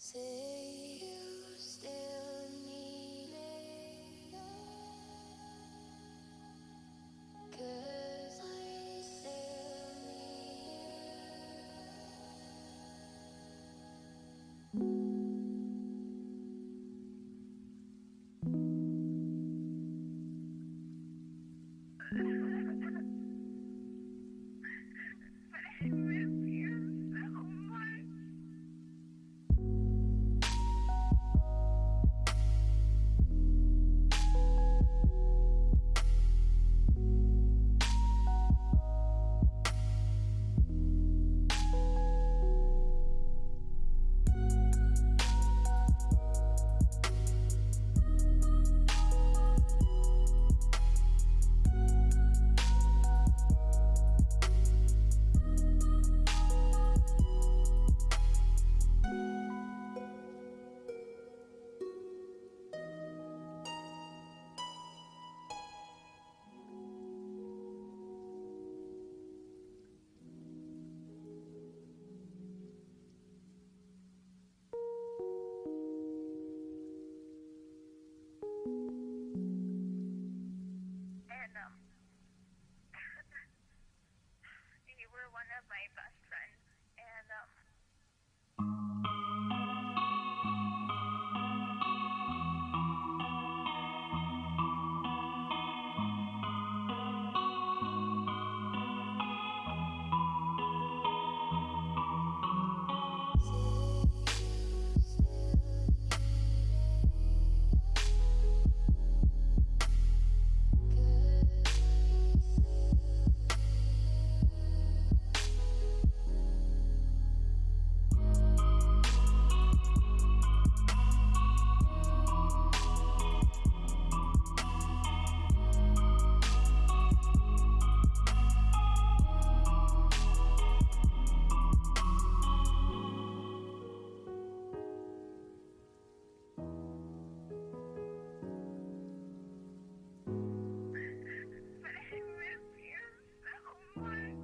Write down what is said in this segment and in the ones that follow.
Say you still need it, 'cause I still And you were one of my best friends. And I miss you so much.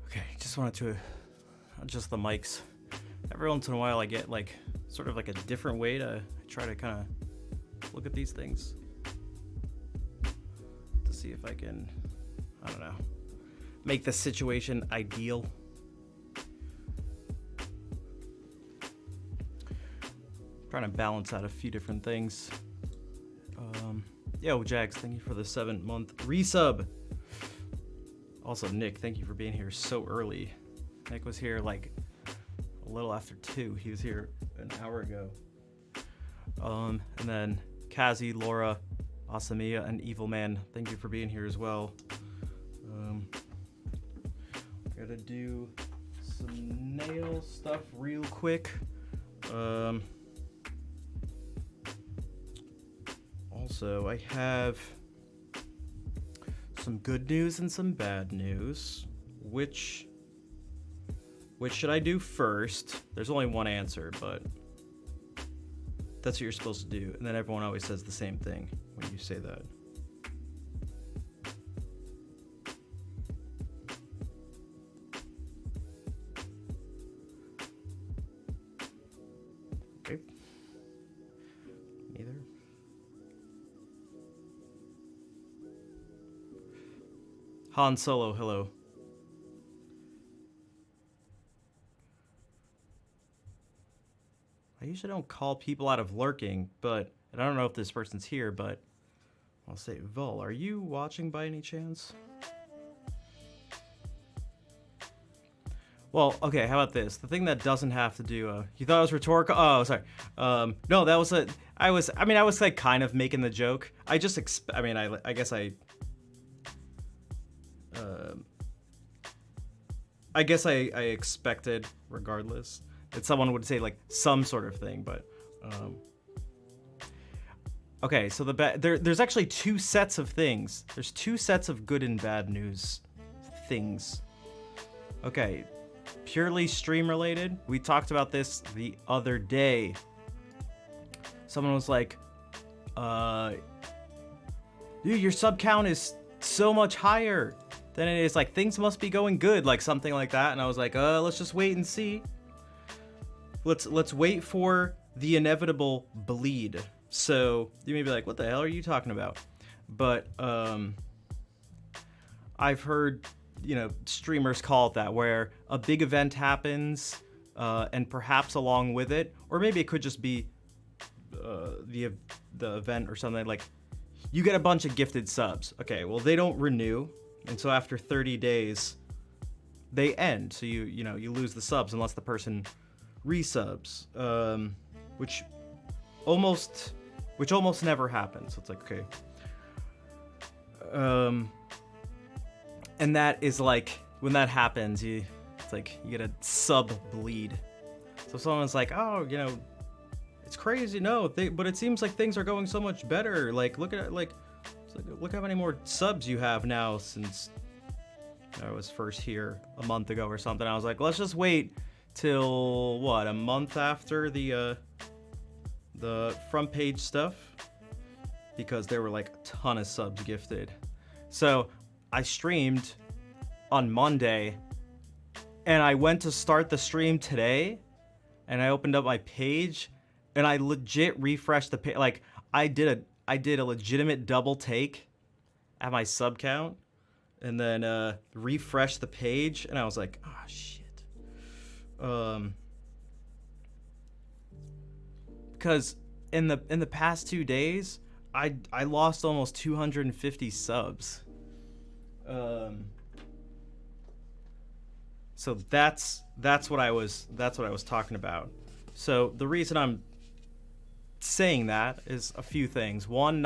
Okay, just wanted to adjust the mics. Every once in a while, I get like sort of like a different way to try to kind of look at these things to see if I can, I don't know, make the situation ideal. Trying to balance out a few different things. Yo, Jax, thank you for the 7-month resub. Also, Nick, thank you for being here so early. Nick was here like a little after 2. He was here an hour ago. And then Kazi, Laura, Asamiya, and Evil Man, thank you for being here as well. Gotta do some nail stuff real quick. Also, I have some good news and some bad news. Which should I do first? There's only one answer, but that's what you're supposed to do. And then everyone always says the same thing when you say that. Okay. Neither. Han Solo, hello. I usually don't call people out of lurking, and I don't know if this person's here, but I'll say, Vol, are you watching by any chance? Well, okay, how about this? The thing that doesn't have to do, you thought it was rhetorical? Oh, sorry. No, that was I was like kind of making the joke. I just, I guess I expected, regardless, that someone would say like some sort of thing, but okay, so there's actually two sets of things. There's two sets of good and bad news things. Okay, purely stream related. We talked about this the other day. Someone was like, dude, your sub count is so much higher than it is. Like, things must be going good, like something like that. And I was like, let's just wait and see. Let's wait for the inevitable bleed. So you may be like, what the hell are you talking about? But I've heard, streamers call it that, where a big event happens, and perhaps along with it, or maybe it could just be the event or something, like you get a bunch of gifted subs. Okay, well, they don't renew, and so after 30 days they end. So you lose the subs unless the person resubs, which almost never happens. So it's like, okay, and that is like, when that happens, it's like you get a sub bleed. So someone's like, oh, it's crazy. No, but it seems like things are going so much better. Like, look how many more subs you have now since I was first here a month ago or something. I was like, let's just wait till a month after the front page stuff, because there were like a ton of subs gifted. So I streamed on Monday, and I went to start the stream today, and I opened up my page, and I legit refreshed the page. Like, I did a legitimate double take at my sub count, and then refreshed the page, and I was like, oh shit. Because in the past 2 days, I lost almost 250 subs. So that's what I was talking about. So the reason I'm saying that is a few things. One,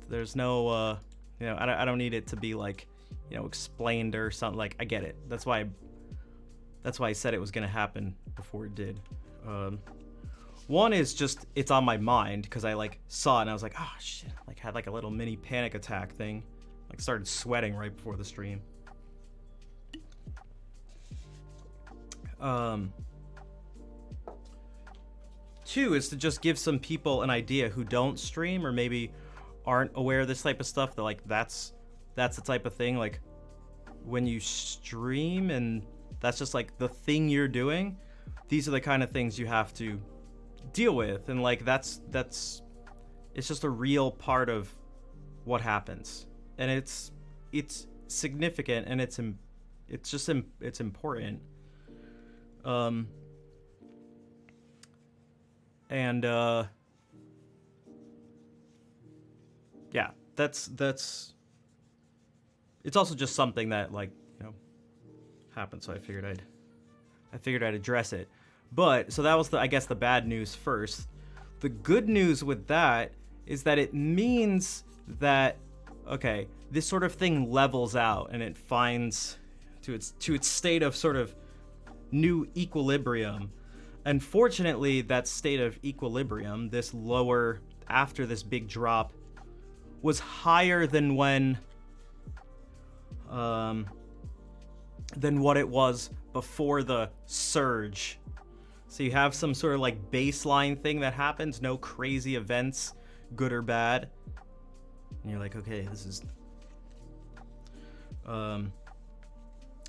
there's no I don't need it to be like, explained or something. Like, I get it. That's why I said it was gonna happen before it did. One is just, it's on my mind because I like saw it and I was like, oh shit, like had like a little mini panic attack thing. Like, started sweating right before the stream. Two is to just give some people an idea who don't stream or maybe aren't aware of this type of stuff, that like that's the type of thing, like when you stream and that's just like the thing you're doing, these are the kind of things you have to deal with, and like that's it's just a real part of what happens, and it's significant, and it's important. And yeah, that's it's also just something that, like, happened, so I figured I'd address it. But so that was I guess the bad news first. The good news with that is that it means that, okay, this sort of thing levels out and it finds to its state of sort of new equilibrium. And fortunately, that state of equilibrium, this lower, after this big drop, was higher than what it was before the surge. So you have some sort of like baseline thing that happens, no crazy events, good or bad. And you're like, okay, this is...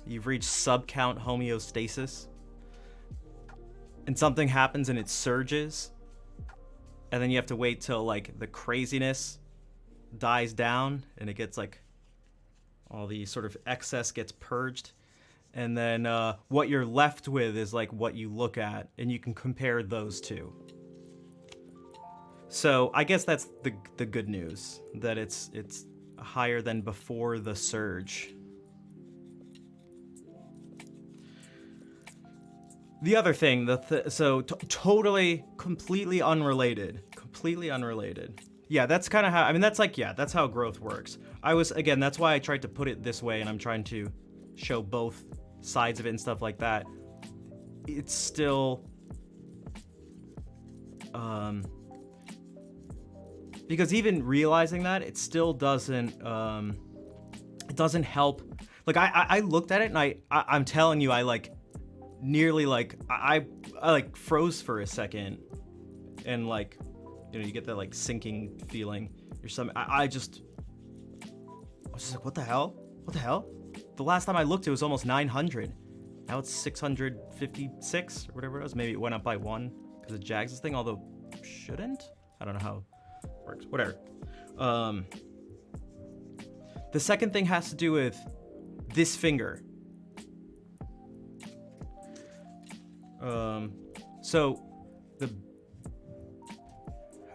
You've reached sub-count homeostasis. And something happens and it surges. And then you have to wait till like the craziness dies down and it gets like all the sort of excess gets purged. And then what you're left with is like what you look at, and you can compare those two. So I guess that's the good news, that it's higher than before the surge. The other thing, totally, completely unrelated. Yeah, that's kind of how, I mean, that's like, yeah, that's how growth works. That's why I tried to put it this way, and I'm trying to show both sides of it and stuff like that. It's still, because even realizing that, it still doesn't, it doesn't help. Like, I looked at it, and I'm telling you, I like, nearly like, I like froze for a second, and like, you know, you get that like sinking feeling. I was just like, what the hell? The last time I looked, it was almost 900. Now it's 656 or whatever it was. Maybe it went up by 1 because of Jags' thing, although shouldn't. I don't know how it works. Whatever. The second thing has to do with this finger.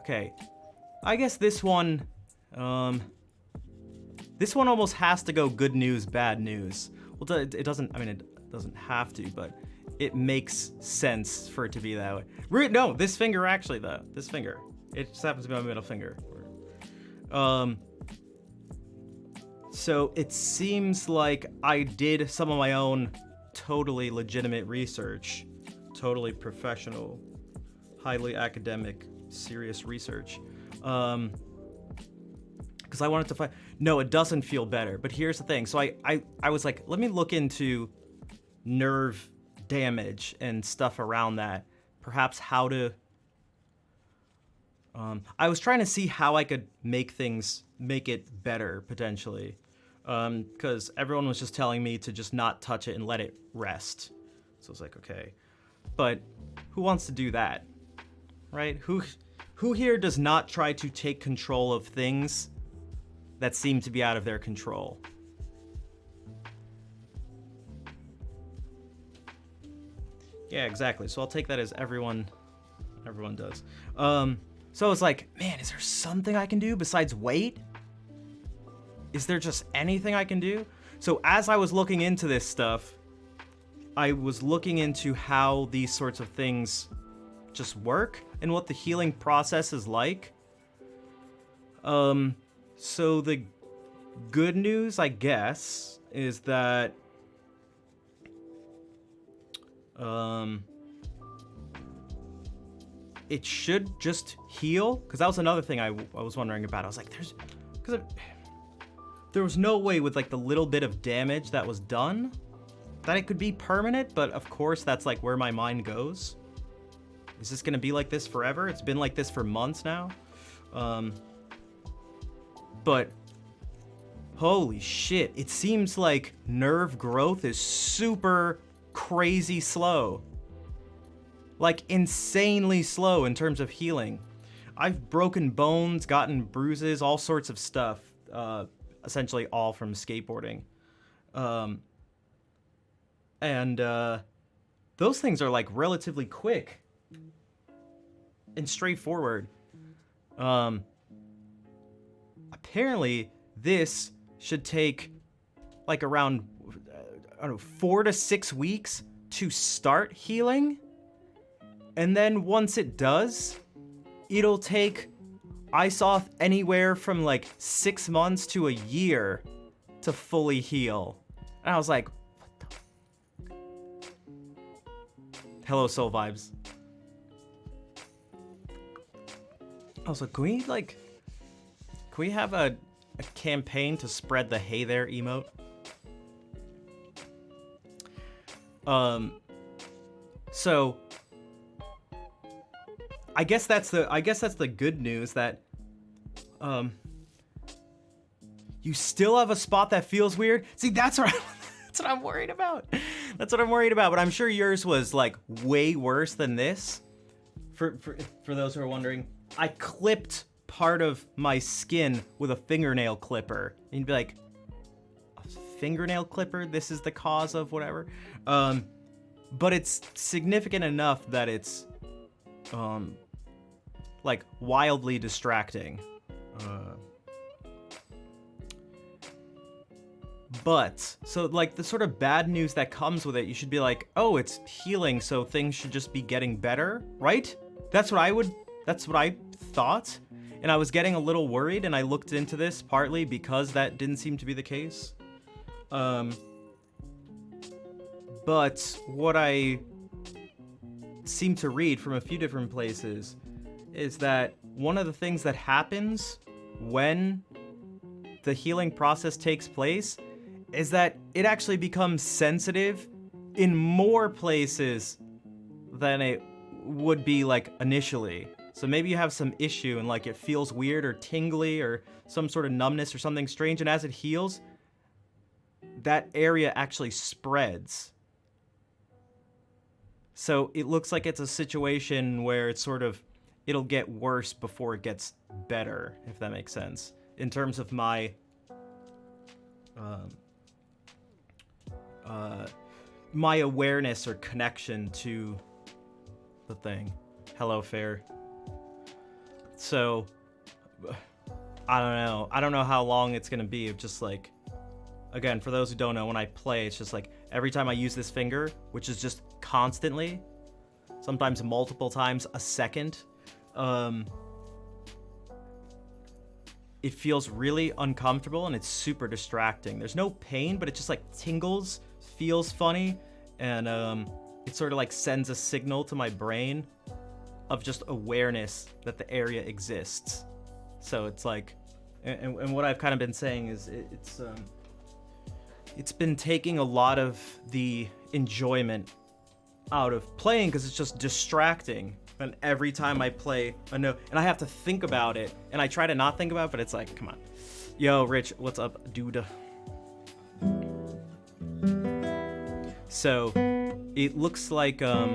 Okay, I guess this one almost has to go good news, bad news. Well, it doesn't, I mean, it doesn't have to, but it makes sense for it to be that way. No, this finger actually, though, it just happens to be my middle finger. So it seems like I did some of my own totally legitimate research, totally professional, highly academic, serious research. Because I wanted to find... No, it doesn't feel better. But here's the thing. So I was like, let me look into nerve damage and stuff around that. Perhaps how to... I was trying to see how I could make it better, potentially. Because everyone was just telling me to just not touch it and let it rest. So I was like, okay. But who wants to do that? Right? Who here does not try to take control of things that seem to be out of their control? Yeah, exactly. So I'll take that as everyone does. So I was like, man, is there something I can do besides wait? Is there just anything I can do? So as I was looking into this stuff, I was looking into how these sorts of things just work and what the healing process is like. So the good news, I guess, is that it should just heal, because that was another thing I was wondering about. I was like, there was no way with like the little bit of damage that was done that it could be permanent, but of course that's like where my mind goes. Is this gonna be like this forever? It's been like this for months now. But holy shit, it seems like nerve growth is super crazy slow. Like insanely slow in terms of healing. I've broken bones, gotten bruises, all sorts of stuff, essentially all from skateboarding. And those things are like relatively quick and straightforward. Apparently this should take like around, I don't know, 4 to 6 weeks to start healing. And then once it does, it'll take, I saw anywhere from like 6 months to a year to fully heal. And I was like, what the? Hello, Soul Vibes. I was like, can we like, Can we have a campaign to spread the hey there emote? So I guess that's the good news, that you still have a spot that feels weird. See, that's what I'm worried about. That's what I'm worried about. But I'm sure yours was like way worse than this. For those who are wondering, I clipped part of my skin with a fingernail clipper. And you'd be like, a fingernail clipper? This is the cause of whatever. But it's significant enough that it's like wildly distracting. But so like the sort of bad news that comes with it, you should be like, oh, it's healing, so things should just be getting better, right? That's what I thought. And I was getting a little worried, and I looked into this partly because that didn't seem to be the case. But what I seem to read from a few different places is that one of the things that happens when the healing process takes place is that it actually becomes sensitive in more places than it would be like initially. So maybe you have some issue and like it feels weird or tingly or some sort of numbness or something strange, and as it heals, that area actually spreads. So it looks like it's a situation where it's sort of, it'll get worse before it gets better, if that makes sense. In terms of my my awareness or connection to the thing. Hello, Fair. So, I don't know how long it's gonna be. It's just like, again, for those who don't know, when I play, it's just like every time I use this finger, which is just constantly, sometimes multiple times a second, it feels really uncomfortable and it's super distracting. There's no pain, but it just like tingles, feels funny, and it sort of like sends a signal to my brain of just awareness that the area exists. So it's like, and what I've kind of been saying is it's been taking a lot of the enjoyment out of playing because it's just distracting. And every time I play a note, and I have to think about it, and I try to not think about it, but it's like, come on. Yo, Rich, what's up, dude? So, it looks like, I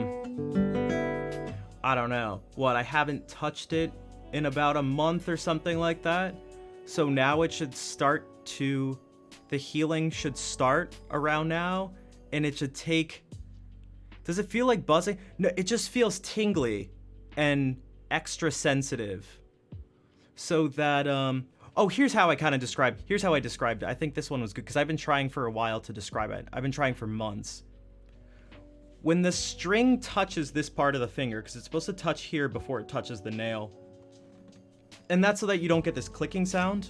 don't know, I haven't touched it in about a month or something like that. So now it should start to, the healing should start around now, and it should take, does it feel like buzzing? No, it just feels tingly and extra sensitive. So that, oh, here's how I described it. I think this one was good because I've been trying for a while to describe it. I've been trying for months. When the string touches this part of the finger, because it's supposed to touch here before it touches the nail, and that's so that you don't get this clicking sound,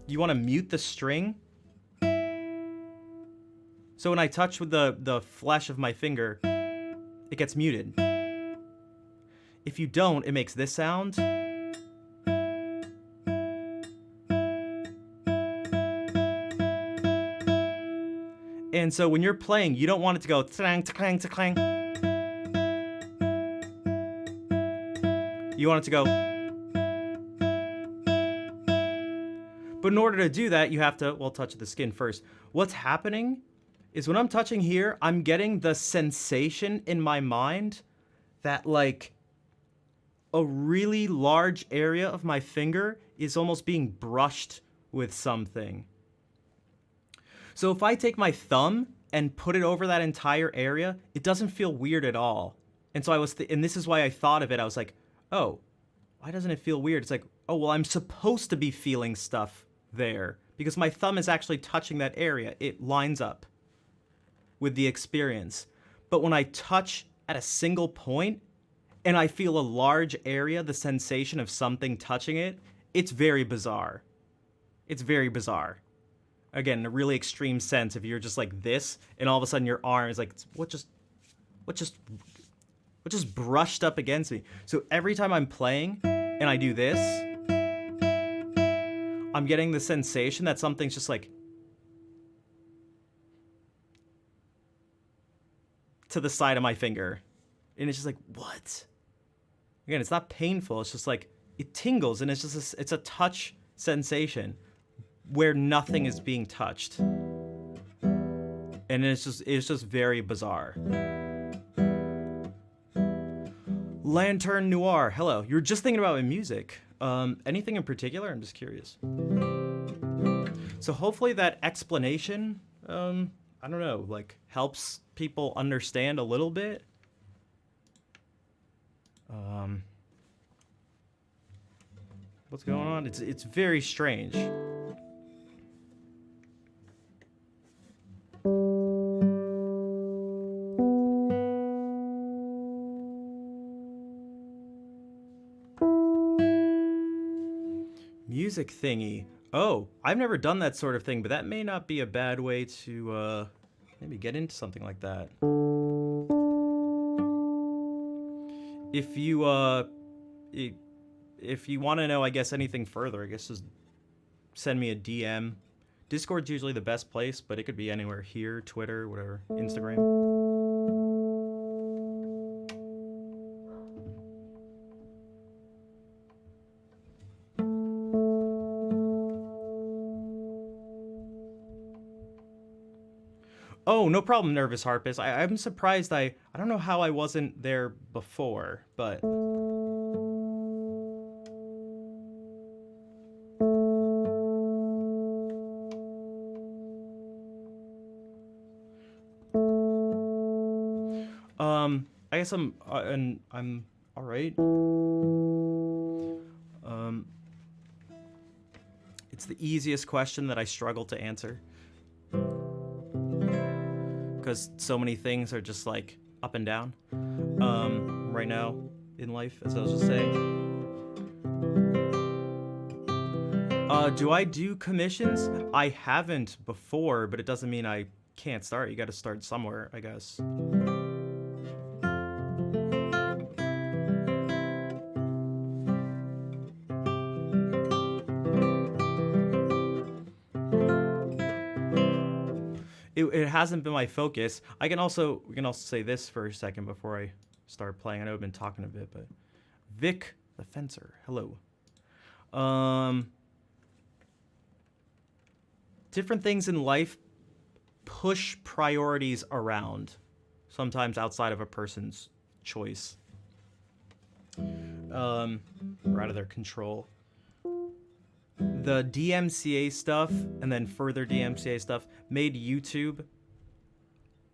you want to mute the string. So when I touch with the flesh of my finger, it gets muted. If you don't, it makes this sound. And so when you're playing, you don't want it to go tlang, tlang, tlang. You want it to go. But in order to do that, you have to, touch the skin first. What's happening is when I'm touching here, I'm getting the sensation in my mind that like a really large area of my finger is almost being brushed with something. So if I take my thumb and put it over that entire area, it doesn't feel weird at all. And so and this is why I thought of it. I was like, oh, why doesn't it feel weird? It's like, oh, well, I'm supposed to be feeling stuff there because my thumb is actually touching that area. It lines up with the experience. But when I touch at a single point and I feel a large area, the sensation of something touching it, it's very bizarre. It's very bizarre. Again, in a really extreme sense, if you're just like this and all of a sudden your arm is like, what just brushed up against me? So every time I'm playing and I do this, I'm getting the sensation that something's just like to the side of my finger. And it's just like, what? Again, it's not painful. It's just like, it tingles, and it's just it's a touch sensation where nothing is being touched. And it's just very bizarre. Lantern Noir, hello. You were just thinking about my music. Anything in particular? I'm just curious. So hopefully that explanation, I don't know, like helps people understand a little bit. What's going on? It's very strange. Music thingy. Oh, I've never done that sort of thing, but that may not be a bad way to maybe get into something like that. If you want to know, I guess, anything further, I guess just send me a DM. Discord's usually the best place, but it could be anywhere here, Twitter, whatever, Instagram. Oh, no problem, Nervous Harpist. I'm surprised I don't know how I wasn't there before, but... I guess I'm all right. It's the easiest question that I struggle to answer. Because so many things are just like up and down right now in life, as I was just saying. Do I do commissions? I haven't before, but it doesn't mean I can't start. You got to start somewhere, I guess. It hasn't been my focus. We can also say this for a second before I start playing. I know I've been talking a bit, but Vic the Fencer, hello. Different things in life push priorities around, sometimes outside of a person's choice, or out of their control. The DMCA stuff and then further DMCA stuff made YouTube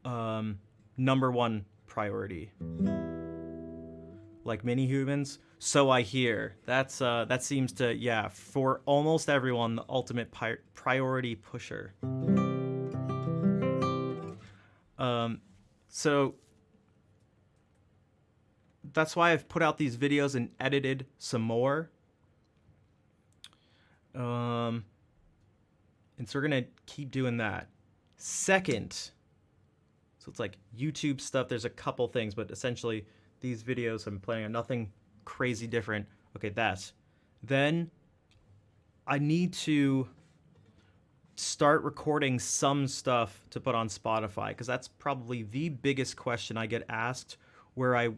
#1 priority. Like mini humans, so I hear. That seems to, yeah, for almost everyone, the ultimate priority pusher. So that's why I've put out these videos and edited some more. And so we're gonna keep doing that. Second, so it's like YouTube stuff. There's a couple things, but essentially these videos I'm planning on nothing crazy different. Okay, that. Then I need to start recording some stuff to put on Spotify, because that's probably the biggest question I get asked, where I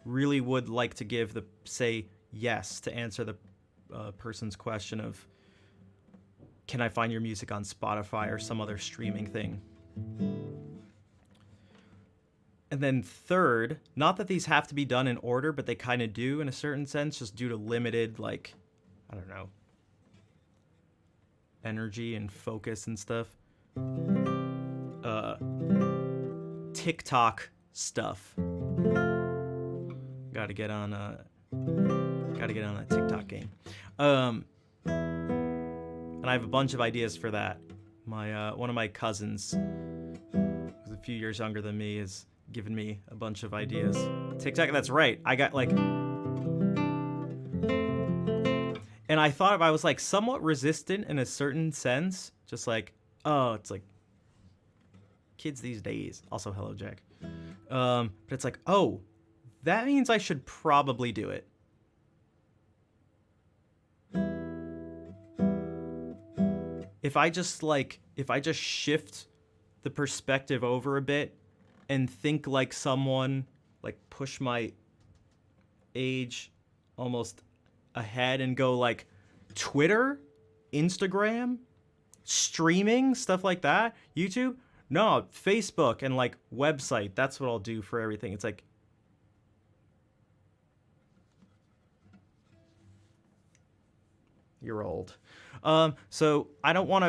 really would like to give the say yes to answer the person's question of, can I find your music on Spotify or some other streaming thing? And then third, not that these have to be done in order, but they kind of do in a certain sense, just due to limited, like, I don't know, energy and focus and stuff. TikTok stuff. Gotta get on that TikTok game. And I have a bunch of ideas for that. My one of my cousins, who's a few years younger than me, has given me a bunch of ideas. TikTok, that's right. I got like, and I thought I was like somewhat resistant in a certain sense, just like, oh, it's like kids these days. Also, hello, Jack. But it's like, oh, that means I should probably do it. if I just shift the perspective over a bit and think like someone, like push my age almost ahead and go like Twitter, Instagram, streaming, stuff like that, YouTube. No, Facebook and like website. That's what I'll do for everything. It's like, you're old. So I don't want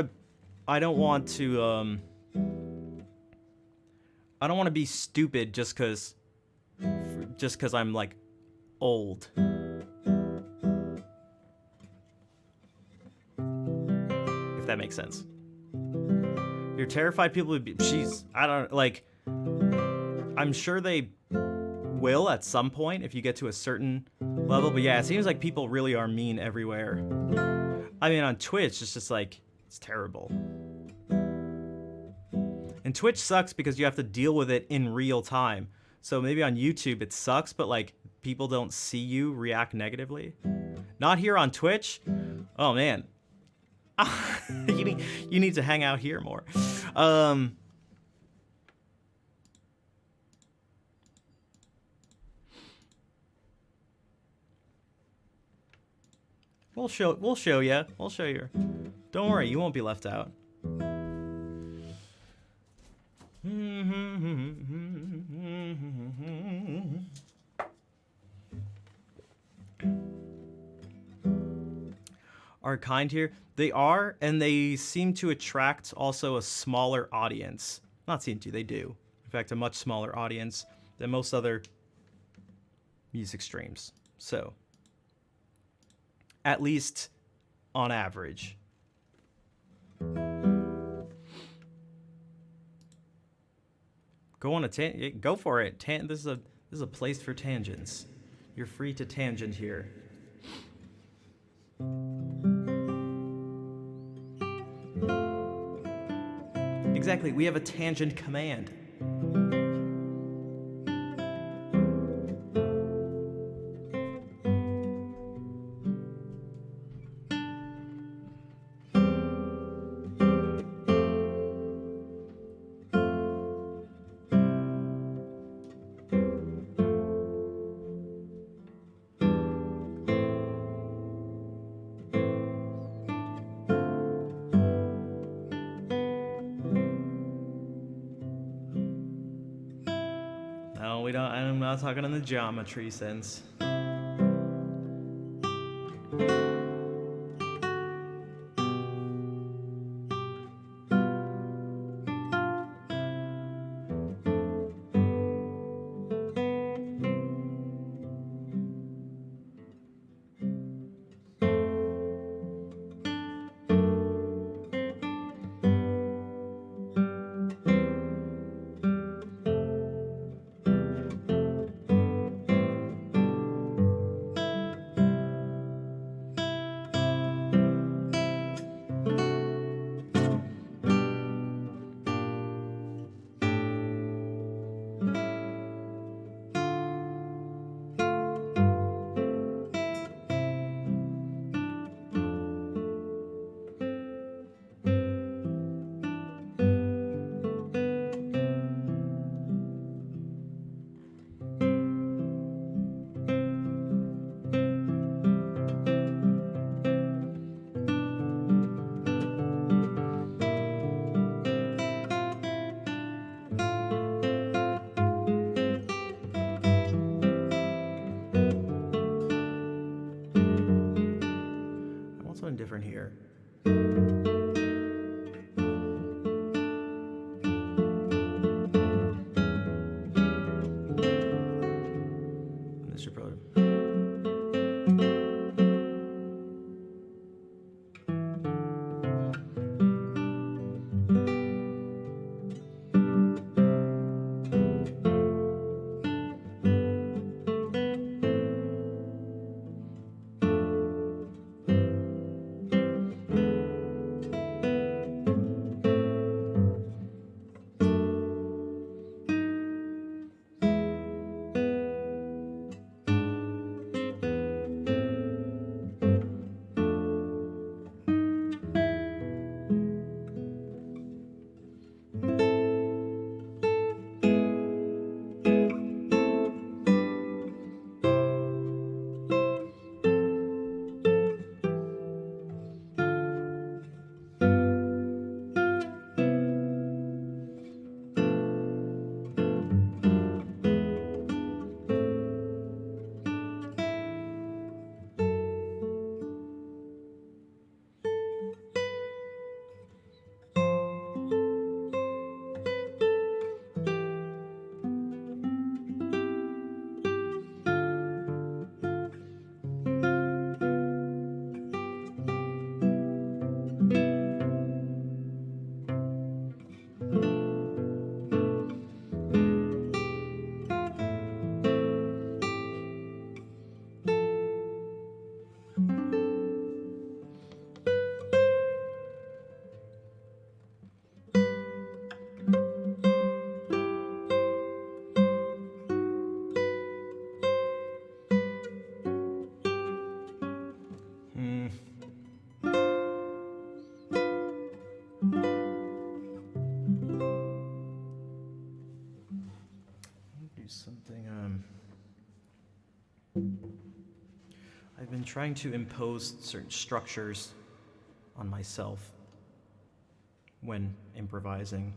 to be stupid just cause I'm like old. If that makes sense. You're terrified people would be, I'm sure they will at some point if you get to a certain level, but yeah, it seems like people really are mean everywhere. I mean, on Twitch, it's just like, it's terrible. And Twitch sucks because you have to deal with it in real time. So maybe on YouTube it sucks, but like people don't see you react negatively. Not here on Twitch. Oh man. you need to hang out here more. We'll show you. We'll show you. Don't worry, you won't be left out. Are kind here. They are, and they seem to attract also a smaller audience. Not seem to, they do. In fact, a much smaller audience than most other music streams. So, at least on average. Go on a go for it. This is a place for tangents. You're free to tangent here. Exactly, we have a tangent command. I'm not talking in the geometry sense. Different here. Mr. Brother. I've been trying to impose certain structures on myself when improvising.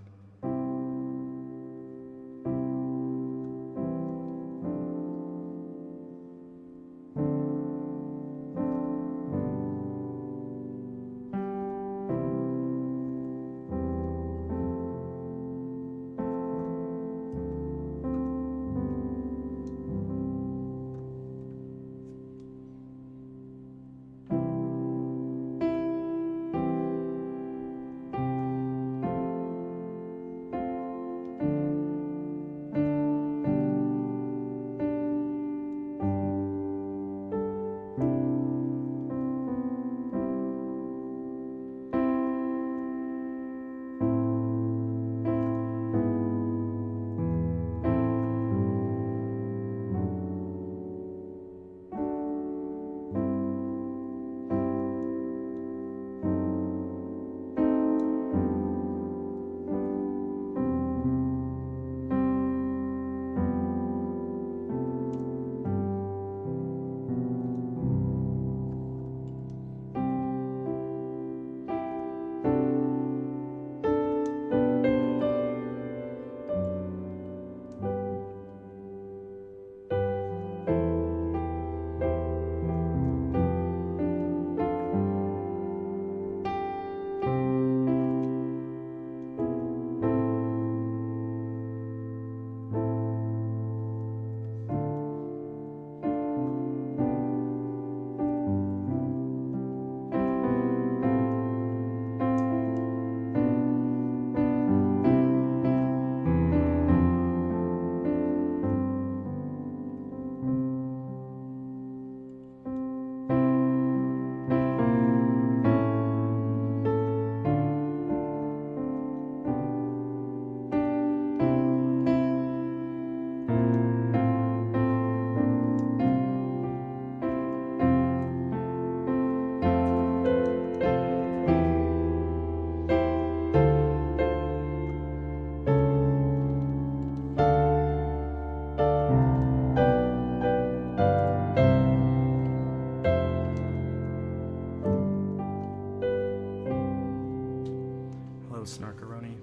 Hello, Snarkaroni.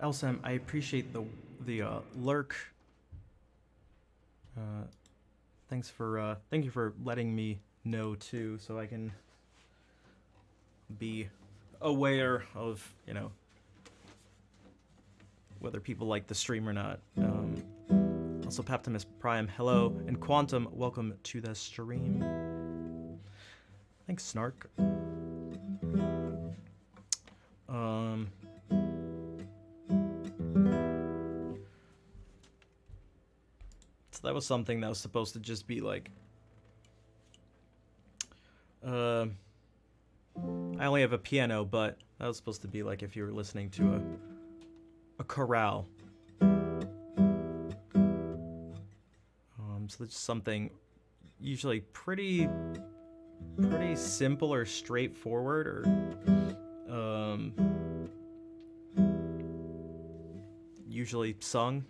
Elsam, I appreciate the lurk. Thank you for letting me know too, so I can be aware of whether people like the stream or not. Also, Paptimus Prime, hello, and Quantum, welcome to the stream. Thanks, Snark. So that was something that was supposed to just be like, I only have a piano, but that was supposed to be like if you were listening to a chorale. So that's something usually pretty simple or straightforward, or usually sung.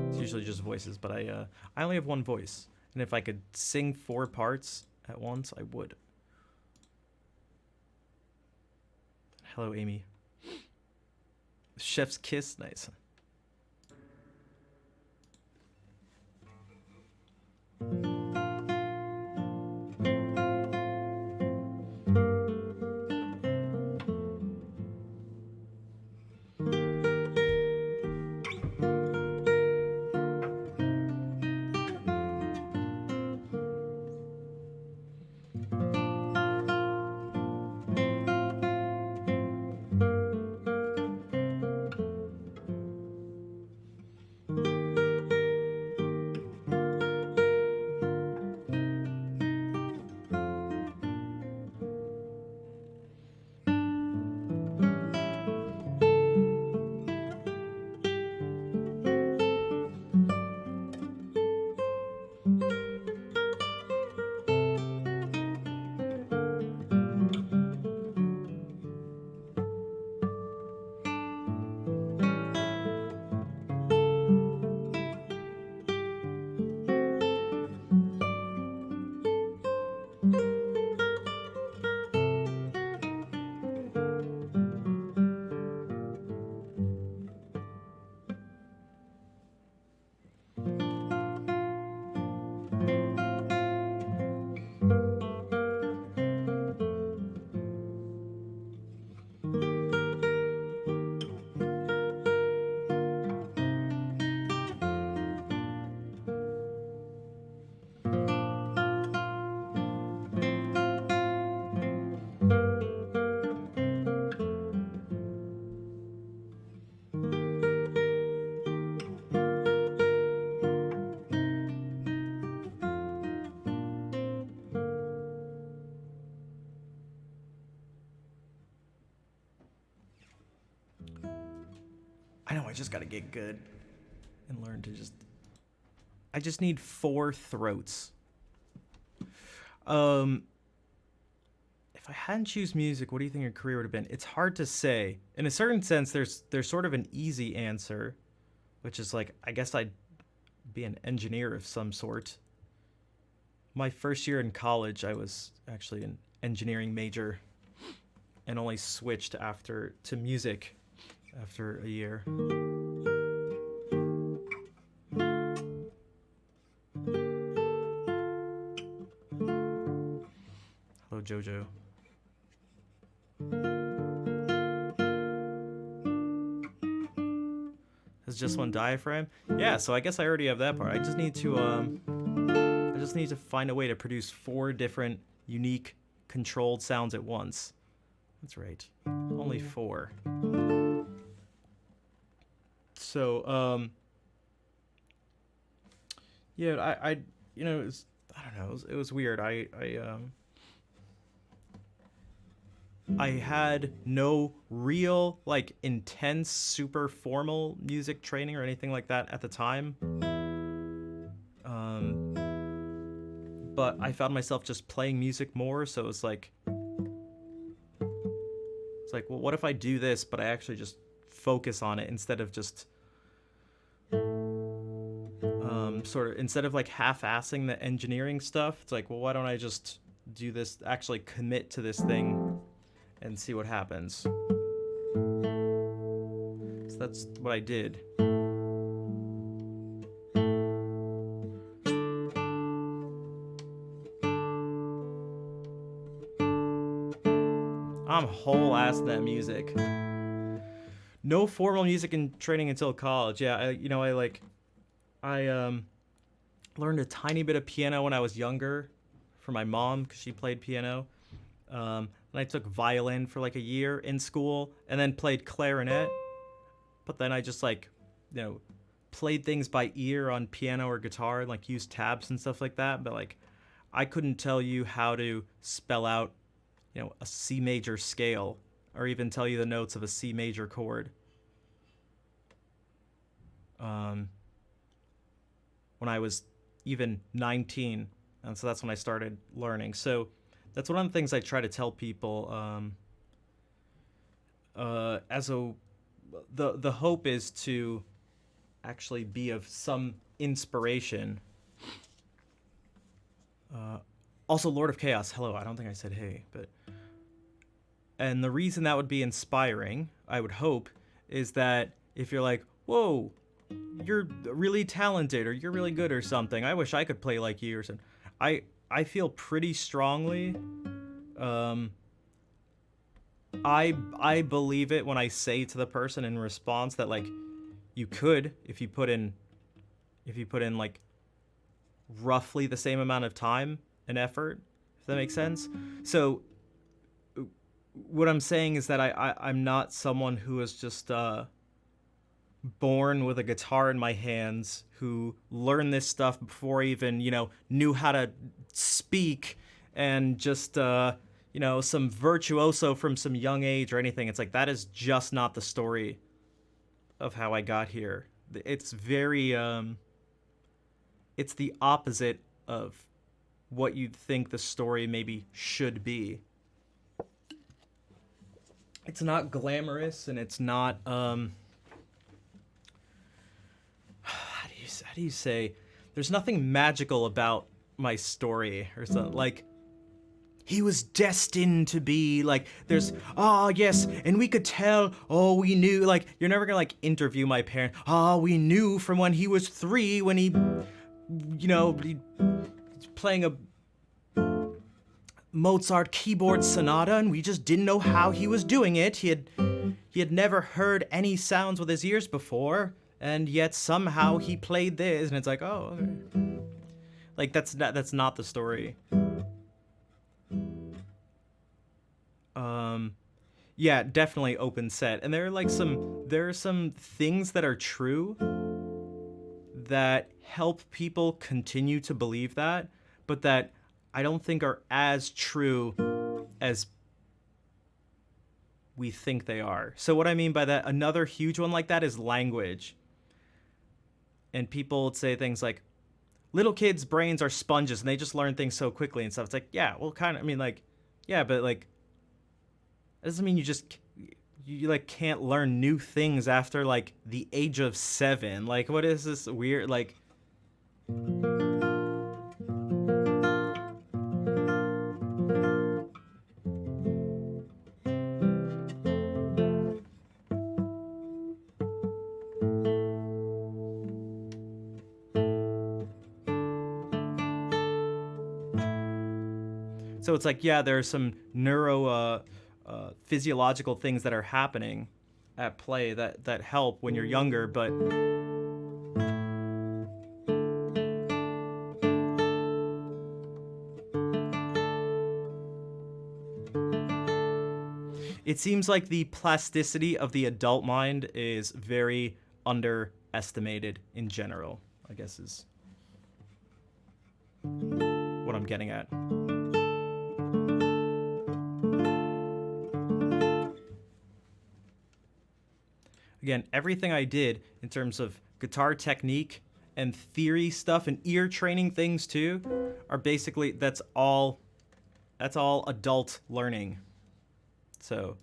It's usually just voices, but I only have one voice, and if I could sing 4 parts at once, I would. Hello, Amy. Chef's kiss, nice. I know, I just gotta get good and learn to just... I just need 4 throats. If I hadn't choose music, what do you think your career would have been? It's hard to say. In a certain sense, there's sort of an easy answer, which is like, I guess I'd be an engineer of some sort. My first year in college, I was actually an engineering major and only switched to music after a year. Hello, Jojo. Has just one diaphragm? Yeah, so I guess I already have that part. I just need to find a way to produce 4 different unique controlled sounds at once. That's right. Only 4. So, yeah, I you know, I don't know, it was weird. I had no real, like, intense, super formal music training or anything like that at the time. But I found myself just playing music more, so it's like, well, what if I do this, but I actually just focus on it instead of just instead of like half-assing the engineering stuff. It's like, well, why don't I just do this, actually commit to this thing and see what happens. So that's what I did. I'm whole ass in that music. No formal music and training until college. Yeah, I learned a tiny bit of piano when I was younger from my mom because she played piano. And I took violin for like a year in school and then played clarinet. But then I just played things by ear on piano or guitar and like used tabs and stuff like that. But like I couldn't tell you how to spell out, a C major scale or even tell you the notes of a C major chord. When I was even 19. And so that's when I started learning. So that's one of the things I try to tell people. The hope is to actually be of some inspiration. Also, Lord of Chaos, hello. I don't think I said hey, and the reason that would be inspiring, I would hope, is that if you're like, whoa, you're really talented or you're really good or something, I wish I could play like you or something. I feel pretty strongly. I believe it when I say to the person in response that like you could if you put in like roughly the same amount of time and effort, if that makes sense. So what I'm saying is that I'm not someone who is just born with a guitar in my hands, who learned this stuff before I even, knew how to speak, and just, some virtuoso from some young age or anything. It's like, that is just not the story of how I got here. It's very, it's the opposite of what you'd think the story maybe should be. It's not glamorous, and it's not, how do you say? There's nothing magical about my story or something. Like, he was destined to be like, there's, yes, and we could tell, we knew, like, you're never gonna like interview my parent. We knew from when he was 3 when he playing a Mozart keyboard sonata, and we just didn't know how he was doing it. He had never heard any sounds with his ears before, and yet somehow he played this, and it's like, oh, okay. Like that's not the story. Yeah, definitely open set, and there are some things that are true that help people continue to believe that, but that I don't think are as true as we think they are. So what I mean by that, another huge one like that is language. And people would say things like, little kids' brains are sponges and they just learn things so quickly and stuff. It's like, yeah, well, kind of, I mean, like, yeah, but like, that doesn't mean you like can't learn new things after like the age of 7. Like, what is this weird, like... So it's like, yeah, there are some physiological things that are happening at play that help when you're younger, but it seems like the plasticity of the adult mind is very underestimated in general, I guess is what I'm getting at. Again, everything I did in terms of guitar technique and theory stuff and ear training things too are basically, that's all adult learning. So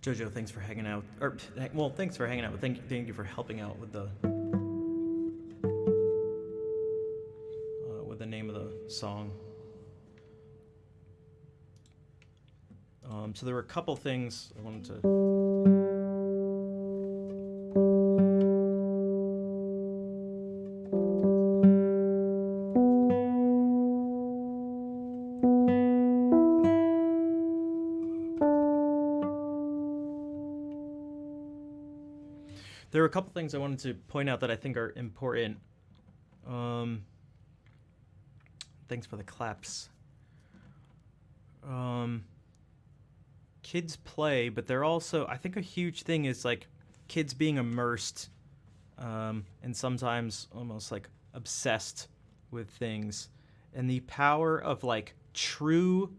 Jojo, thanks for hanging out. Thanks for hanging out. But thank you for helping out with the name of the song. So there were a couple things I wanted to. There are a couple things I wanted to point out that I think are important. Thanks for the claps. Kids play, but they're also, I think a huge thing is like kids being immersed and sometimes almost like obsessed with things. And the power of like true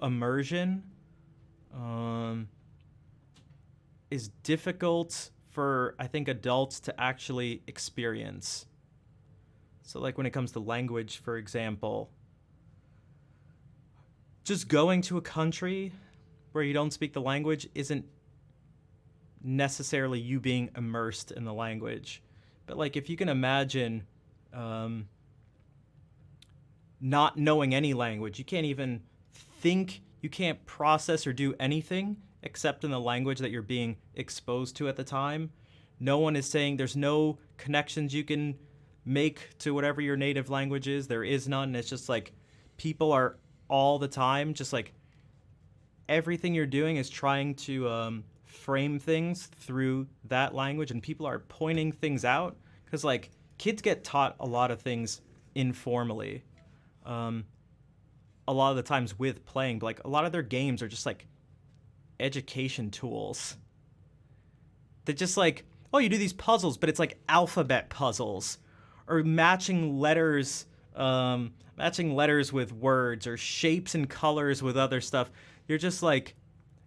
immersion is difficult for, I think, adults to actually experience. So like when it comes to language, for example, just going to a country where you don't speak the language isn't necessarily you being immersed in the language. But like if you can imagine not knowing any language, you can't even think, you can't process or do anything except in the language that you're being exposed to at the time. No one is saying, there's no connections you can make to whatever your native language is. There is none. It's just like people are all the time, just like everything you're doing is trying to frame things through that language, and people are pointing things out because like kids get taught a lot of things informally, a lot of the times with playing, but like a lot of their games are just like education tools. They're just like, oh, you do these puzzles, but it's like alphabet puzzles or matching letters with words or shapes and colors with other stuff. You're just like,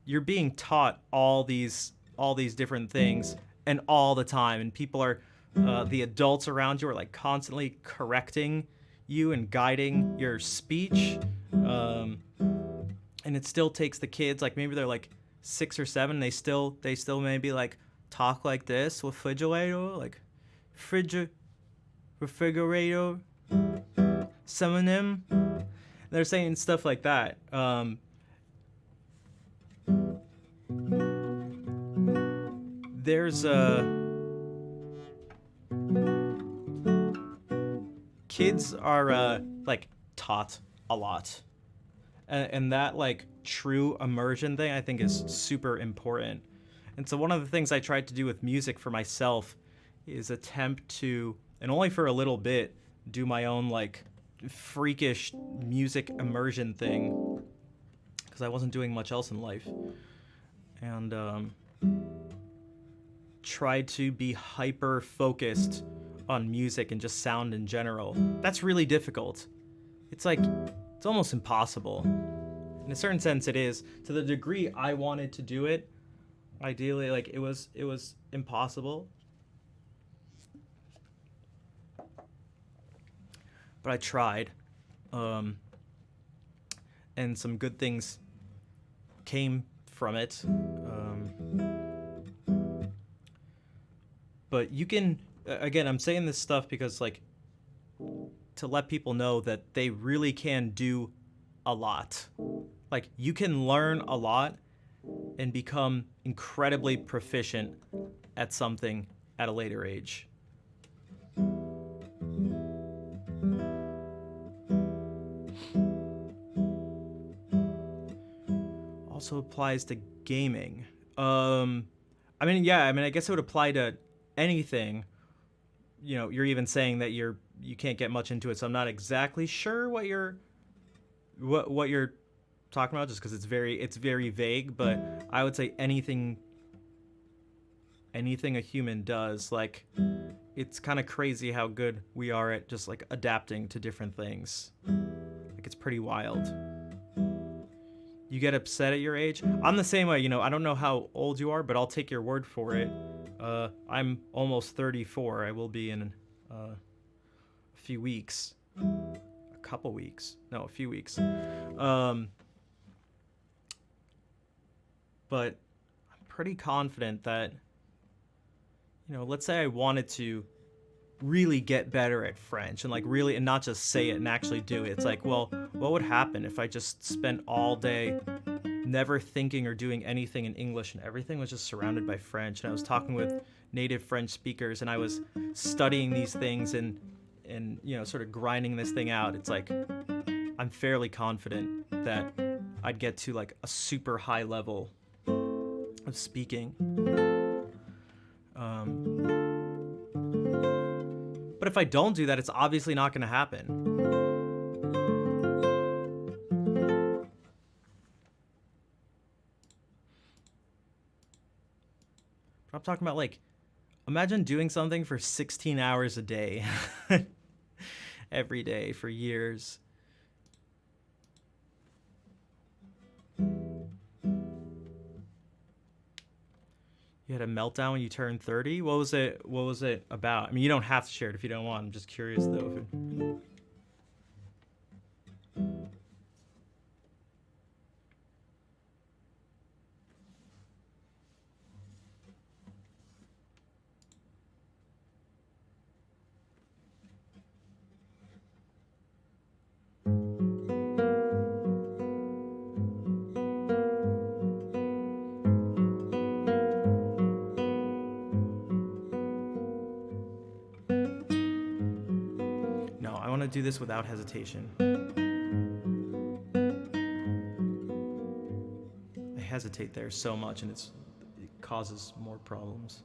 you're being taught all these different things and all the time, and people are the adults around you are like constantly correcting you and guiding your speech, and it still takes the kids, like maybe they're like 6 or 7, they still maybe like talk like this, refrigerator, like refrigerator, some of them, they're saying stuff like that. There's kids are like taught a lot, and that like true immersion thing I think is super important. And so one of the things I tried to do with music for myself is attempt to, and only for a little bit, do my own like freakish music immersion thing, because I wasn't doing much else in life. And try to be hyper focused on music and just sound in general. That's really difficult. It's like, it's almost impossible. In a certain sense it is. To the degree I wanted to do it, ideally, like it was impossible. But I tried. And some good things came from it. But you can, again, I'm saying this stuff because, like, to let people know that they really can do a lot. Like, you can learn a lot and become incredibly proficient at something at a later age. Also applies to gaming. I guess it would apply to anything. You know, you're even saying that you can't get much into it, so I'm not exactly sure what you're talking about, just because it's very vague. But I would say anything a human does, like, it's kind of crazy how good we are at just like adapting to different things. Like, it's pretty wild. You get upset at your age? I'm the same way, you know, I don't know how old you are, but I'll take your word for it. I'm almost 34. I will be in a few weeks. A couple weeks. No, a few weeks. But I'm pretty confident that, you know, let's say I wanted to really get better at French and not just say it and actually do it. It's like, well, what would happen if I just spent all day never thinking or doing anything in English and everything was just surrounded by French, and I was talking with native French speakers and I was studying these things and you know, sort of grinding this thing out. It's like, I'm fairly confident that I'd get to like a super high level of speaking. But if I don't do that, it's obviously not going to happen. But I'm talking about, like, imagine doing something for 16 hours a day. Every day for years. You had a meltdown when you turned 30? What was it about? I mean, you don't have to share it if you don't want. I'm just curious, though. Do this without hesitation. I hesitate there so much and it causes more problems.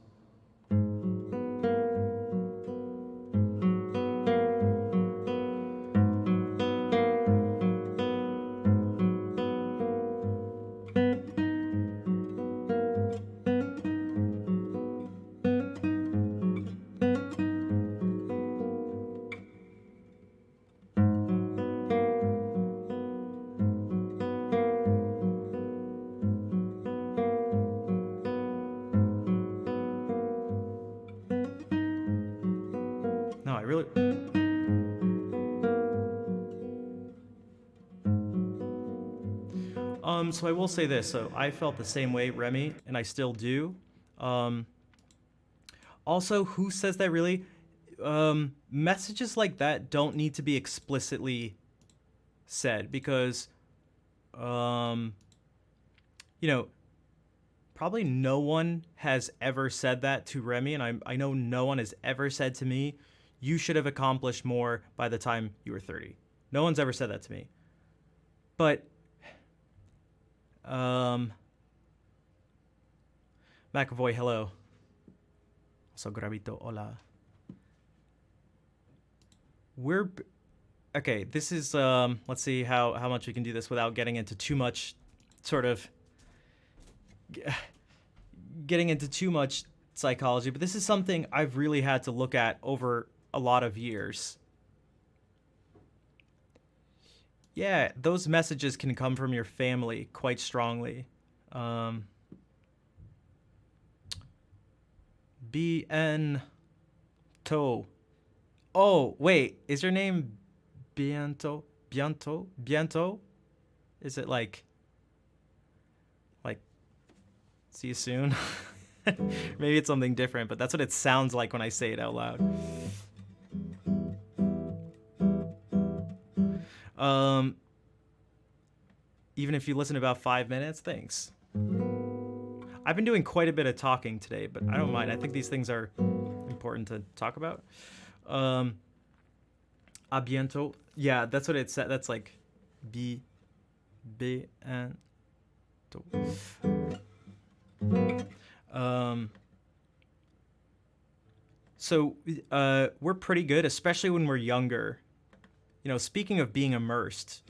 So I will say this. So I felt the same way, Remy, and I still do. Also, who says that really? Messages like that don't need to be explicitly said because, you know, probably no one has ever said that to Remy, and I know no one has ever said to me, you should have accomplished more by the time you were 30. No one's ever said that to me. But McAvoy, hello. Also, Gravito, hola. Okay, this is, let's see how much we can do this without getting into too much psychology, but this is something I've really had to look at over a lot of years. Yeah, those messages can come from your family quite strongly. Biento. Oh, wait, is your name Biento? Biento? Biento? Is it like see you soon? Maybe it's something different, but that's what it sounds like when I say it out loud. Even if you listen about 5 minutes, thanks. I've been doing quite a bit of talking today, but I don't mind. I think these things are important to talk about. A biento. Yeah, that's what it said. That's like biento. So we're pretty good, especially when we're younger. You know, speaking of being immersed,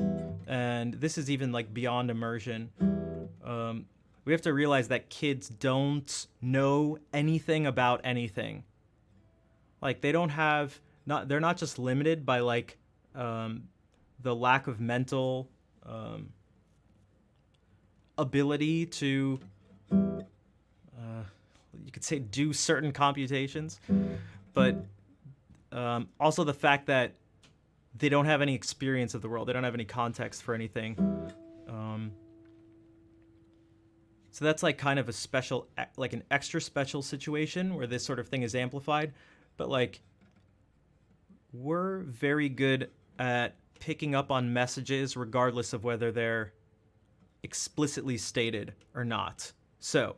and this is even like beyond immersion, we have to realize that kids don't know anything about anything. Like they're not just limited by like the lack of mental ability to you could say do certain computations, but also the fact that they don't have any experience of the world. They don't have any context for anything. So that's like kind of a special, like an extra special situation where this sort of thing is amplified. But like, we're very good at picking up on messages regardless of whether they're explicitly stated or not. So,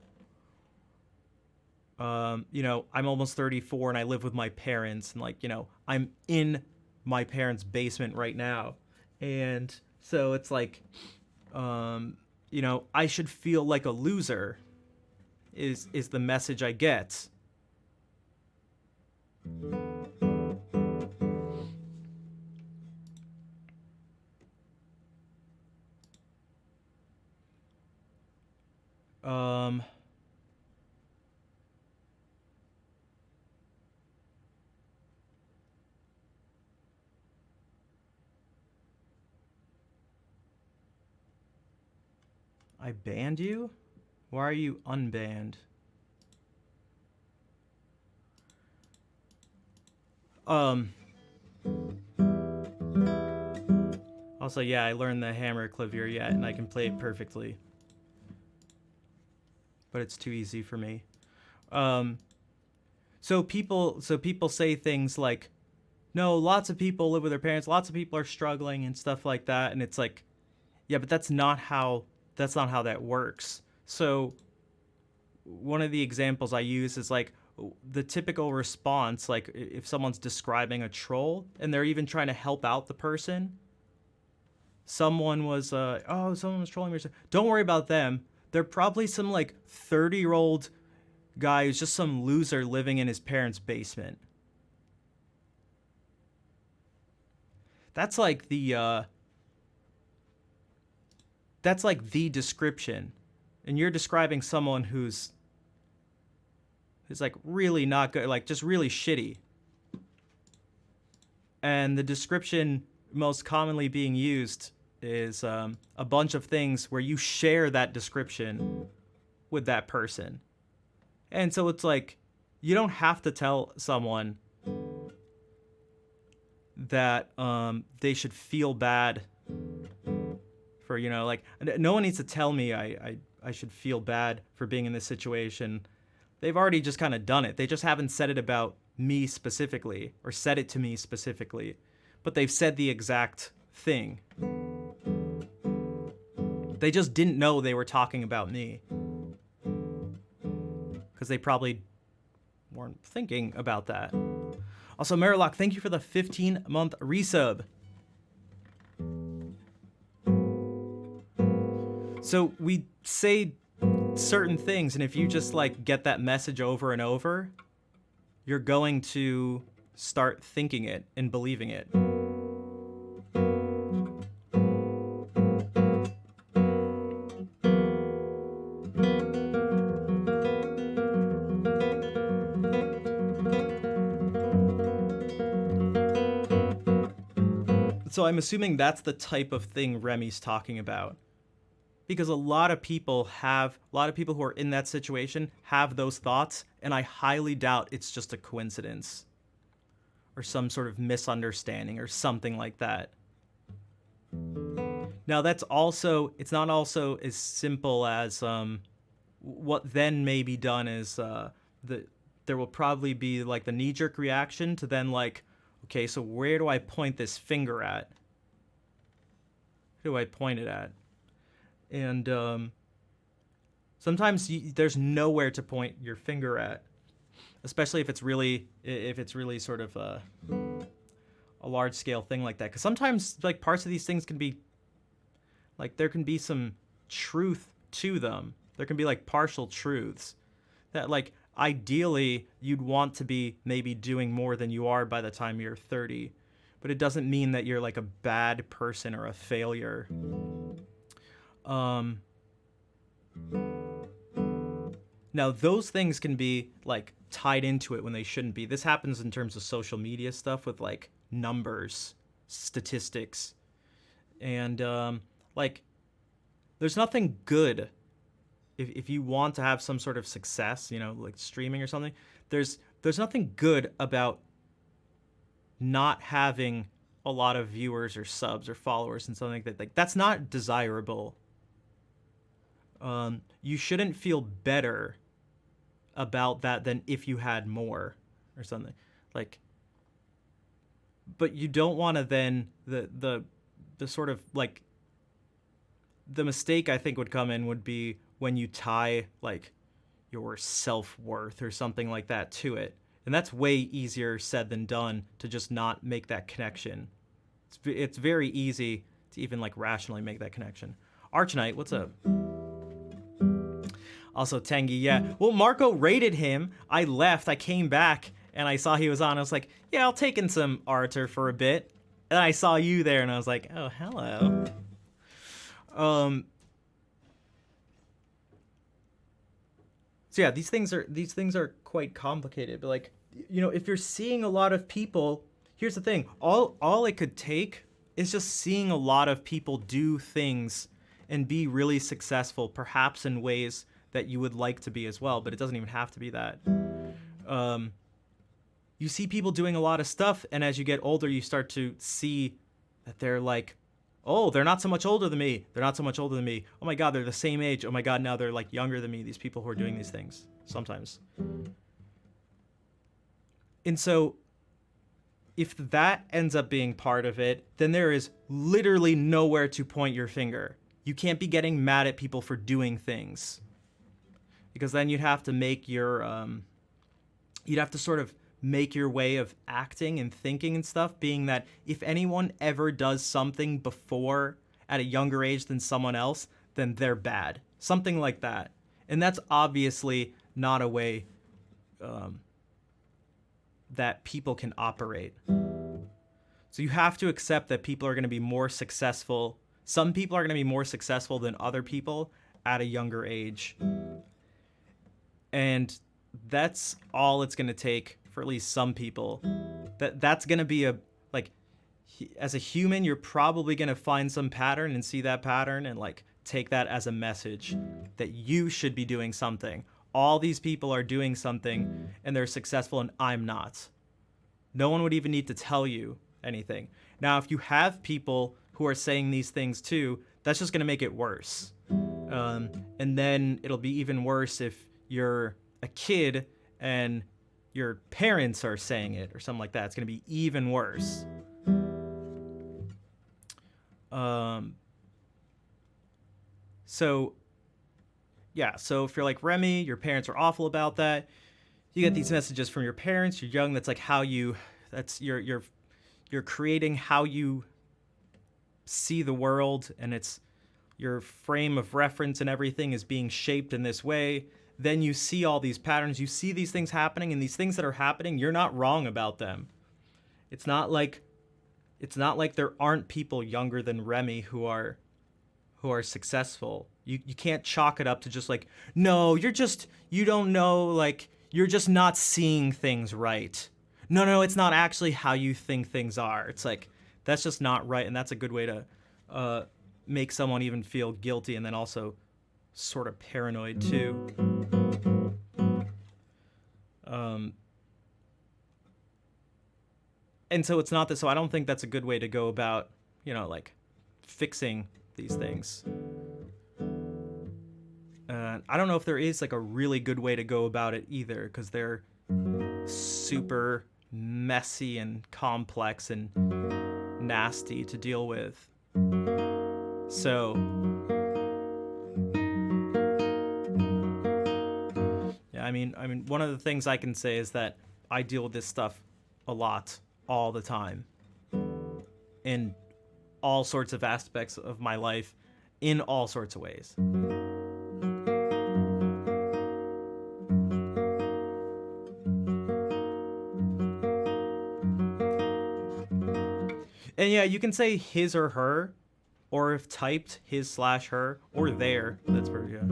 you know, I'm almost 34 and I live with my parents, and like, you know, I'm in my parents' basement right now. And so it's like, you know, I should feel like a loser is the message I get. I banned you? Why are you unbanned? Also, yeah, I learned the hammer clavier yet, and I can play it perfectly. But it's too easy for me. So people say things like, no, lots of people live with their parents, lots of people are struggling and stuff like that, and it's like, yeah, but that's not how that works. So one of the examples I use is like the typical response, like if someone's describing a troll and they're even trying to help out the person. Someone was trolling me. Don't worry about them. They're probably some like 30-year-old guy who's just some loser living in his parents' basement. That's like the description. And you're describing someone who's like really not good, like just really shitty. And the description most commonly being used is a bunch of things where you share that description with that person. And so it's like, you don't have to tell someone that they should feel bad for, you know, like, no one needs to tell me I should feel bad for being in this situation. They've already just kind of done it. They just haven't said it about me specifically, or said it to me specifically, but they've said the exact thing. They just didn't know they were talking about me, because they probably weren't thinking about that. Also, Marilock, thank you for the 15-month resub. So we say certain things, and if you just like get that message over and over, you're going to start thinking it and believing it. So I'm assuming that's the type of thing Remy's talking about. Because a lot of people who are in that situation have those thoughts, and I highly doubt it's just a coincidence or some sort of misunderstanding or something like that. Now it's not also as simple as what then may be done is there will probably be like the knee-jerk reaction to then like, okay, so where do I point this finger at? Who do I point it at? And sometimes there's nowhere to point your finger at, especially if it's really sort of a large scale thing like that. Because sometimes like parts of these things can be like there can be some truth to them. There can be like partial truths that like ideally you'd want to be maybe doing more than you are by the time you're 30, but it doesn't mean that you're like a bad person or a failure. Now those things can be like tied into it when they shouldn't be. This happens in terms of social media stuff with like numbers, statistics, and like there's nothing good if you want to have some sort of success, you know, like streaming or something. There's nothing good about not having a lot of viewers or subs or followers and something like that. Like that's not desirable. You shouldn't feel better about that than if you had more or something like, but you don't want to then the sort of like the mistake I think would come in would be when you tie like your self-worth or something like that to it. And that's way easier said than done to just not make that connection. It's very easy to even like rationally make that connection. Archknight, what's up? Also, Tengi, yeah. Well, Marco raided him. I left. I came back, and I saw he was on. I was like, yeah, I'll take in some Arthur for a bit. And I saw you there, and I was like, oh, hello. So yeah, these things are quite complicated. But like, you know, if you're seeing a lot of people, here's the thing. All it could take is just seeing a lot of people do things and be really successful, perhaps in ways that you would like to be as well, but it doesn't even have to be that. You see people doing a lot of stuff, and as you get older, you start to see that they're like, oh, they're not so much older than me. They're not so much older than me. Oh my God, they're the same age. Oh my God, now they're like younger than me, these people who are doing these things sometimes. And so if that ends up being part of it, then there is literally nowhere to point your finger. You can't be getting mad at people for doing things. Because then you'd have to make your, you'd have to sort of make your way of acting and thinking and stuff, being that if anyone ever does something before at a younger age than someone else, then they're bad. Something like that. And that's obviously not a way that people can operate. So you have to accept that people are going to be more successful. Some people are going to be more successful than other people at a younger age. And that's all it's going to take for at least some people. That's going to be as a human, you're probably going to find some pattern and see that pattern and like take that as a message that you should be doing something. All these people are doing something and they're successful and I'm not. No one would even need to tell you anything. Now, if you have people who are saying these things too, that's just going to make it worse. And then it'll be even worse if you're a kid and your parents are saying it or something like that. It's going to be even worse. So if you're like Remy, your parents are awful about that. You get these messages from your parents, you're young, that's like how you're creating how you see the world, and it's your frame of reference and everything is being shaped in this way. Then you see all these patterns, you see these things happening, and these things that are happening, you're not wrong about them. It's not like there aren't people younger than Remy who are successful. You can't chalk it up to just like, no, you don't know, like, you're just not seeing things right. No, it's not actually how you think things are. It's like, That's just not right, and that's a good way to make someone even feel guilty, and then also sort of paranoid too. And so it's not that. So I don't think that's a good way to go about, like fixing these things. I don't know if there is like a really good way to go about it either, because they're super messy and complex and nasty to deal with. So yeah, I mean one of the things I can say is that I deal with this stuff a lot, all the time, in all sorts of aspects of my life, in all sorts of ways. And yeah, you can say his or her, or if typed, his/her, or their. That's pretty good.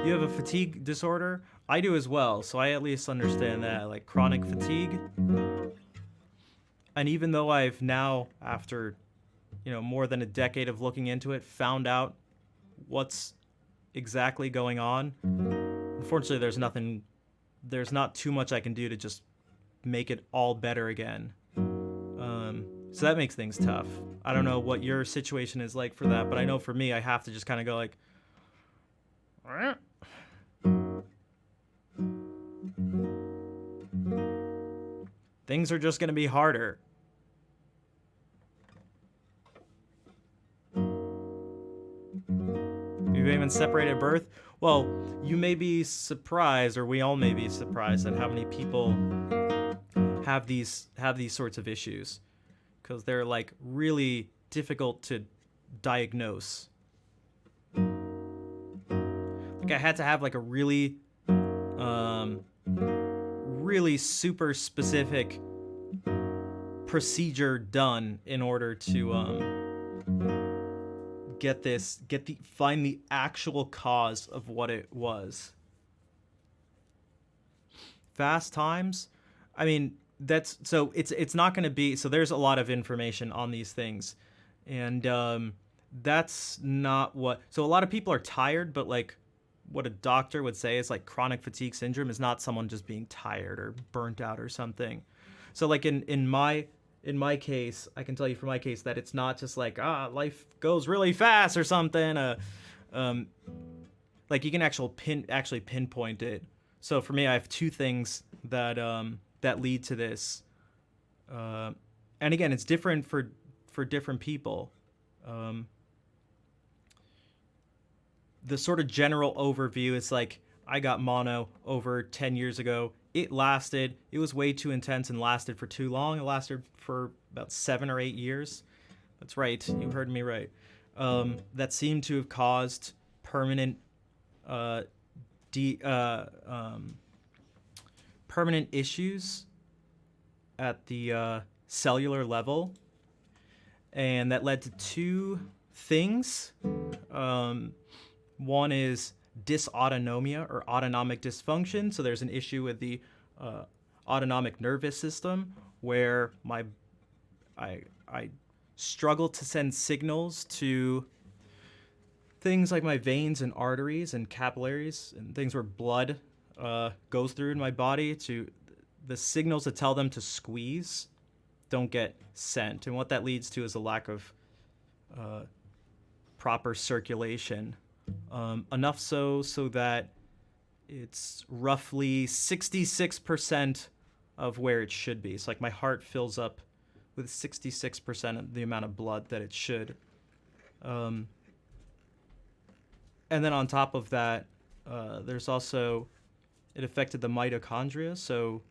You have a fatigue disorder? I do as well, so I at least understand that, like chronic fatigue. And even though I've now, after, more than a decade of looking into it, found out what's exactly going on, unfortunately there's not too much I can do to just make it all better again. So that makes things tough. I don't know what your situation is like for that, but I know for me, I have to just kind of go like, things are just going to be harder. You've even separated at birth? Well, you may be surprised, or we all may be surprised, at how many people have these sorts of issues, because they're like really difficult to diagnose. Like I had to have like a really super specific procedure done in order to find the actual cause of what it was. Fast times, I mean, it's not going to be, so there's a lot of information on these things, and that's not what, so a lot of people are tired, but like what a doctor would say is like chronic fatigue syndrome is not someone just being tired or burnt out or something. So like in my case, I can tell you for my case that it's not just like, life goes really fast or something. Like you can actually pinpoint it. So for me, I have two things that lead to this. And again, it's different for different people. The sort of general overview is like, I got mono over 10 years ago. It was way too intense and lasted for too long. It lasted for about 7 or 8 years. That's right, you heard me right. That seemed to have caused permanent permanent issues at the cellular level. And that led to two things. One is dysautonomia, or autonomic dysfunction. So there's an issue with the autonomic nervous system where I struggle to send signals to things like my veins and arteries and capillaries and things where blood goes through in my body. To the signals that tell them to squeeze don't get sent, and what that leads to is a lack of proper circulation. Enough so that it's roughly 66% of where it should be. So like my heart fills up with 66% of the amount of blood that it should. And then on top of that, there's also, it affected the mitochondria, so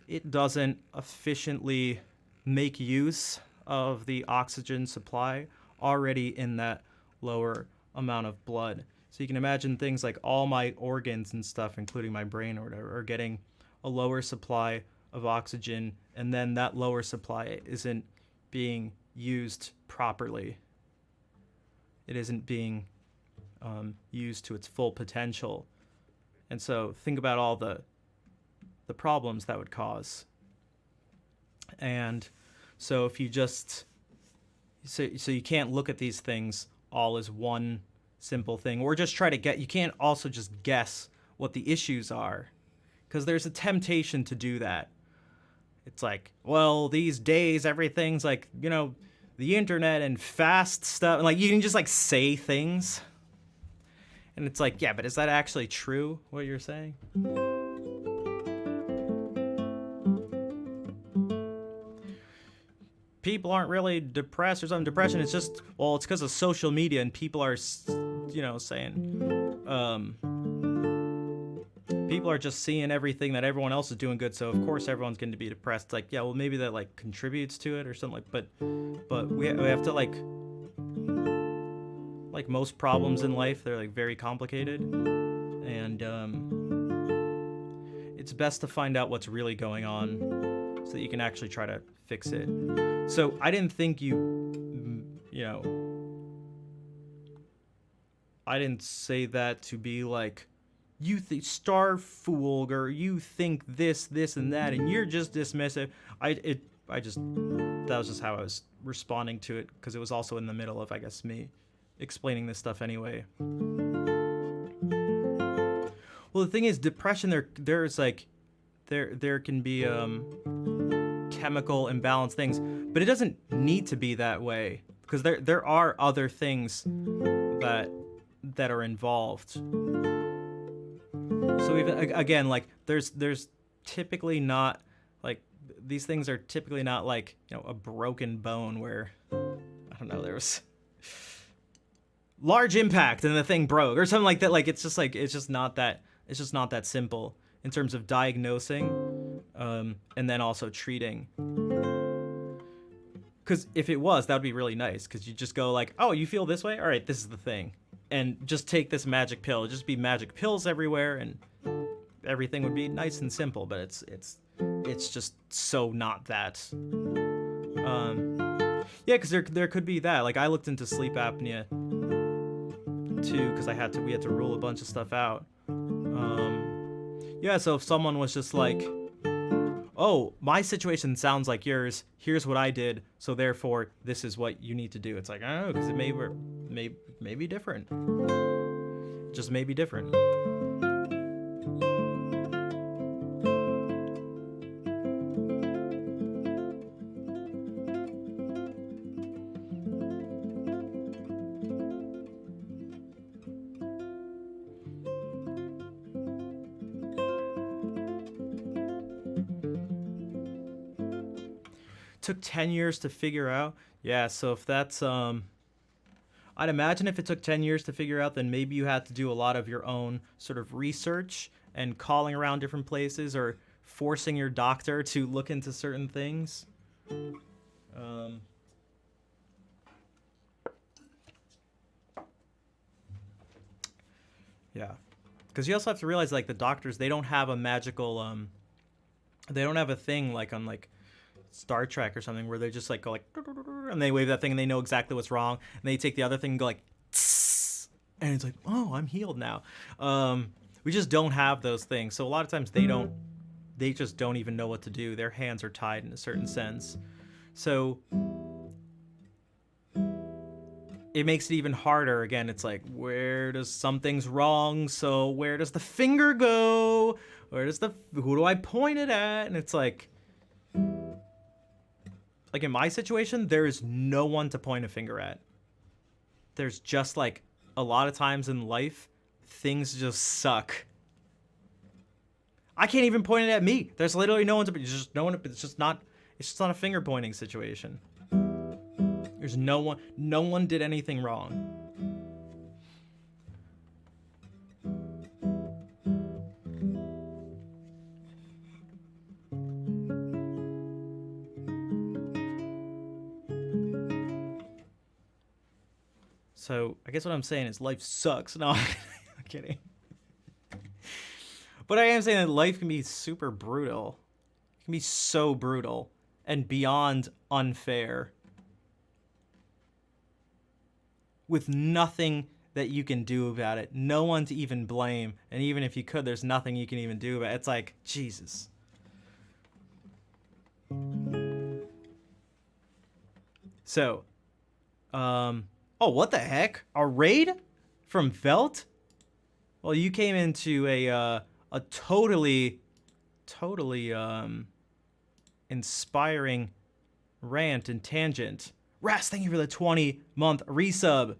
it doesn't efficiently make use of the oxygen supply already in that lower amount of blood. So you can imagine things like all my organs and stuff, including my brain or whatever, are getting a lower supply of oxygen, and then that lower supply isn't being used properly. It isn't being used to its full potential. And so think about all the the problems that would cause. And so if you just so you can't look at these things all as one simple thing, or just try to get, you can't also just guess what the issues are, because there's a temptation to do that. It's like, well, these days everything's like, the internet and fast stuff, and like you can just like say things, and it's like, yeah, but is that actually true, what you're saying? People aren't really depressed or something. Depression is just, well, it's because of social media, and people are, saying, people are just seeing everything that everyone else is doing good, so of course everyone's going to be depressed. It's like, yeah, well, maybe that like contributes to it or something, like, but we have to like most problems in life, they're like very complicated, and it's best to find out what's really going on so that you can actually try to fix it. So I didn't think I didn't say that to be like, you star fool, or you think this, and that, and you're just dismissive. That was just how I was responding to it, because it was also in the middle of, I guess, me explaining this stuff anyway. Well, the thing is, depression, there's like, there can be chemical imbalance things, but it doesn't need to be that way, because there are other things that are involved. So even again, like there's typically not like, these things are typically not like, a broken bone where, I don't know, there was large impact and the thing broke or something like that. Like it's just not that simple in terms of diagnosing and then also treating. Because if it was, that would be really nice, because you just go like, oh, you feel this way? All right, this is the thing. And just take this magic pill. It'd just be magic pills everywhere, and everything would be nice and simple. But it's just so not that. Yeah, because there could be that. Like I looked into sleep apnea too, because we had to rule a bunch of stuff out. Yeah, so if someone was just like, oh, my situation sounds like yours, here's what I did, so therefore this is what you need to do. It's like, I don't know, because it may be different. Just may be different. Took 10 years to figure out. Yeah, so if that's I'd imagine if it took 10 years to figure out, then maybe you had to do a lot of your own sort of research and calling around different places, or forcing your doctor to look into certain things. Yeah, because you also have to realize, like, the doctors, they don't have a magical they don't have a thing like on like Star Trek or something where they just like go like, and they wave that thing and they know exactly what's wrong, and they take the other thing and go like, and it's like, oh, I'm healed now. We just don't have those things, so a lot of times they just don't even know what to do. Their hands are tied in a certain sense, so it makes it even harder. Again, it's like, where does something's wrong, so where does the finger go? Who do I point it at? And it's like in my situation, there is no one to point a finger at. There's just like, a lot of times in life, things just suck. I can't even point it at me. There's literally no one to, it's just not a finger pointing situation. There's no one did anything wrong. So I guess what I'm saying is life sucks. No, I'm kidding. But I am saying that life can be super brutal. It can be so brutal and beyond unfair, with nothing that you can do about it. No one to even blame. And even if you could, there's nothing you can even do about it. It's like, Jesus. So, oh, what the heck? A raid from Felt? Well, you came into a totally inspiring rant and tangent. Ras, thank you for the 20-month resub.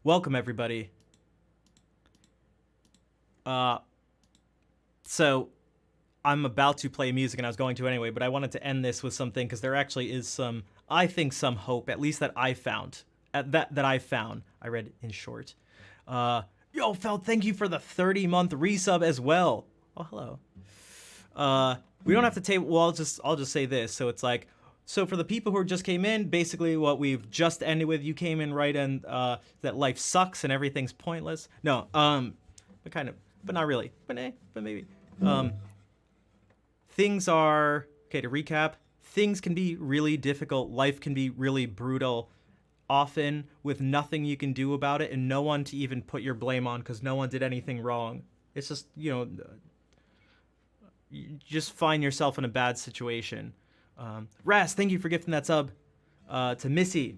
Welcome everybody. So I'm about to play music, and I was going to anyway, but I wanted to end this with something because there actually is some, I think, some hope, at least that I found. That I found. I read in short. Yo, Felt, thank you for the 30-month resub as well. Oh, hello. We don't have to take. Well, I'll just say this. So it's like, so for the people who just came in, basically what we've just ended with, you came in right and that life sucks and everything's pointless. No, but kind of, but not really, but maybe. Things are okay. To recap, things can be really difficult. Life can be really brutal, often with nothing you can do about it and no one to even put your blame on because no one did anything wrong. It's just, you just find yourself in a bad situation. Ras, thank you for gifting that sub to Missy.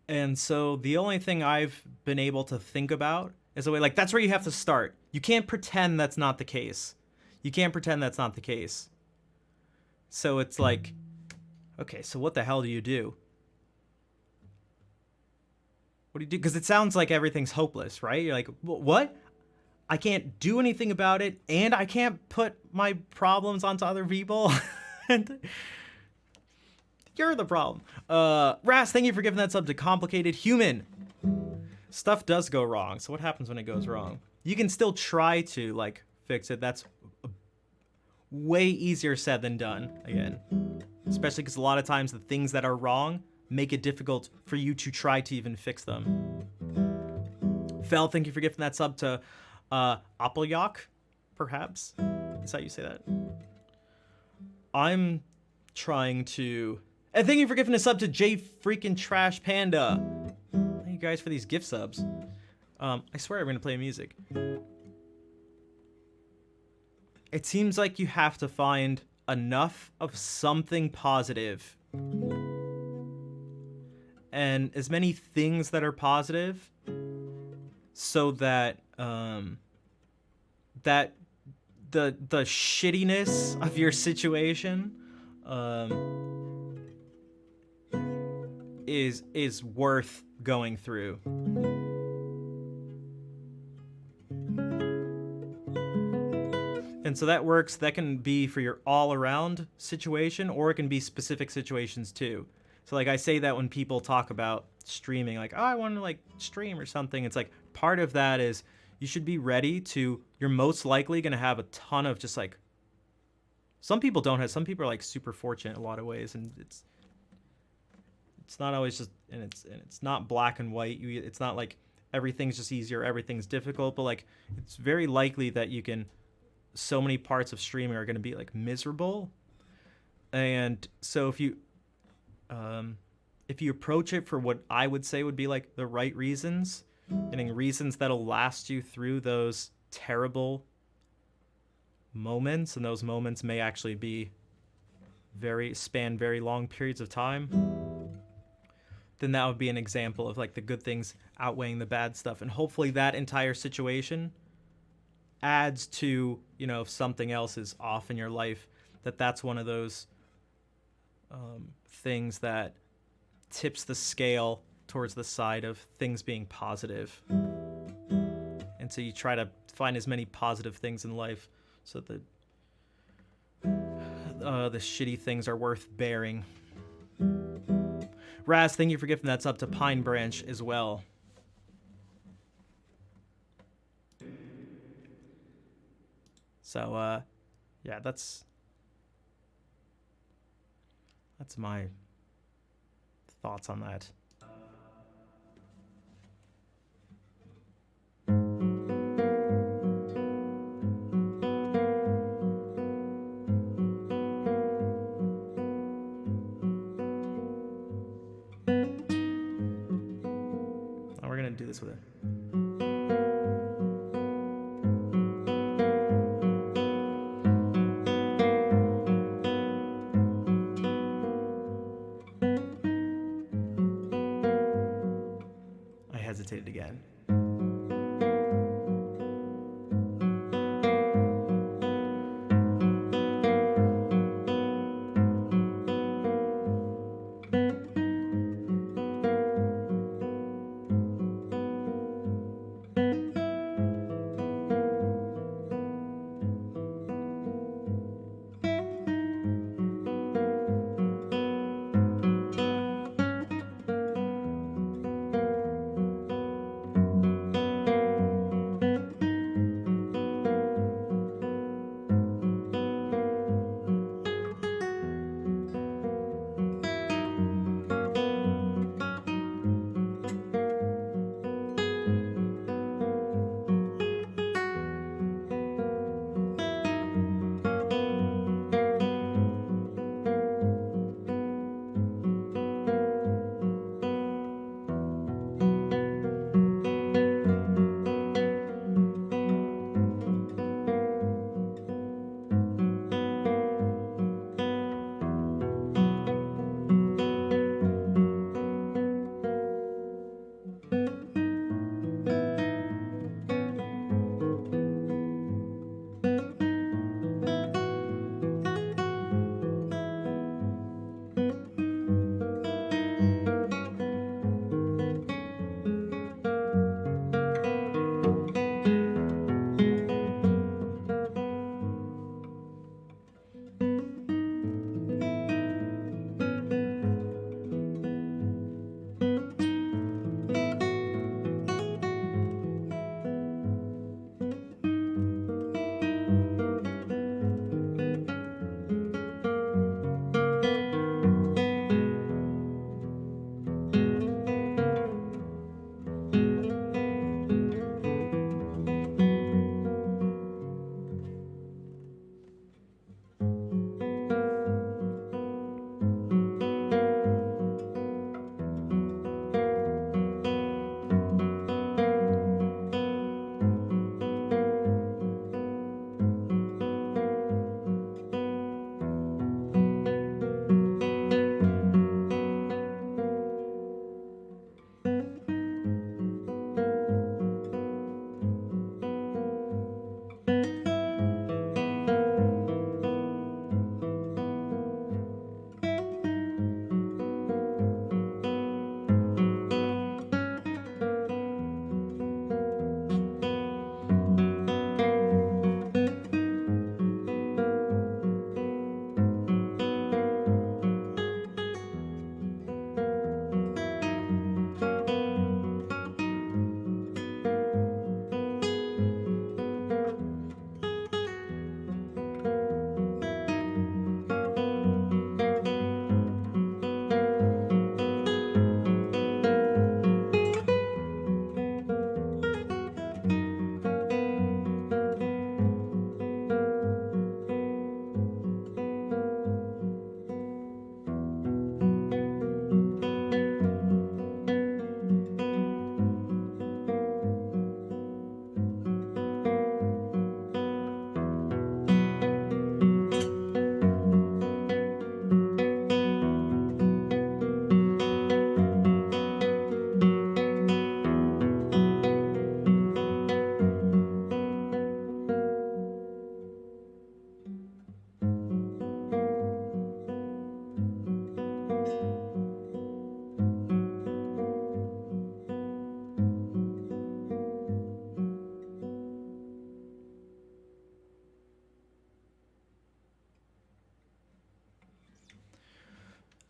And so the only thing I've been able to think about is a way, like, that's where you have to start. You can't pretend that's not the case. You can't pretend that's not the case. So it's like, okay, so what the hell do you do? What do you do? Because it sounds like everything's hopeless, right? You're like, what? I can't do anything about it, and I can't put my problems onto other people. And you're the problem. Ras, thank you for giving that sub to Complicated Human. Stuff does go wrong, so what happens when it goes wrong? You can still try to, like, fix it. That's way easier said than done, again. Especially because a lot of times the things that are wrong make it difficult for you to try to even fix them. Fel, thank you for gifting that sub to Appelyak, perhaps? Is that how you say that? I'm trying to... And thank you for gifting a sub to J freaking Trash Panda. Thank you guys for these gift subs. I swear I'm going to play music. It seems like you have to find enough of something positive. And as many things that are positive so that that the shittiness of your situation is worth going through. And so that works. That can be for your all-around situation, or it can be specific situations too. So like I say that when people talk about streaming, like, oh, I want to like stream or something. It's like part of that is you should be ready to, you're most likely going to have a ton of just like, some people don't have, some people are like super fortunate in a lot of ways, and it's not always just, and it's not black and white. It's not like everything's just easier, everything's difficult, but like it's very likely that you can, so many parts of streaming are going to be like miserable. And so if you approach it for what I would say would be like the right reasons, getting reasons that'll last you through those terrible moments, and those moments may actually be span very long periods of time, then that would be an example of like the good things outweighing the bad stuff. And hopefully that entire situation adds to, if something else is off in your life, that's one of those things that tips the scale towards the side of things being positive. And so you try to find as many positive things in life so that the shitty things are worth bearing. Raz, thank you for gifting that up to Pine Branch as well. So, yeah, that's my thoughts on that. Now we're gonna do this with it.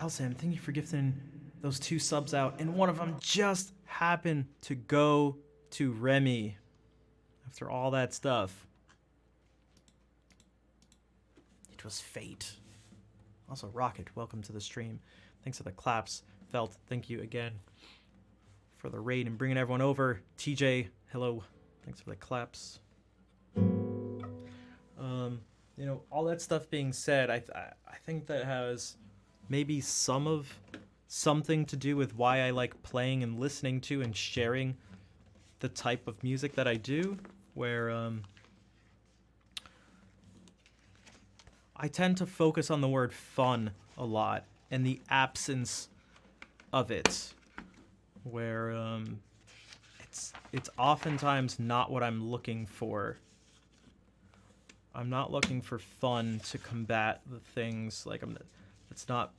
Alsam, thank you for gifting those 2 subs out, and one of them just happened to go to Remy after all that stuff. It was fate. Also, Rocket, welcome to the stream. Thanks for the claps. Felt, thank you again for the raid and bringing everyone over. TJ, hello. Thanks for the claps. You know, all that stuff being said, I think that has maybe something to do with why I like playing and listening to and sharing the type of music that I do, where I tend to focus on the word fun a lot and the absence of it, where it's oftentimes not what I'm looking for. I'm not looking for fun to combat the things, like it's not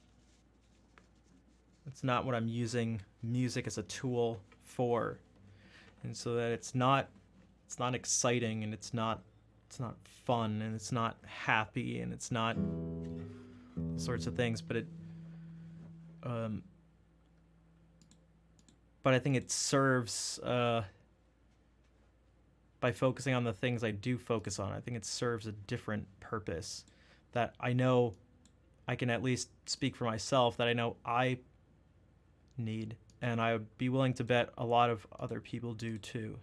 what I'm using music as a tool for. And so that it's not exciting, and it's not fun, and it's not happy, and it's not sorts of things, but I think it serves by focusing on the things I do focus on. I think it serves a different purpose that I know I can at least speak for myself, that I know I need, and I would be willing to bet a lot of other people do too.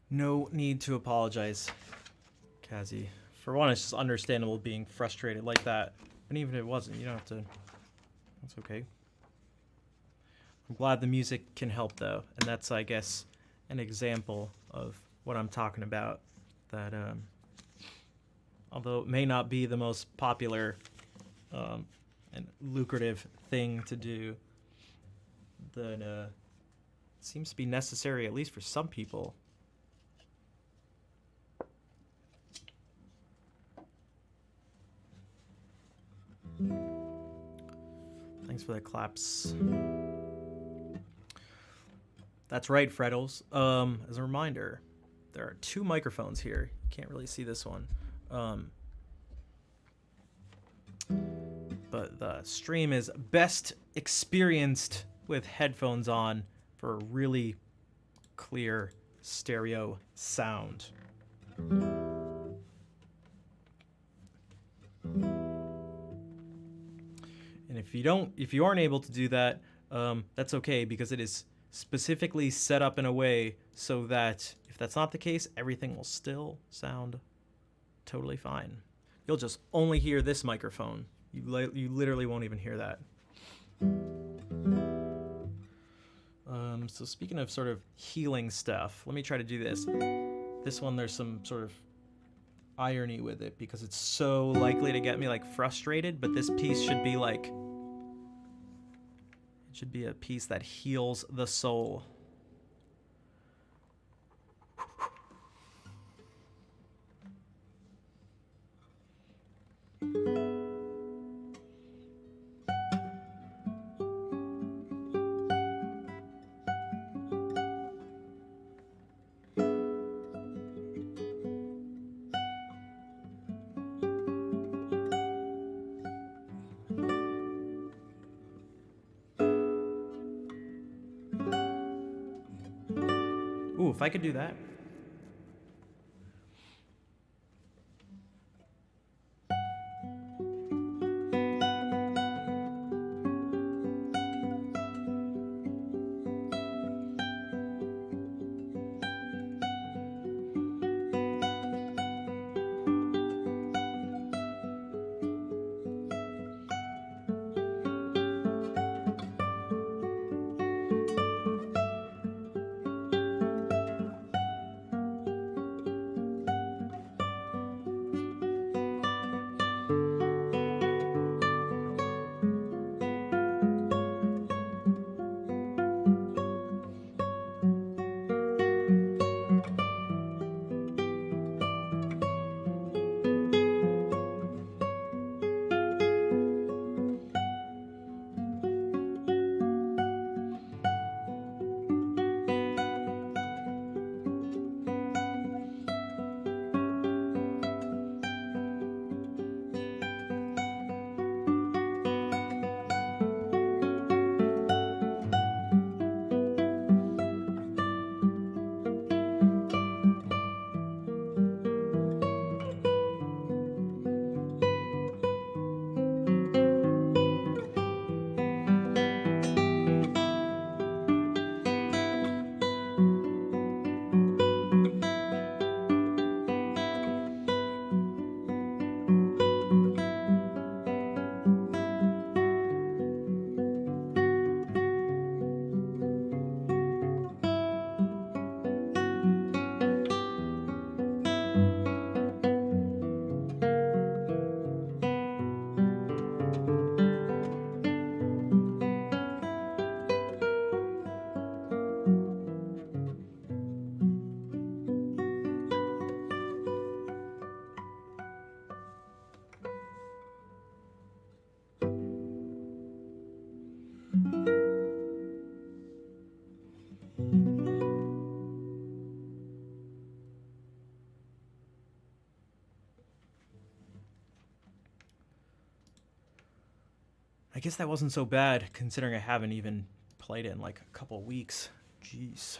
No need to apologize, Kazi. For one, it's just understandable being frustrated like that. And even if it wasn't, you don't have to... That's okay. I'm glad the music can help though, and that's, I guess, an example of what I'm talking about. That although it may not be the most popular and lucrative thing to do, that seems to be necessary, at least for some people. Thanks for the claps. That's right, Freddles. As a reminder, there are 2 microphones here. You can't really see this one. But the stream is best experienced with headphones on for a really clear stereo sound. And if you aren't able to do that, that's okay, because it is specifically set up in a way so that if that's not the case, everything will still sound totally fine. You'll just only hear this microphone. You literally won't even hear that. So speaking of sort of healing stuff, let me try to do this. This one, there's some sort of irony with it because it's so likely to get me like frustrated, but this piece should be like, it should be a piece that heals the soul. Ooh, if I could do that. I guess that wasn't so bad, considering I haven't even played it in like a couple weeks. Jeez.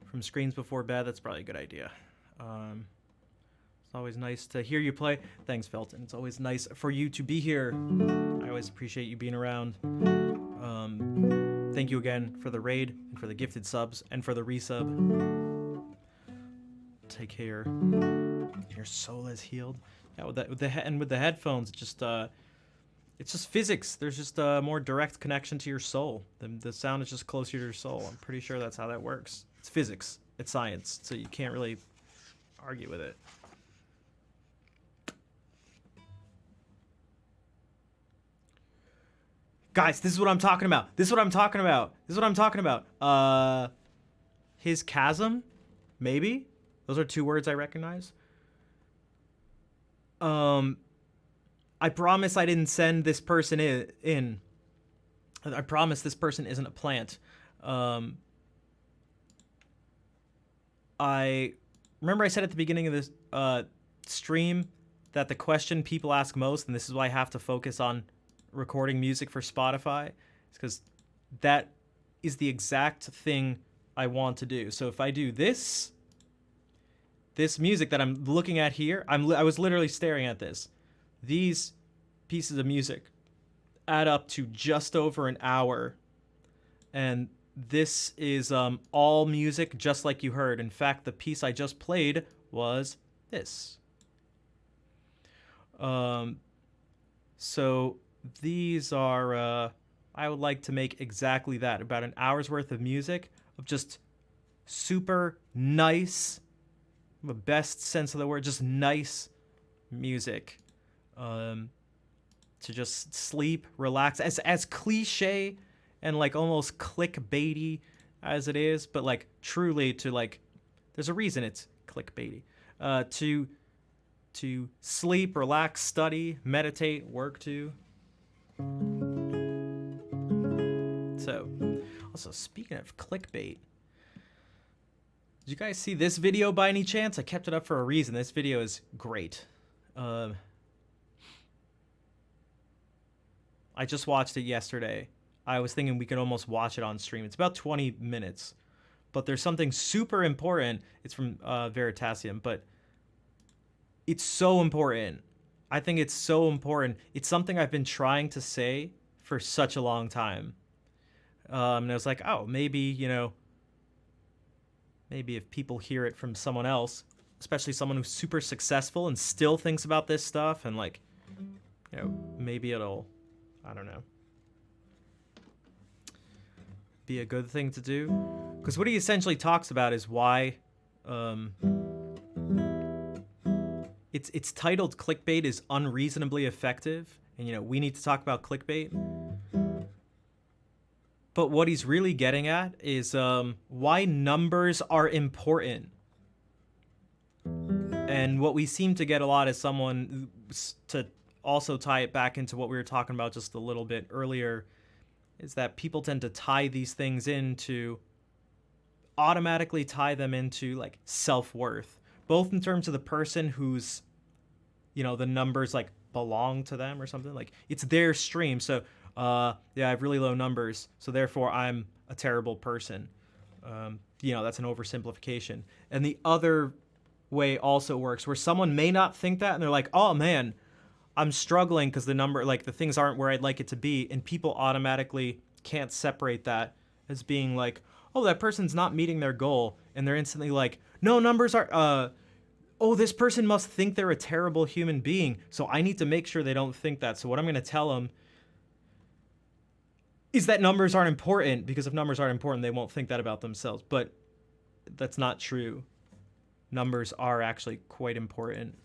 From screens before bed, that's probably a good idea. It's always nice to hear you play. Thanks, Felton. It's always nice for you to be here. I always appreciate you being around. Thank you again for the raid, and for the gifted subs, and for the resub. Take care. Your soul is healed. Yeah, with the headphones, it just It's just physics. There's just a more direct connection to your soul. The sound is just closer to your soul. I'm pretty sure that's how that works. It's physics. It's science. So you can't really argue with it. Guys, this is what I'm talking about. This is what I'm talking about. This is what I'm talking about. His chasm? Maybe? Those are two words I recognize. I promise I didn't send this person in. I promise this person isn't a plant. I remember I said at the beginning of this stream that the question people ask most, and this is why I have to focus on recording music for Spotify, is because that is the exact thing I want to do. So if I do this music that I'm looking at here, I was literally staring at this. These pieces of music add up to just over an hour, and this is all music just like you heard. In fact, the piece I just played was this. So these are I would like to make exactly that, about an hour's worth of music of just super nice, the best sense of the word, just nice music. To just sleep, relax, as cliche and like almost clickbaity as it is, but like truly to like, there's a reason it's clickbaity. To sleep, relax, study, meditate, work to. So, also speaking of clickbait, did you guys see this video by any chance? I kept it up for a reason. This video is great. I just watched it yesterday. I was thinking we could almost watch it on stream. It's about 20 minutes, but there's something super important. It's from Veritasium, but it's so important. I think it's so important. It's something I've been trying to say for such a long time. And I was like, oh, maybe if people hear it from someone else, especially someone who's super successful and still thinks about this stuff, and like, maybe it'll, I don't know, be a good thing to do. Because what he essentially talks about is why it's titled Clickbait is Unreasonably Effective, and we need to talk about clickbait. But what he's really getting at is why numbers are important. And what we seem to get a lot is someone to also tie it back into what we were talking about just a little bit earlier, is that people tend to tie these things automatically tie them into like self-worth, both in terms of the person who's, the numbers like belong to them or something, like it's their stream. So, I have really low numbers, so therefore I'm a terrible person. That's an oversimplification. And the other way also works where someone may not think that, and they're like, oh man, I'm struggling because the things aren't where I'd like it to be, and people automatically can't separate that as being like, oh, that person's not meeting their goal, and they're instantly like, no, numbers are, oh, this person must think they're a terrible human being, so I need to make sure they don't think that. So what I'm going to tell them is that numbers aren't important, because if numbers aren't important, they won't think that about themselves. But that's not true. Numbers are actually quite important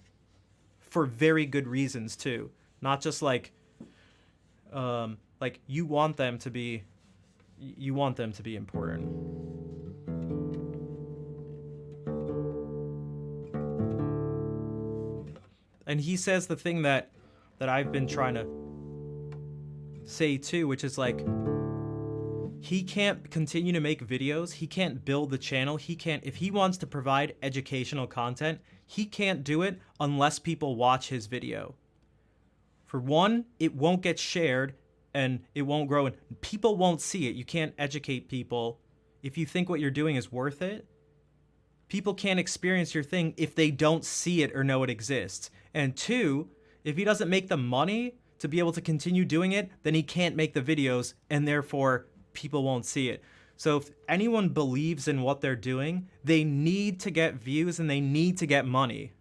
for very good reasons too. Not just like you want them to be important. And he says the thing that I've been trying to say too, which is like, he can't continue to make videos. He can't build the channel. If he wants to provide educational content, he can't do it unless people watch his video. For one, it won't get shared and it won't grow, and people won't see it. You can't educate people if you think what you're doing is worth it. People can't experience your thing if they don't see it or know it exists. And two, if he doesn't make the money to be able to continue doing it, then he can't make the videos, and therefore people won't see it. So if anyone believes in what they're doing, they need to get views and they need to get money.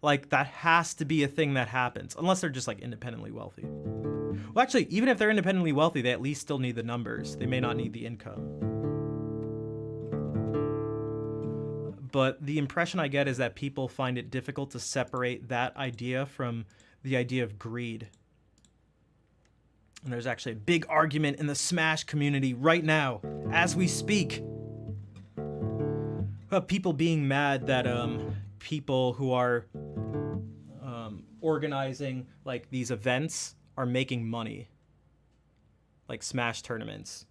Like, that has to be a thing that happens, unless they're just like independently wealthy. Well, actually, even if they're independently wealthy, they at least still need the numbers. They may not need the income. But the impression I get is that people find it difficult to separate that idea from the idea of greed. And there's actually a big argument in the Smash community right now, as we speak, of people being mad that people who are organizing like these events are making money, like Smash tournaments.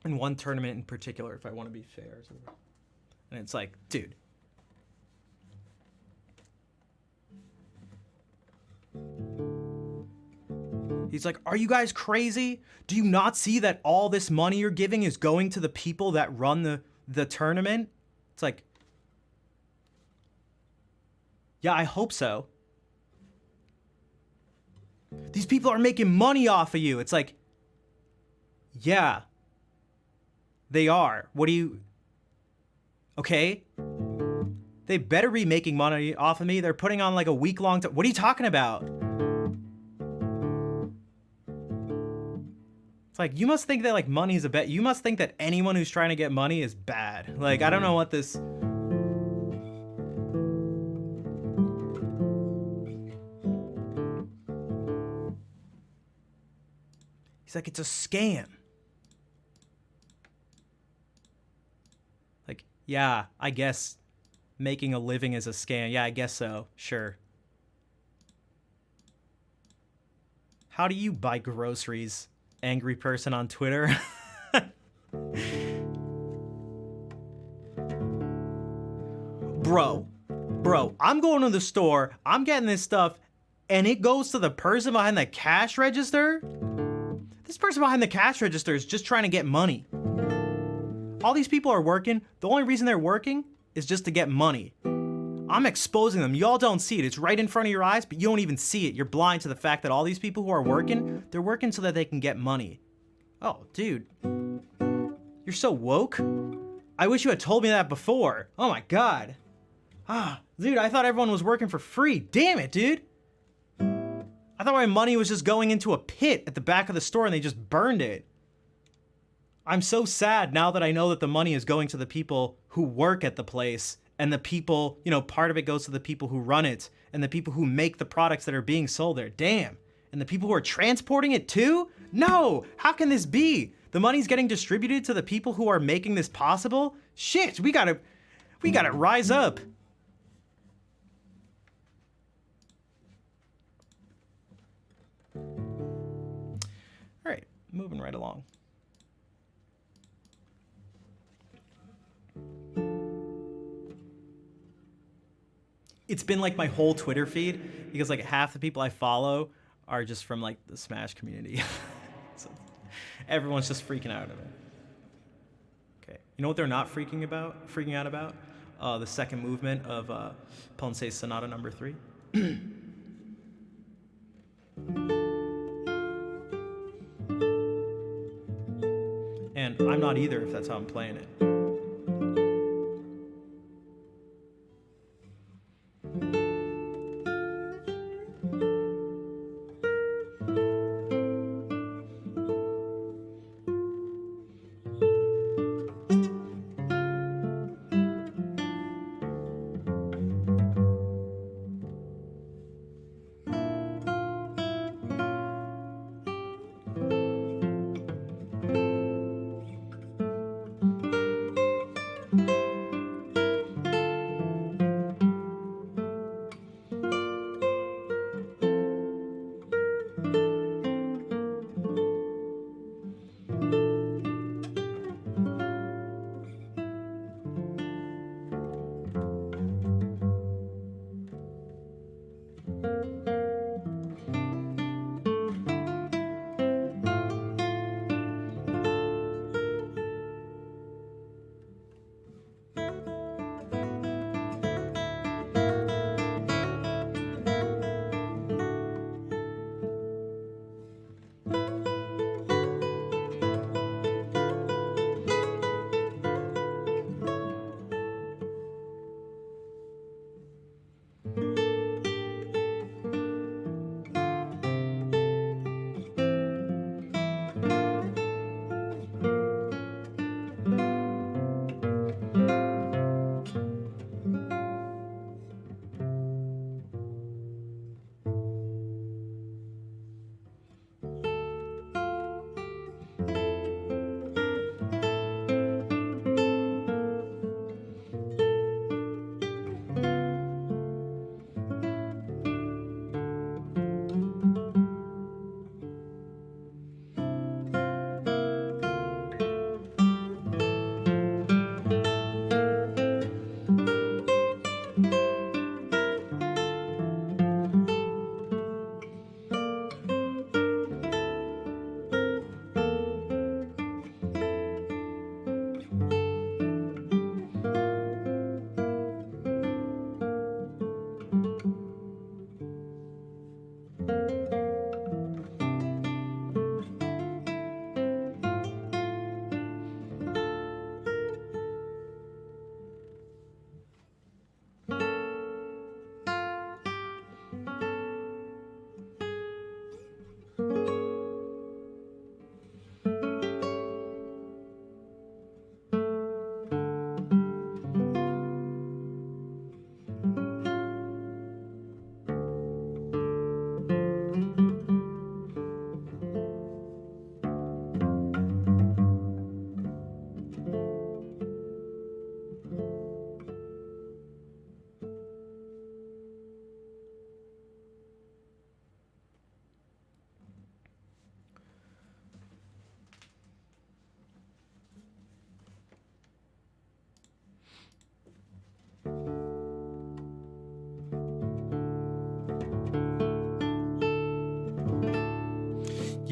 In one tournament in particular, if I want to be fair, and it's like, dude, he's like, are you guys crazy? Do you not see that all this money you're giving is going to the people that run the tournament? It's like, yeah, I hope so. These people are making money off of you. It's like, yeah, they are. What do you... Okay. They better be making money off of me. They're putting on like a week-long... What are you talking about? It's like, you must think that like money's a bet. You must think that anyone who's trying to get money is bad. Like, I don't know what this... He's like, it's a scam. Like, yeah, I guess making a living is a scam. Yeah, I guess so. Sure. How do you buy groceries? Angry person on Twitter. Bro, I'm going to the store, I'm getting this stuff, and it goes to the person behind the cash register? This person behind the cash register is just trying to get money. All these people are working. The only reason they're working is just to get money. I'm exposing them. Y'all don't see it. It's right in front of your eyes, but you don't even see it. You're blind to the fact that all these people who are working, they're working so that they can get money. Oh, dude. You're so woke. I wish you had told me that before. Oh my God. Dude, I thought everyone was working for free. Damn it, dude. I thought my money was just going into a pit at the back of the store and they just burned it. I'm so sad now that I know that the money is going to the people who work at the place, and the people, you know, part of it goes to the people who run it and the people who make the products that are being sold there. Damn. And the people who are transporting it too? No, how can this be? The money's getting distributed to the people who are making this possible? Shit, we gotta rise up. All right, moving right along. It's been like my whole Twitter feed, because like half the people I follow are just from like the Smash community. So everyone's just freaking out of it. Okay, you know what they're not freaking out about? The second movement of Ponce Sonata No. 3. And I'm not either, if that's how I'm playing it.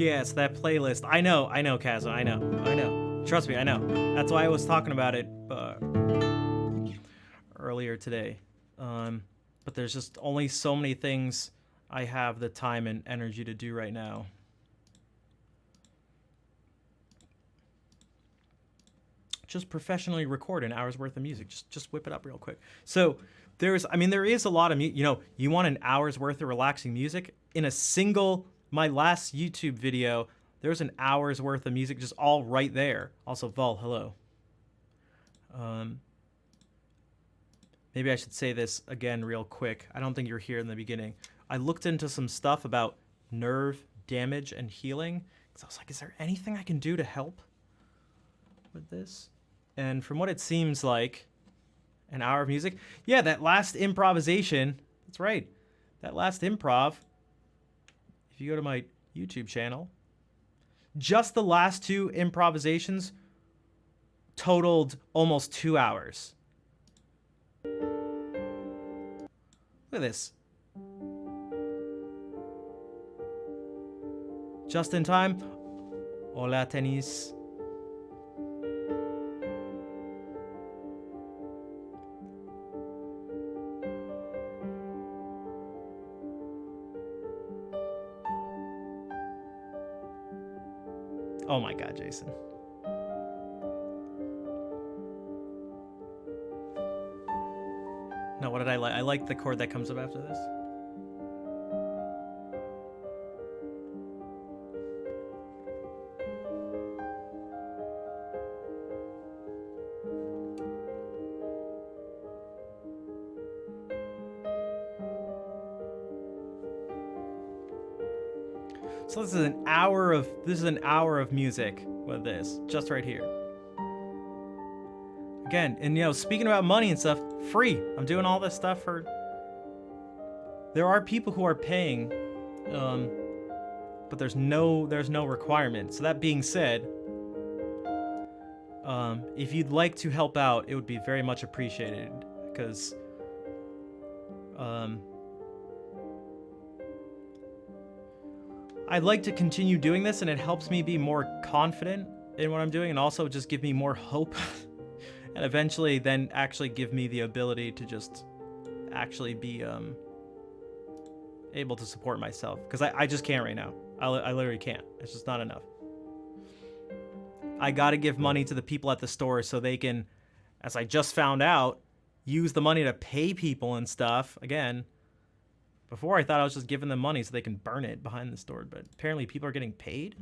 Yes, that playlist. I know, Kazma. I know. Trust me, I know. That's why I was talking about it earlier today. But there's just only so many things I have the time and energy to do right now. Just professionally record an hour's worth of music. Just whip it up real quick. So there is a lot of you want an hour's worth of relaxing music in a single. My last YouTube video, there's an hour's worth of music just all right there. Also, Vol, hello. Maybe I should say this again real quick. I don't think you were here in the beginning. I looked into some stuff about nerve damage and healing, because I was like, is there anything I can do to help with this? And from what it seems like, an hour of music. Yeah, that last improvisation. That's right. That last improv. If you go to my YouTube channel, just the last two improvisations totaled almost 2 hours. Look at this. Just in time. Hola, tenis. Oh my God, Jason. No, what did I like? I like the chord that comes up after this. So this is an hour of music with this, just right here. Again, and speaking about money and stuff, free. I'm doing all this stuff for. There are people who are paying, but there's no requirement. So that being said, if you'd like to help out, it would be very much appreciated, because I'd like to continue doing this, and it helps me be more confident in what I'm doing, and also just give me more hope, and eventually then actually give me the ability to just actually be able to support myself, because I just can't right now. I literally can't. It's just not enough. I gotta give money to the people at the store so they can, as I just found out, use the money to pay people and stuff. Again, before I thought I was just giving them money so they can burn it behind the store, but apparently people are getting paid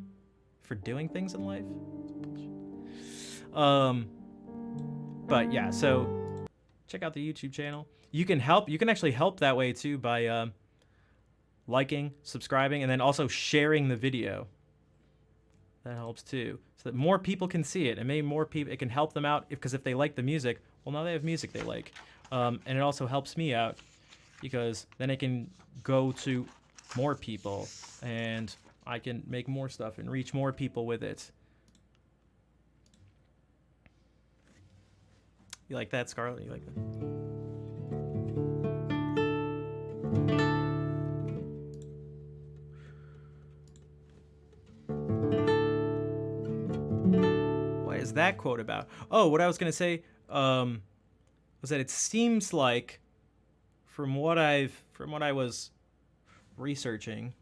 for doing things in life. But yeah, so check out the YouTube channel. You can actually help that way too by liking, subscribing, and then also sharing the video. That helps too, so that more people can see it, and maybe more people, it can help them out, because if they like the music, well, now they have music they like. And it also helps me out, because then it can go to more people, and I can make more stuff and reach more people with it. You like that, Scarlett? You like that? What is that quote about? Oh, what I was gonna say was that it seems like, from what I was researching,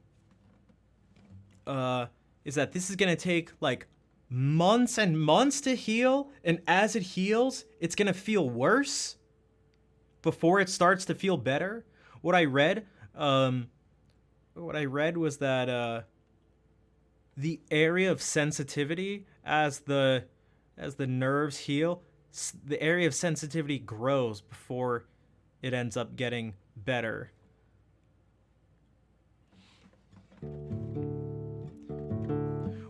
is that this is gonna take like months and months to heal, and as it heals, it's gonna feel worse before it starts to feel better. What I read was that the area of sensitivity, as the nerves heal, the area of sensitivity grows before it ends up getting better.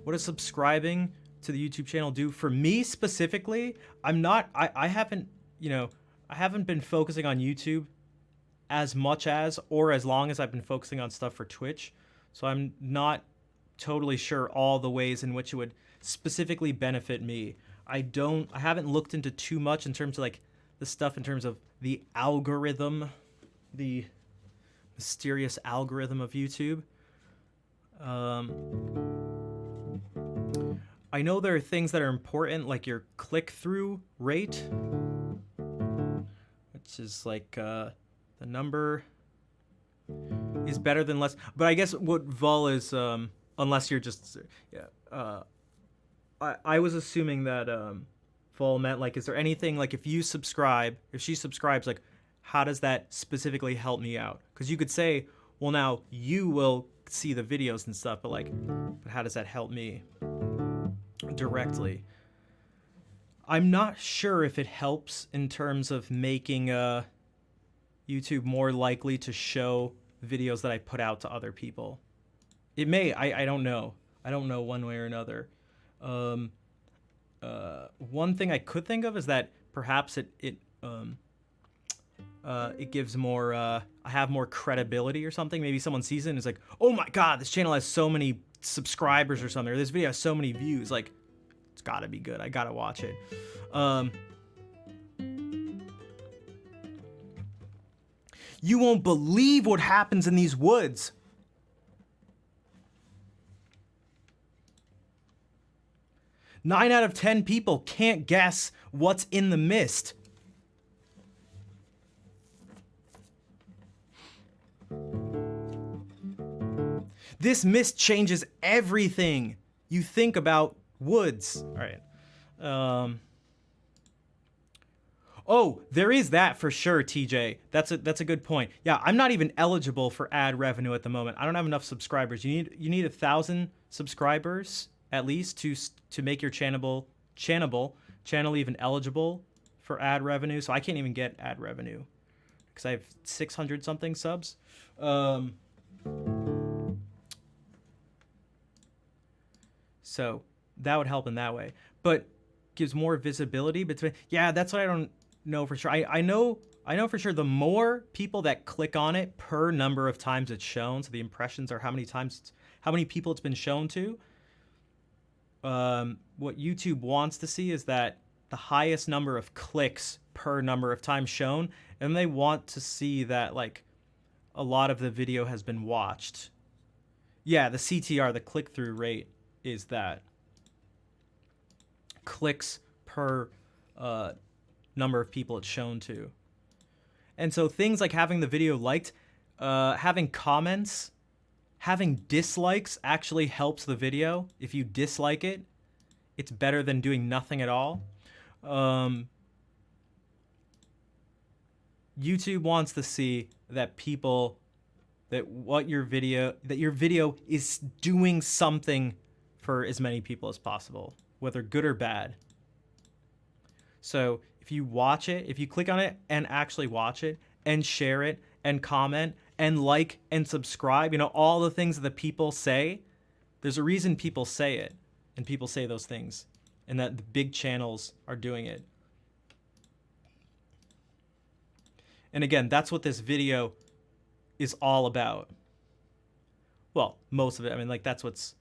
What does subscribing to the YouTube channel do for me specifically? I haven't been focusing on YouTube as much as, or as long as I've been focusing on stuff for Twitch. So I'm not totally sure all the ways in which it would specifically benefit me. I haven't looked into too much in terms of like the stuff in terms of the algorithm, the mysterious algorithm of YouTube. I know there are things that are important, like your click-through rate, which is like the number is better than less. But I guess what vol is, unless you're just, yeah. I was assuming that vol meant like, is there anything like if you subscribe, if she subscribes, like how does that specifically help me out? Because you could say, well, now you will see the videos and stuff, but like, but how does that help me directly? I'm not sure if it helps in terms of making YouTube more likely to show videos that I put out to other people. It may. I don't know. I don't know one way or another. One thing I could think of is that perhaps it gives more. I have more credibility or something. Maybe someone sees it and is like, "Oh my God, this channel has so many subscribers or something. Or this video has so many views. Like, it's gotta be good. I gotta watch it." You won't believe what happens in these woods. Nine out of 10 people can't guess what's in the mist. This mist changes everything you think about woods. All right. Oh, there is that for sure, TJ. That's a good point. Yeah, I'm not even eligible for ad revenue at the moment. I don't have enough subscribers. You need 1,000 subscribers at least to make your channel even eligible for ad revenue. So I can't even get ad revenue because I have 600 something subs. So that would help in that way, but gives more visibility between. Yeah, that's what I don't know for sure. I know for sure the more people that click on it per number of times it's shown. So the impressions are how many people it's been shown to. What YouTube wants to see is that the highest number of clicks per number of times shown, and they want to see that like a lot of the video has been watched. Yeah, the CTR, the click-through rate, is that clicks per number of people it's shown to. And so things like having the video liked, having comments, having dislikes actually helps the video. If you dislike it, it's better than doing nothing at all. YouTube wants to see that your video is doing something for as many people as possible, whether good or bad. So if you watch it, if you click on it and actually watch it and share it and comment and like and subscribe, all the things that the people say, there's a reason people say it and people say those things and that the big channels are doing it. And again, that's what this video is all about. Well, most of it. I mean, like that's what's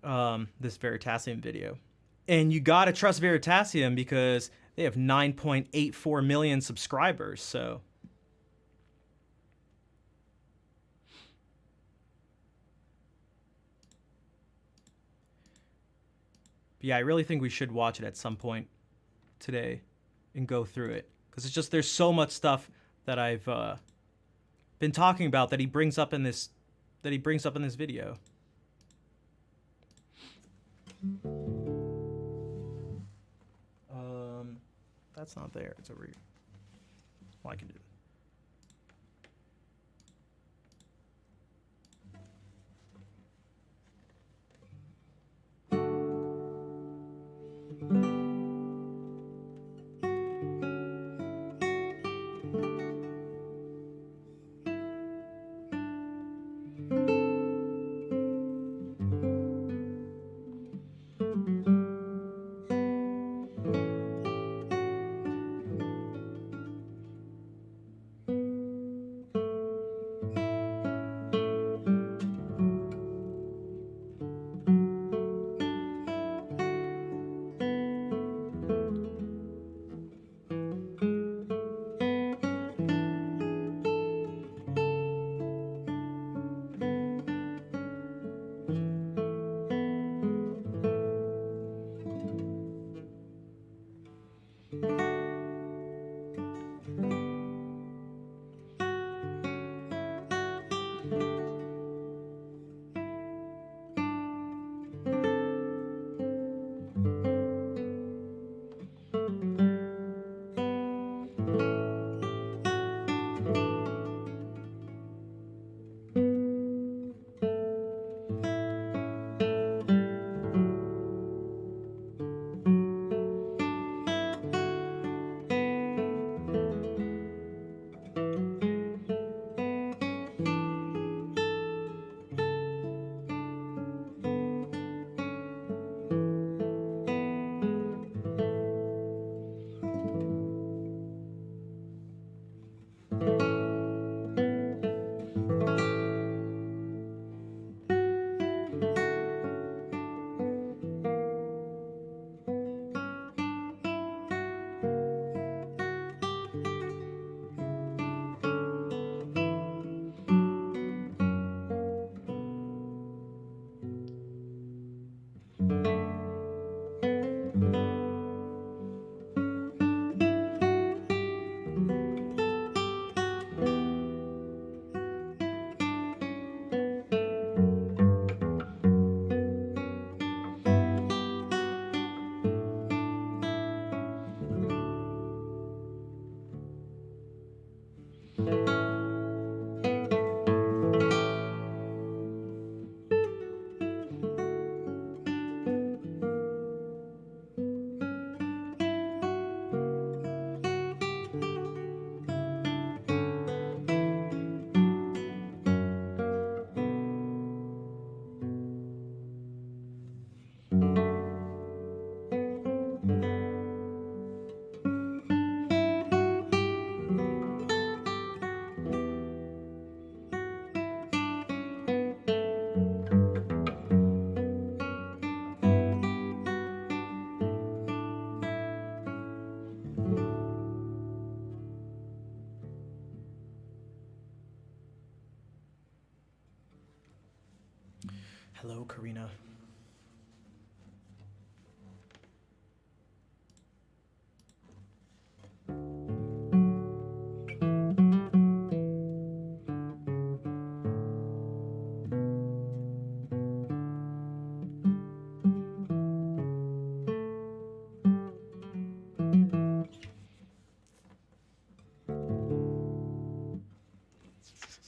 this Veritasium video. And you gotta trust Veritasium because they have 9.84 million subscribers, so. But yeah, I really think we should watch it at some point today and go through it. Because it's just, there's so much stuff that I've been talking about that he brings up in this video. That's not there. It's over here. Well, I can do it. Hello, Karina.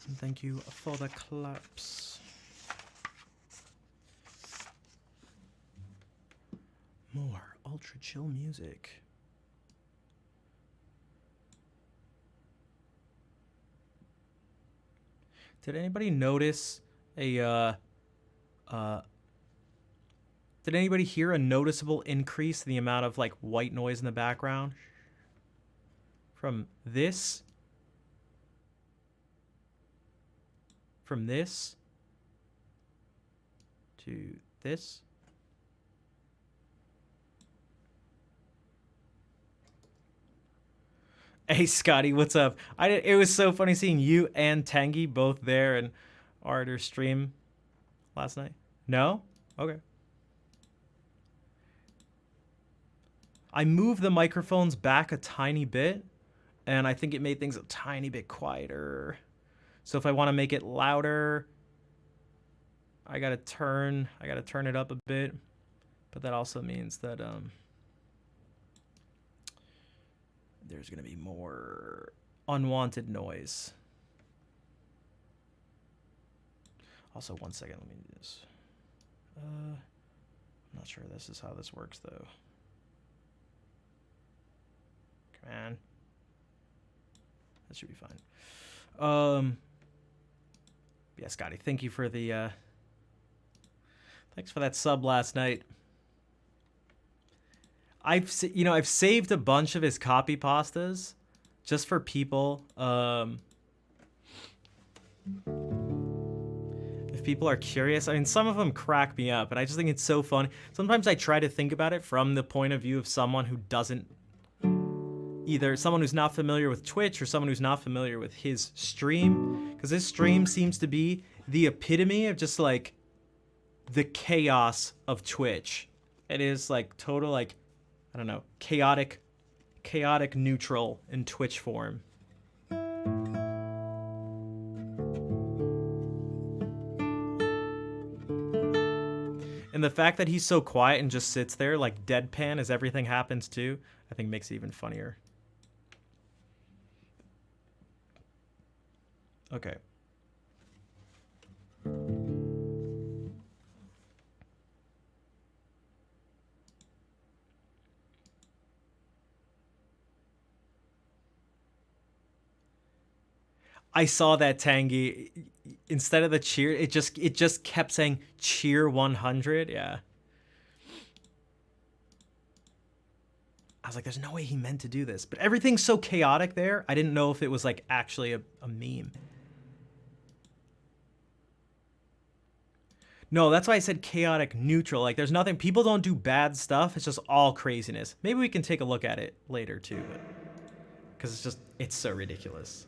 And thank you for the claps. More ultra chill music. Did anybody notice a did anybody hear a noticeable increase in the amount of like white noise in the background from this to this? Hey Scotty, what's up? It was so funny seeing you and Tangy both there and Arter stream last night. No? Okay. I moved the microphones back a tiny bit, and I think it made things a tiny bit quieter. So if I want to make it louder, I gotta turn it up a bit. But that also means that there's gonna be more unwanted noise. Also, 1 second, let me do this. I'm not sure this is how this works though. Come on. That should be fine. Yeah, Scotty, thank you for the thanks for that sub last night. I've saved a bunch of his copy pastas just for people. If people are curious, I mean, some of them crack me up, and I just think it's so funny. Sometimes I try to think about it from the point of view of someone who doesn't, either someone who's not familiar with Twitch or someone who's not familiar with his stream, because his stream seems to be the epitome of just like the chaos of Twitch. It is like total, like, I don't know, chaotic chaotic neutral in Twitch form. And the fact that he's so quiet and just sits there like deadpan as everything happens too, I think makes it even funnier. Okay. I saw that, Tangy. Instead of the cheer, it just kept saying cheer 100. Yeah. I was like, there's no way he meant to do this. But everything's so chaotic there. I didn't know if it was like actually a meme. No, that's why I said chaotic neutral. Like there's nothing, people don't do bad stuff. It's just all craziness. Maybe we can take a look at it later too, but because it's so ridiculous.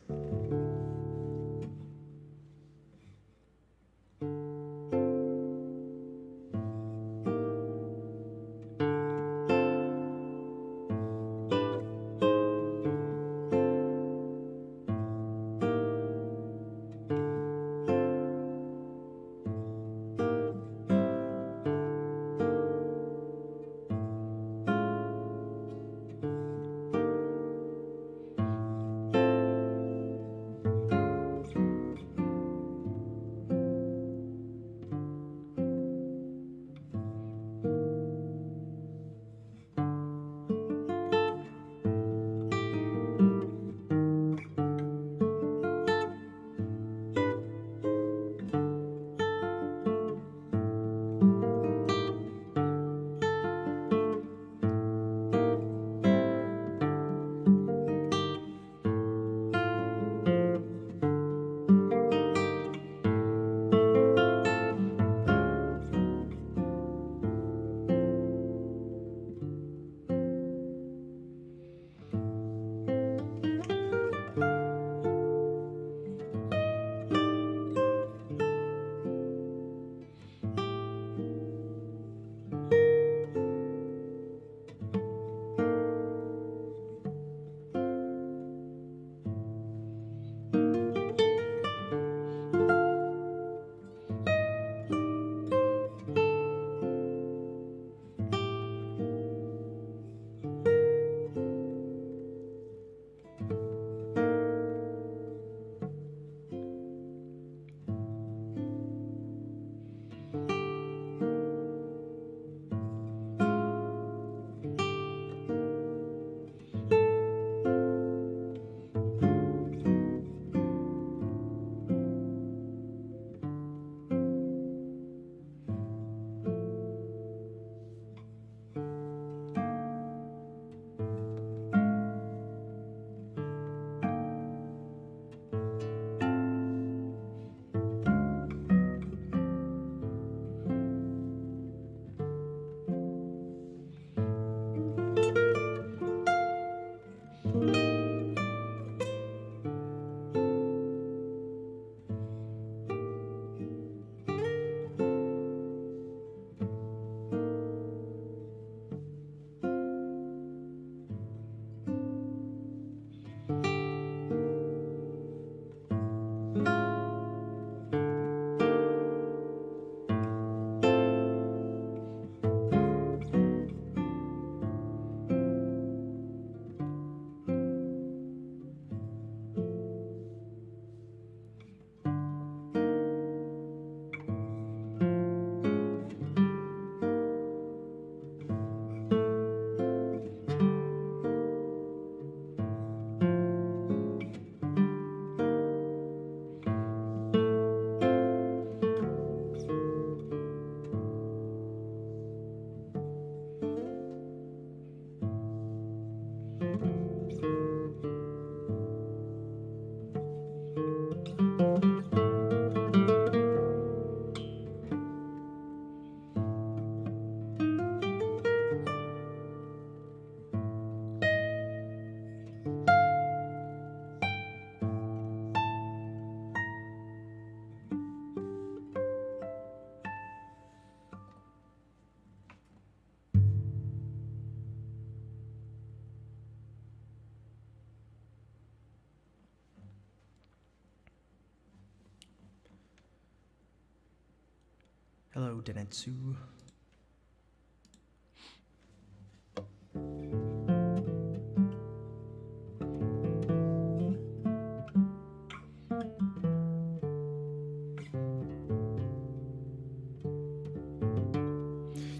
Hello, Denetsu.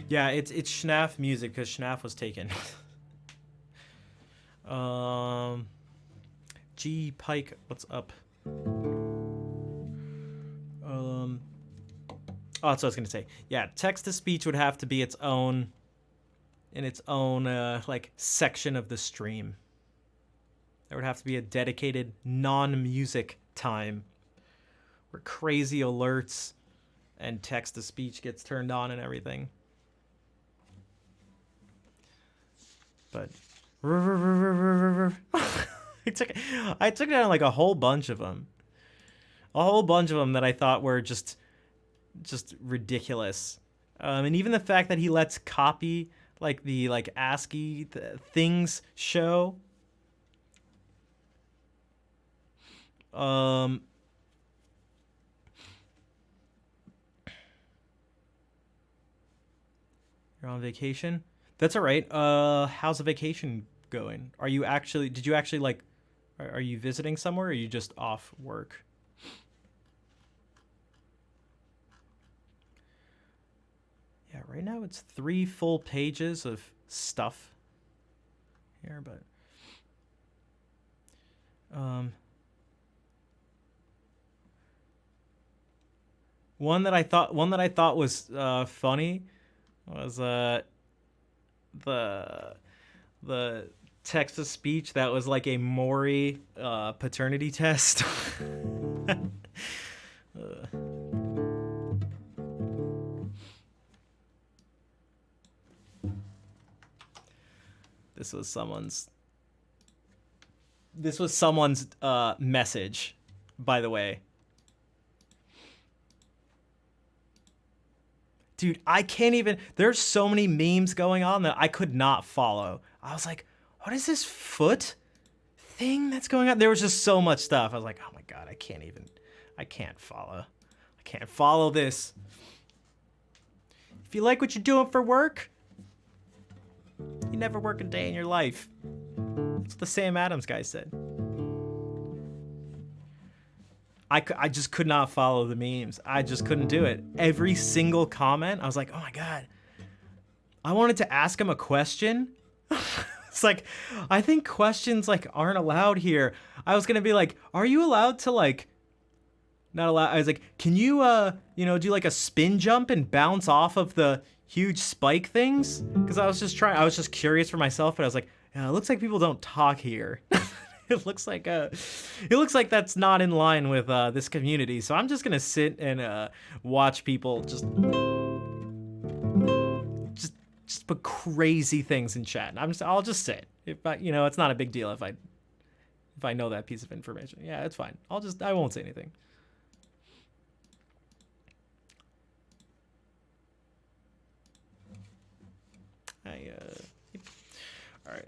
Yeah, it's Schnaf music because Schnaf was taken. G Pike, what's up? Oh, that's what I was gonna say. Yeah, text to speech would have to be its own, in its own like section of the stream. There would have to be a dedicated non-music time where crazy alerts and text to speech gets turned on and everything. But I took down like a whole bunch of them. A whole bunch of them that I thought were just ridiculous. And even the fact that he lets copy like the like ASCII things show. You're on vacation? That's all right. How's the vacation going? Did you actually like, are you visiting somewhere or are you just off work? Yeah, right now it's 3 full pages of stuff here, but one that I thought was funny was the text to speech that was like a Maury paternity test. This was someone's message, by the way. Dude, I can't even, there's so many memes going on that I could not follow. I was like, what is this foot thing that's going on? There was just so much stuff. I was like, oh my God, I can't follow. I can't follow this. If you like what you're doing for work, you never work a day in your life. That's what the Sam Adams guy said. I just could not follow the memes. I just couldn't do it. Every single comment, I was like, oh my God. I wanted to ask him a question. It's like, I think questions like aren't allowed here. I was gonna be like, are you allowed to like, not allowed? I was like, can you do like a spin jump and bounce off of the huge spike things? Because I was just curious for myself, but I was like, yeah, it looks like people don't talk here. It looks like that's not in line with this community. So I'm just gonna sit and watch people just put crazy things in chat. And I'll just sit. If it's not a big deal if I know that piece of information. Yeah, it's fine. I won't say anything. All right.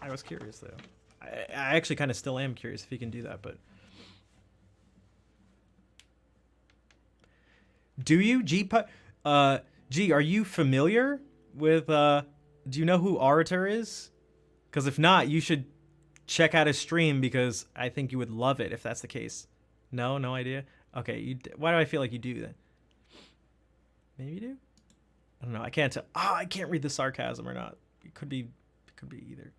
I was curious though. I actually kind of still am curious if he can do that, but do you G? G, are you familiar with? Do you know who Orator is? Because if not, you should check out his stream because I think you would love it if that's the case. No idea. Okay, why do I feel like you do that? Maybe you do. I don't know. I can't tell. I can't read the sarcasm or not. It could be either.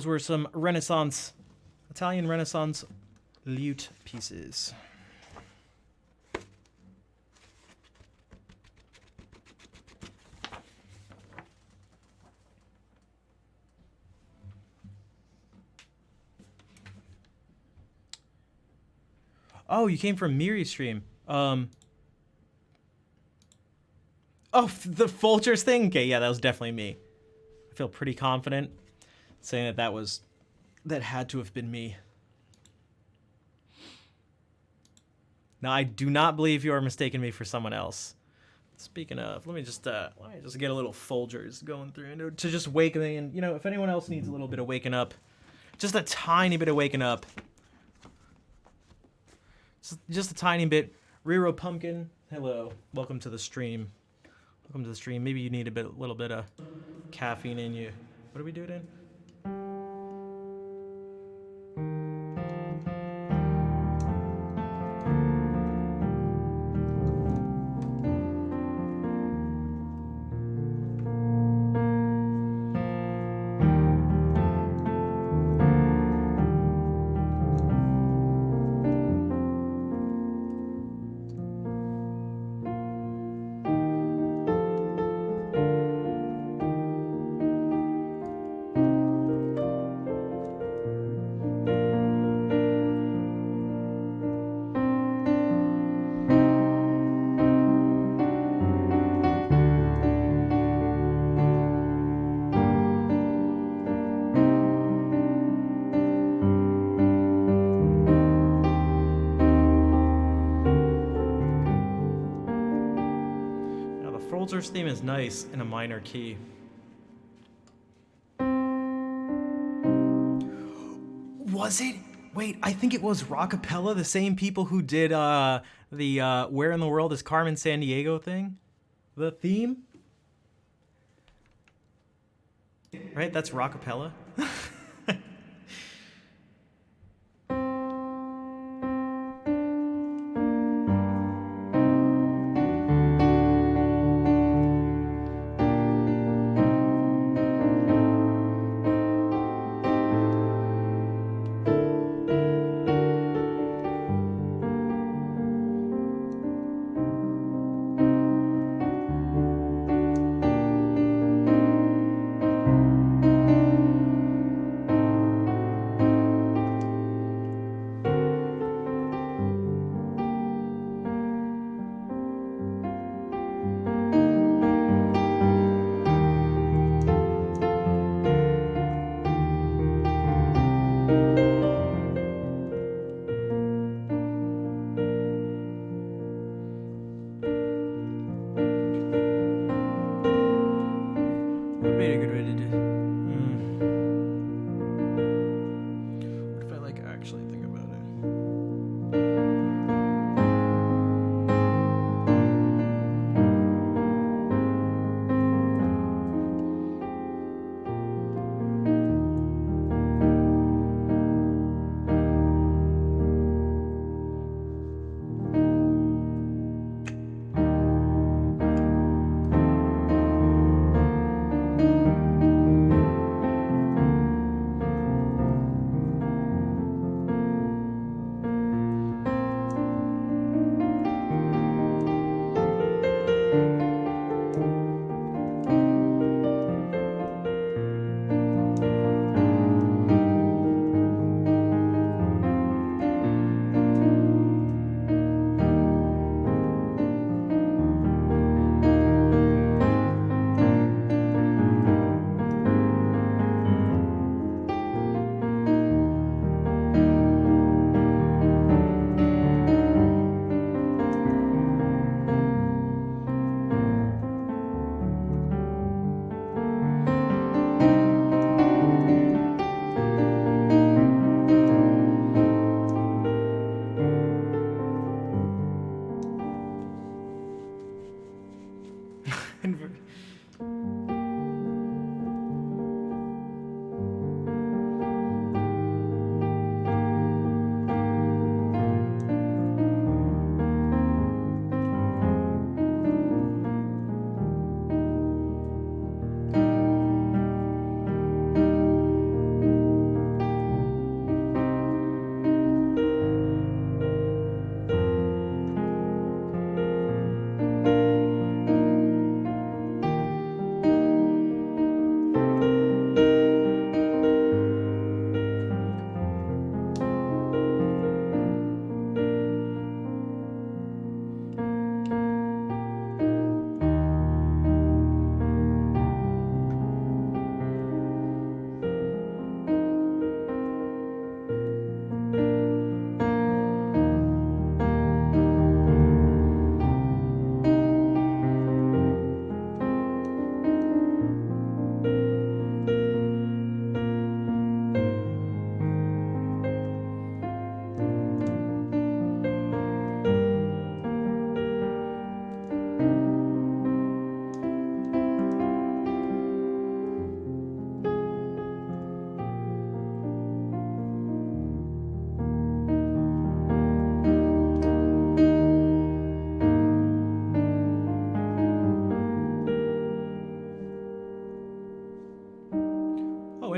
those were some Italian Renaissance lute pieces. Oh, you came from Miri stream. Oh, the Folgers thing? Okay, yeah, that was definitely me. I feel pretty confident saying that had to have been me. Now, I do not believe you are mistaking me for someone else. Speaking of, let me just get a little Folgers going through to just wake me. And you know, if anyone else needs a little bit of waking up, just a tiny bit of waking up. Just a tiny bit. Rero Pumpkin, hello. Welcome to the stream. Welcome to the stream. Maybe you need a little bit of caffeine in you. What are we doing? Folgers theme is nice in a minor key. Was it? Wait, I think it was Rockapella, the same people who did the Where in the World is Carmen Sandiego thing? The theme? Right, that's Rockapella.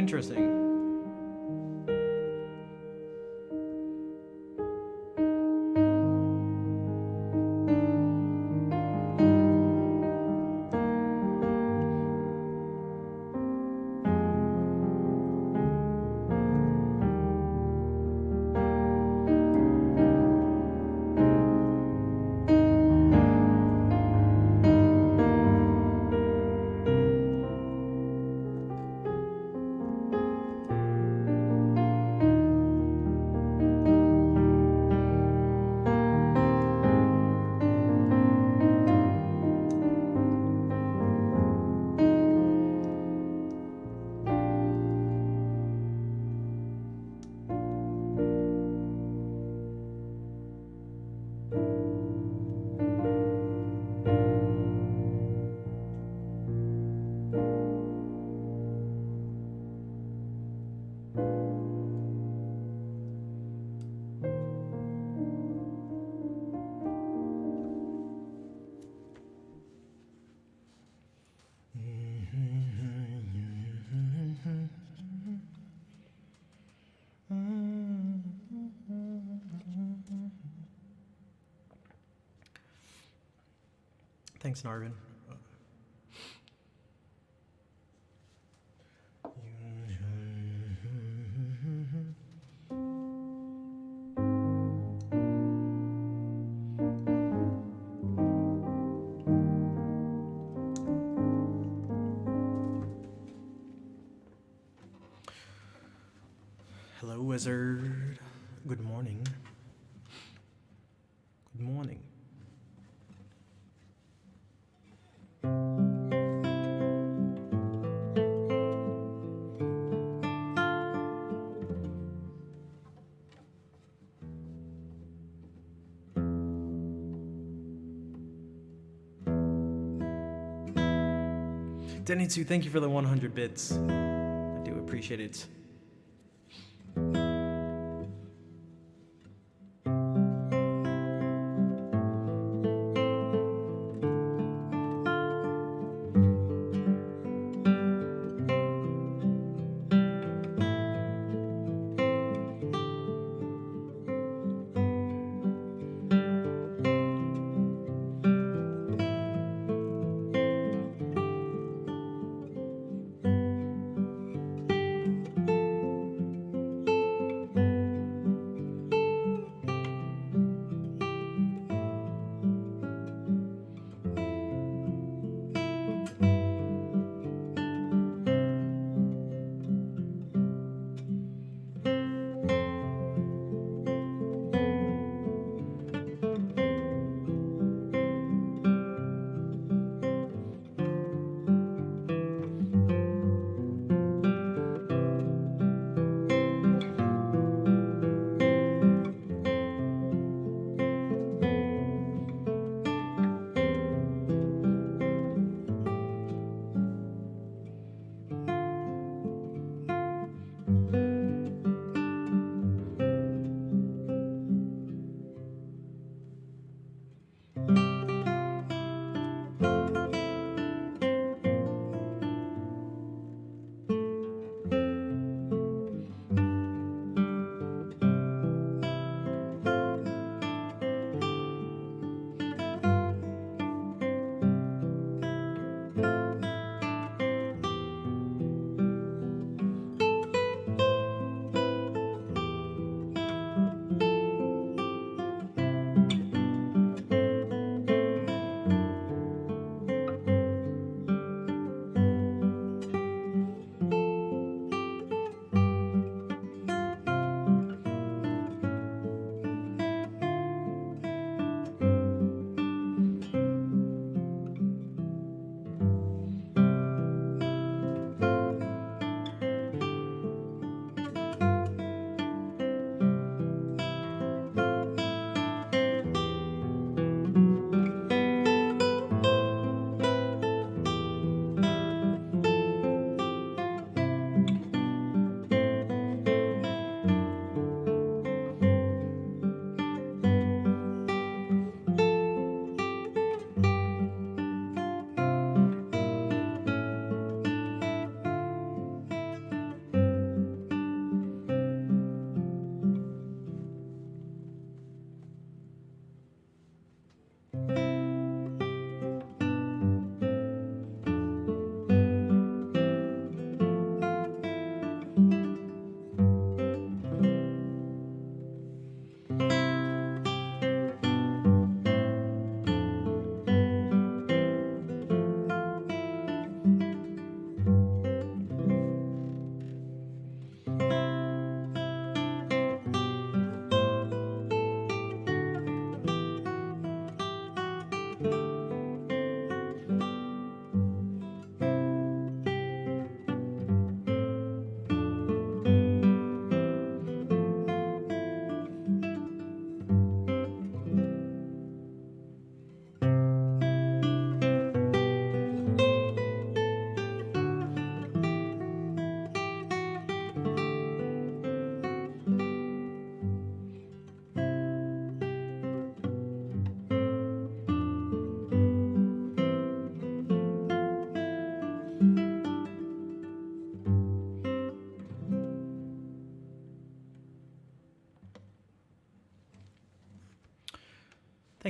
interesting. Thanks, Narvin. Hello, wizard. Good morning. Good morning. Denitsu, thank you for the 100 bits. I do appreciate it.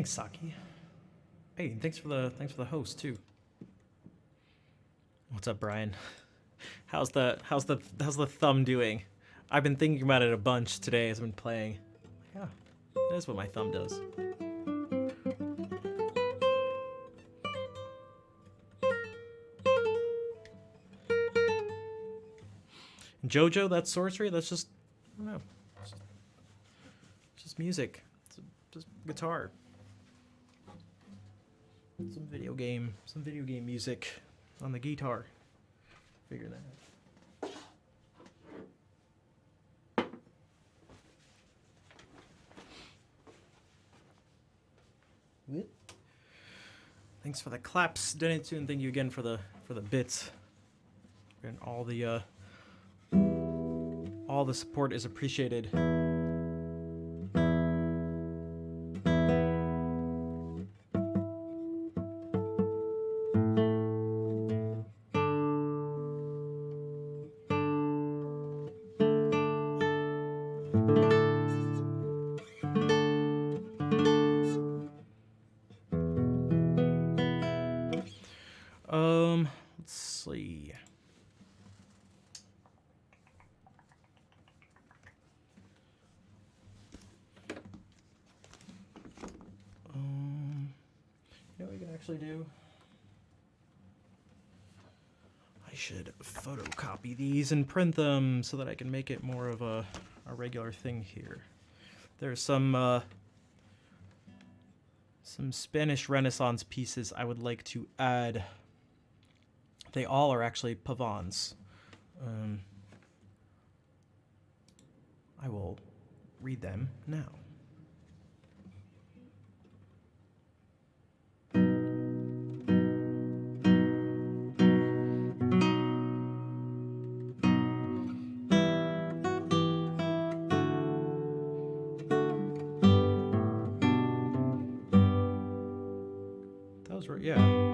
Thanks, Saki. Hey, and thanks for the host too. What's up, Brian? How's the thumb doing? I've been thinking about it a bunch today as I've been playing. Yeah, that is what my thumb does. JoJo, that's sorcery. That's just, I don't know. It's just music. It's just guitar. Some video game music on the guitar. Figure that out. What? Thanks for the claps, Denitsu, and thank you again for the bits. And all the support is appreciated. Let's see. You know what we can actually do? I should photocopy these and print them so that I can make it more of a regular thing here. There's some Spanish Renaissance pieces I would like to add. They all are actually pavans. I will read them now. That was right, yeah.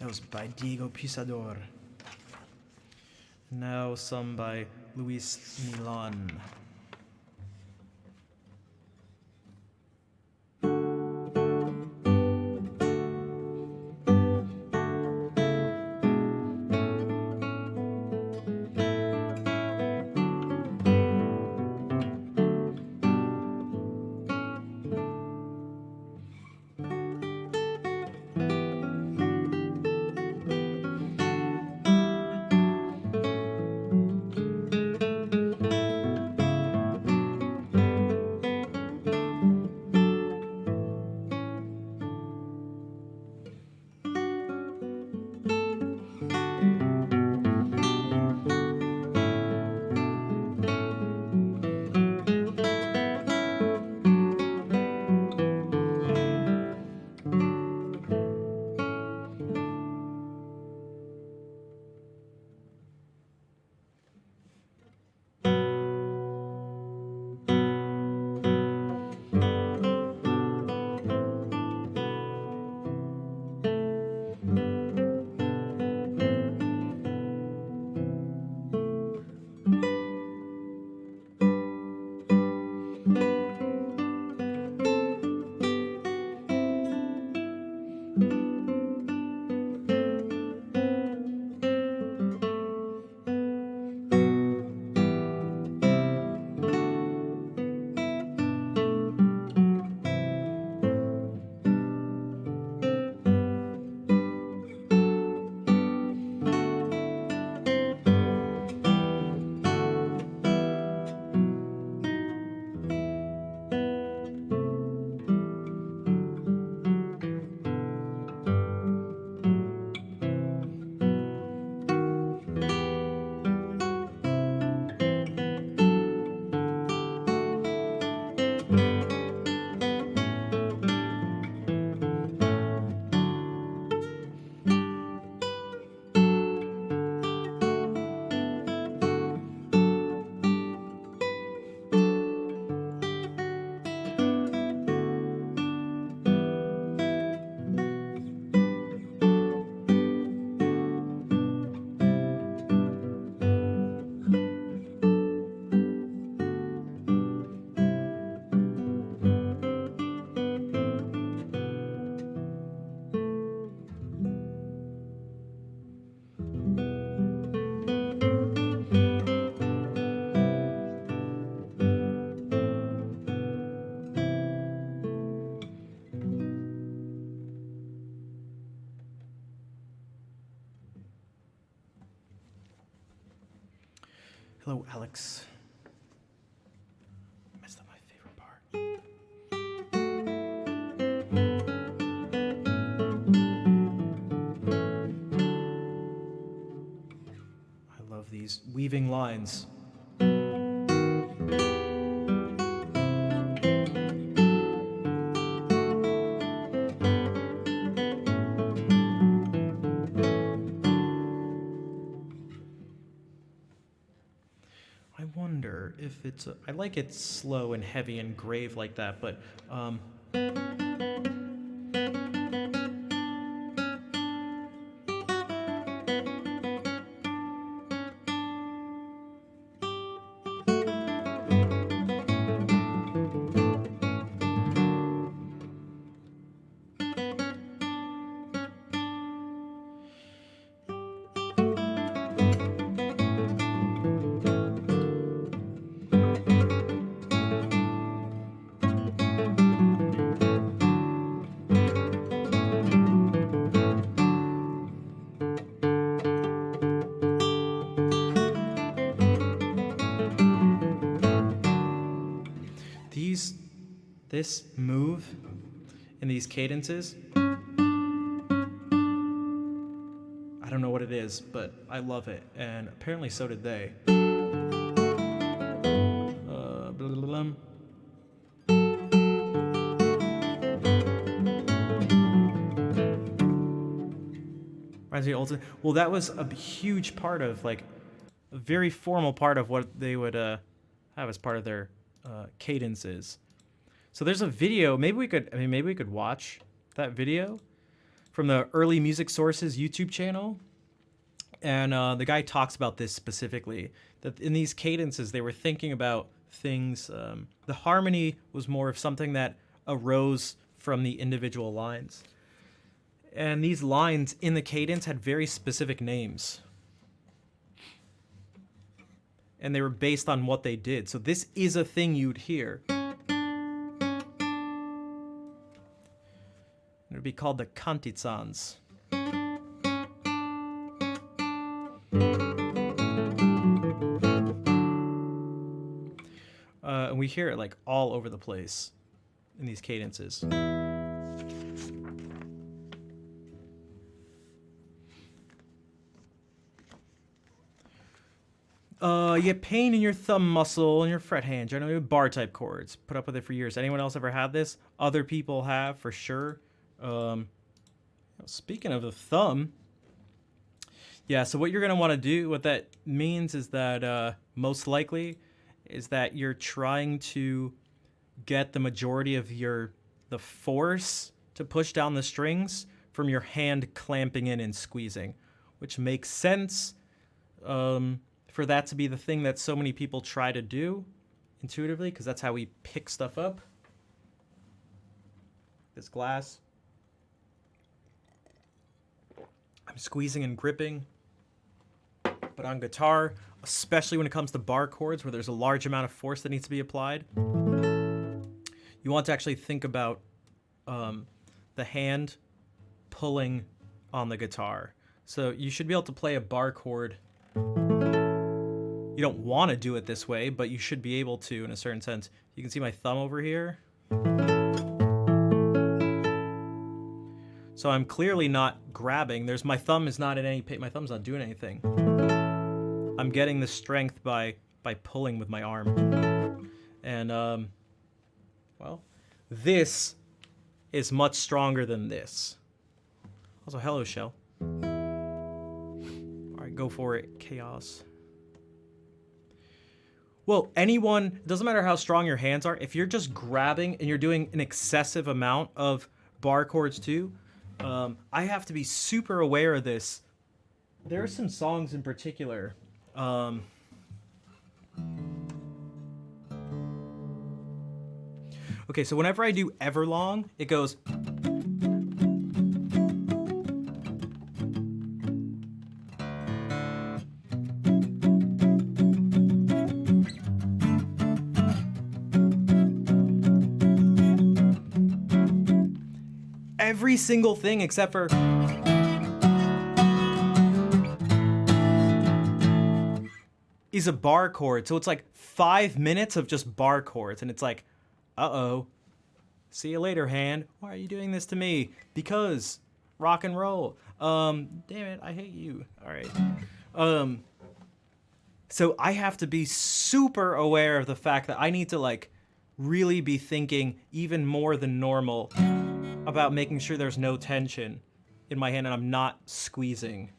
That was by Diego Pisador. Now some by Luis Milan. Hello, Alex. Messed up my favorite part. I love these weaving lines. I wonder if it's I like it slow and heavy and grave like that, but this move in these cadences, I don't know what it is, but I love it, and apparently so did they. Blah, blah, blah. Reminds me of Olsen. Well, that was a huge part of, like, a very formal part of what they would have as part of their cadences. So there's a video. Maybe we could watch that video from the Early Music Sources YouTube channel. And the guy talks about this specifically, that in these cadences, they were thinking about things. The harmony was more of something that arose from the individual lines. And these lines in the cadence had very specific names. And they were based on what they did. So this is a thing you'd hear. It would be called the kantitsans. And we hear it like all over the place in these cadences. You get pain in your thumb muscle and your fret hand, generally with bar type chords. Put up with it for years. Anyone else ever had this? Other people have, for sure. Speaking of the thumb, yeah, so what you're going to want to do, what that means is that most likely is that you're trying to get the majority of the force to push down the strings from your hand clamping in and squeezing, which makes sense for that to be the thing that so many people try to do intuitively, because that's how we pick stuff up. This glass. I'm squeezing and gripping. But on guitar, especially when it comes to bar chords where there's a large amount of force that needs to be applied, you want to actually think about the hand pulling on the guitar. So you should be able to play a bar chord. You don't want to do it this way, but you should be able to in a certain sense. You can see my thumb over here. So I'm clearly not grabbing. My thumb is not in any pain. My thumb's not doing anything. I'm getting the strength by pulling with my arm. And, well, this is much stronger than this. Also, hello, Shell. All right, go for it, Chaos. Well, it doesn't matter how strong your hands are, if you're just grabbing and you're doing an excessive amount of bar chords too, I have to be super aware of this. There are some songs in particular. Okay, so whenever I do Everlong, it goes... Every single thing except for... is a bar chord. So it's like 5 minutes of just bar chords. And it's like, uh-oh. See you later, hand. Why are you doing this to me? Because rock and roll. Damn it, I hate you. All right. So I have to be super aware of the fact that I need to like really be thinking even more than normal about making sure there's no tension in my hand and I'm not squeezing.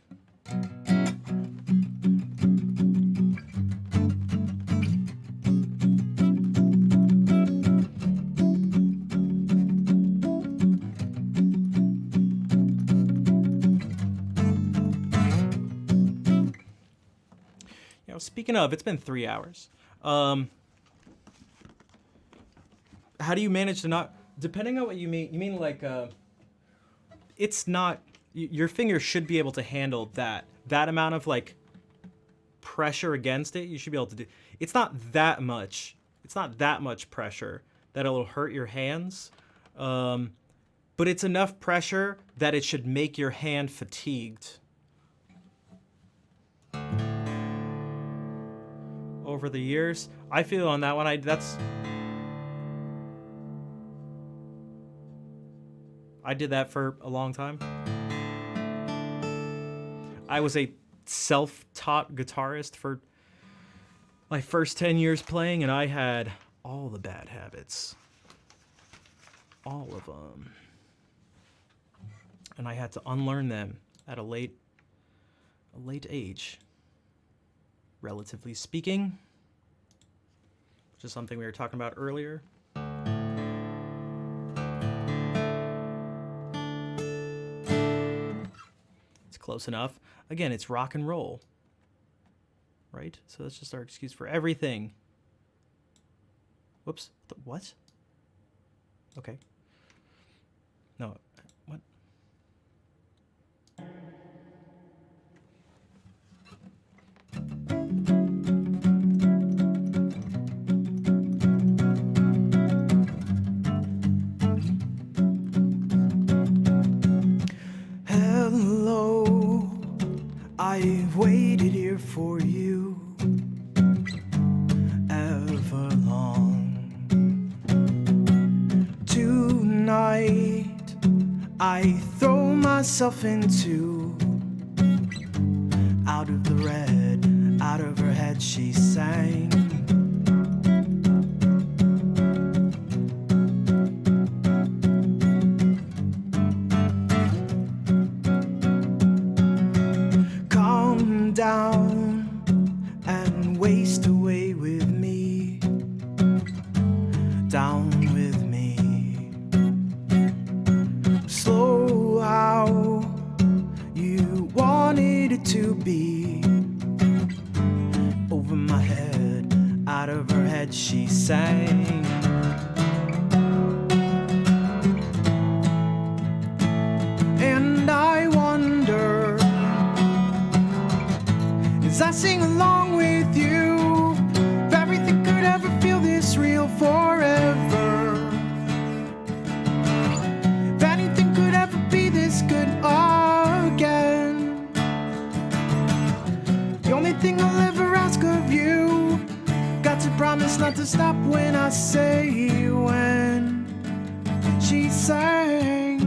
Speaking of, it's been 3 hours. How do you manage to not, depending on what you mean like, it's not, your finger should be able to handle that amount of like pressure against it. You should be able to do, it's not that much pressure that it'll hurt your hands. But it's enough pressure that it should make your hand fatigued. Over the years, I feel on that one, I did that for a long time. I was a self-taught guitarist for my first 10 years playing, and I had all the bad habits. All of them. And I had to unlearn them at a late age. Relatively speaking, which is something we were talking about earlier. It's close enough. Again, it's rock and roll, right? So that's just our excuse for everything. Whoops. What? Okay. No. What? Hello, I've waited here for you ever long. Tonight, I throw myself into out of the red, out of her head she sang. Calm down and waste away with me, down with me. Slow how you wanted it to be. Over my head, out of her head she sang. And I wonder, as I sing along with you, if everything could ever feel this real forever, if anything could ever be this good again. The only thing I'll ever ask of you, got to promise not to stop when I say when she sang.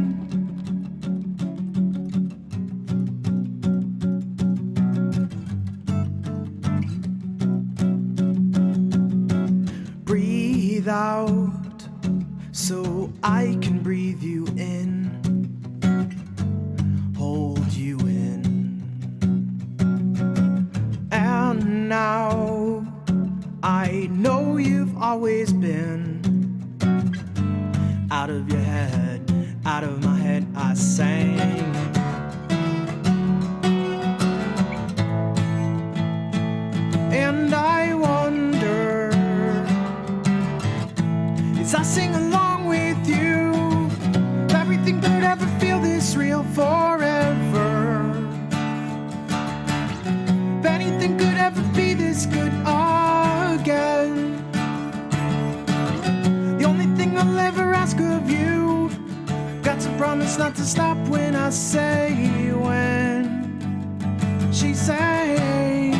Breathe out so I can breathe you in, hold you in. And now I know you've always been out of your head, out of my head I sang. And I wonder, as I sing along with you, if everything could ever feel this real forever, if anything could ever be this good again. The only thing I'll ever ask of you, got to promise not to stop when I say when she sang.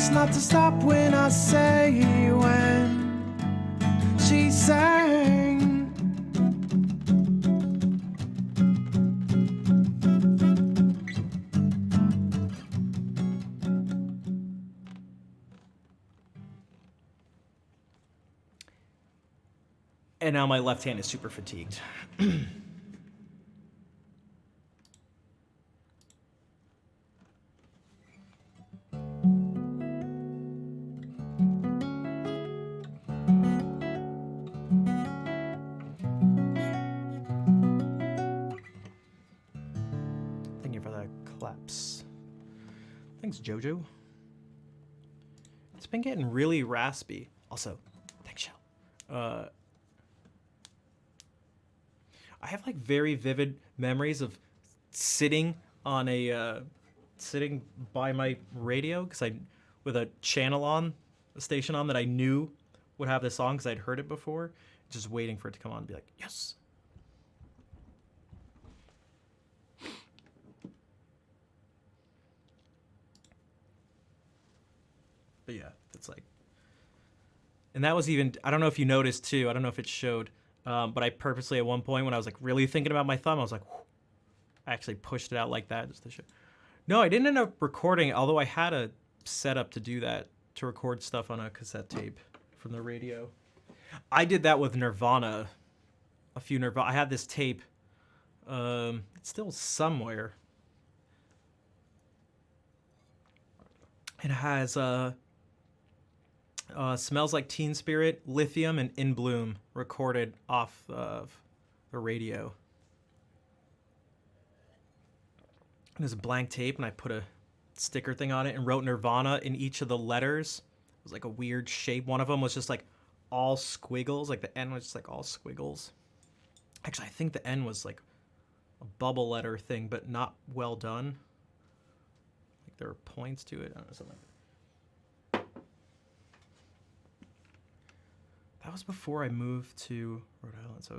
promise not to stop when I say when she sang. And now my left hand is super fatigued. Thank you for the claps. Thanks, Jojo. It's been getting really raspy. Also, thanks, Shell. I have like very vivid memories of sitting on a sitting by my radio because I with a channel on, a station on that I knew would have this song because I'd heard it before, just waiting for it to come on and be like, yes. But yeah, it's like, and that was even, I don't know if you noticed too, I don't know if it showed, but I purposely at one point when I was like really thinking about my thumb, I was like, whew, I actually pushed it out like that just to show. No, I didn't end up recording, although I had a setup to do that, to record stuff on a cassette tape from the radio. I did that with Nirvana, a few Nirvana. I had this tape, it's still somewhere. It has Smells Like Teen Spirit, Lithium, and In Bloom recorded off of the radio. And there's a blank tape, and I put a sticker thing on it and wrote Nirvana in each of the letters. It was like a weird shape. One of them was just like all squiggles, like the N was just like all squiggles. Actually, I think the N was like a bubble letter thing, but not well done. Like there were points to it. I don't know, something like that. That was before I moved to Rhode Island, so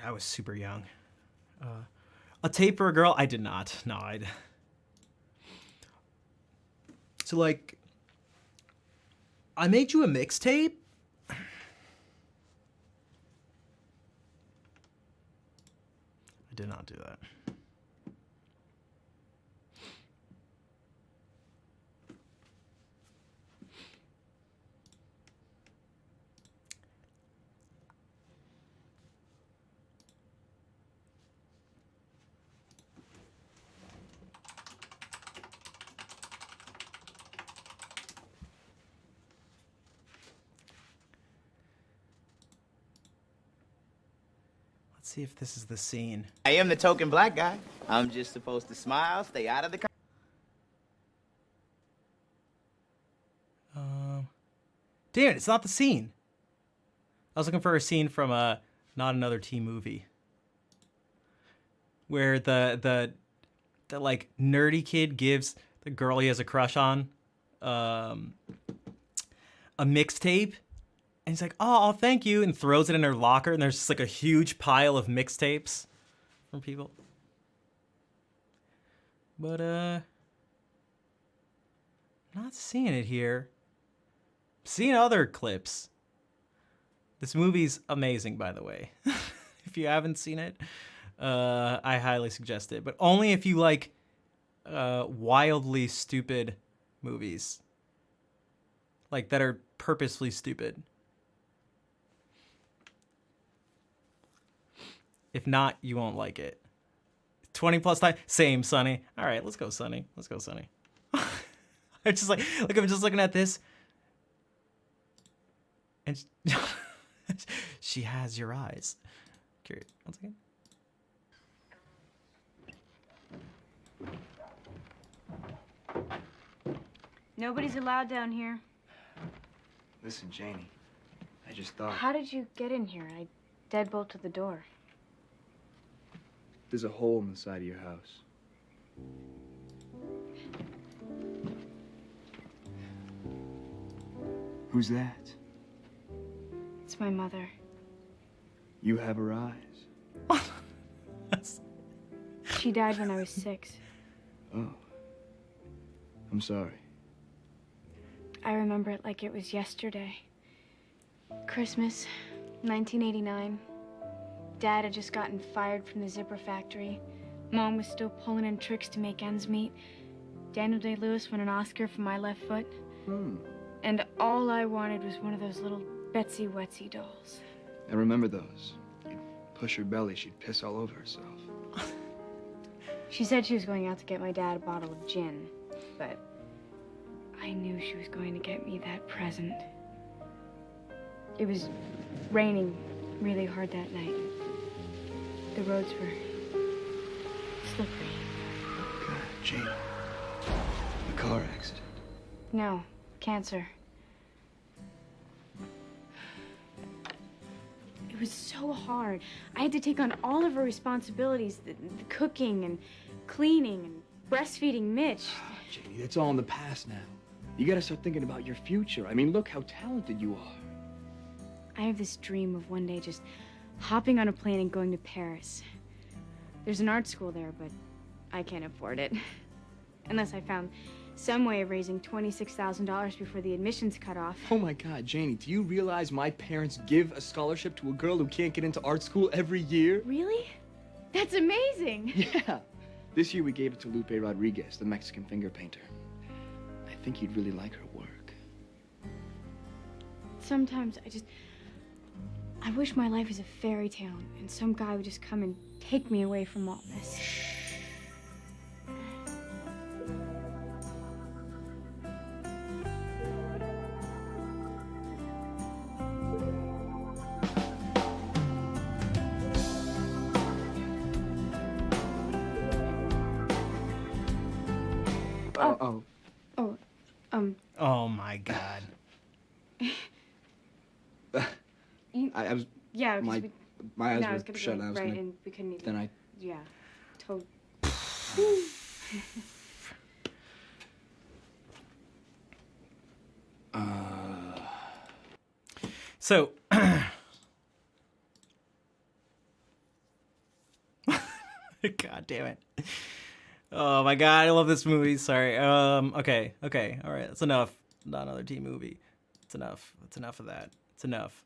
I was super young. A tape for a girl? I did not. No, So like, I made you a mixtape. I did not do that. See if this is the scene. I am the token black guy. I'm just supposed to smile, stay out of the... Damn it, it's not the scene. I was looking for a scene from Not Another Teen Movie. Where the like nerdy kid gives the girl he has a crush on a mixtape. And he's like, oh, thank you, and throws it in her locker, and there's just like a huge pile of mixtapes from people. But, not seeing it here. Seeing other clips. This movie's amazing, by the way. If you haven't seen it, I highly suggest it. But only if you like wildly stupid movies. Like, that are purposefully stupid. If not, you won't like it. 20 plus time? Same, Sonny. All right, let's go, Sonny. Let's go, Sonny. I'm just like I'm just looking at this. And she has your eyes. Curious. One second. Nobody's allowed down here. Listen, Janie, I just thought... How did you get in here? I deadbolted the door. There's a hole in the side of your house. Who's that? It's my mother. You have her eyes. She died when I was 6. Oh. I'm sorry. I remember it like it was yesterday. Christmas, 1989. Dad had just gotten fired from the zipper factory. Mom was still pulling in tricks to make ends meet. Daniel Day-Lewis won an Oscar for My Left Foot. And all I wanted was one of those little Betsy Wetsy dolls. I remember those. You'd push her belly, she'd piss all over herself. She said she was going out to get my dad a bottle of gin, but I knew she was going to get me that present. It was raining really hard that night. The roads were slippery. God, Jane. A car accident. No, cancer. It was so hard. I had to take on all of her responsibilities, the cooking and cleaning and breastfeeding Mitch. Janie, that's all in the past now. You gotta start thinking about your future. I mean, look how talented you are. I have this dream of one day just hopping on a plane and going to Paris. There's an art school there, but I can't afford it. Unless I found some way of raising $26,000 before the admissions cut off. Oh my God, Janie, do you realize my parents give a scholarship to a girl who can't get into art school every year? Really? That's amazing. Yeah. This year we gave it to Lupe Rodriguez, the Mexican finger painter. I think you'd really like her work. Sometimes I wish my life was a fairy tale and some guy would just come and take me away from all this. Oh my God. I was... Yeah, My eyes no, I was were gonna shut. go I was right, gonna... and we couldn't even. Then I... Yeah, totally. So, God damn it. Oh my God, I love this movie. Sorry. Okay, all right, that's enough. Not another teen movie. It's enough. It's enough of that. It's enough.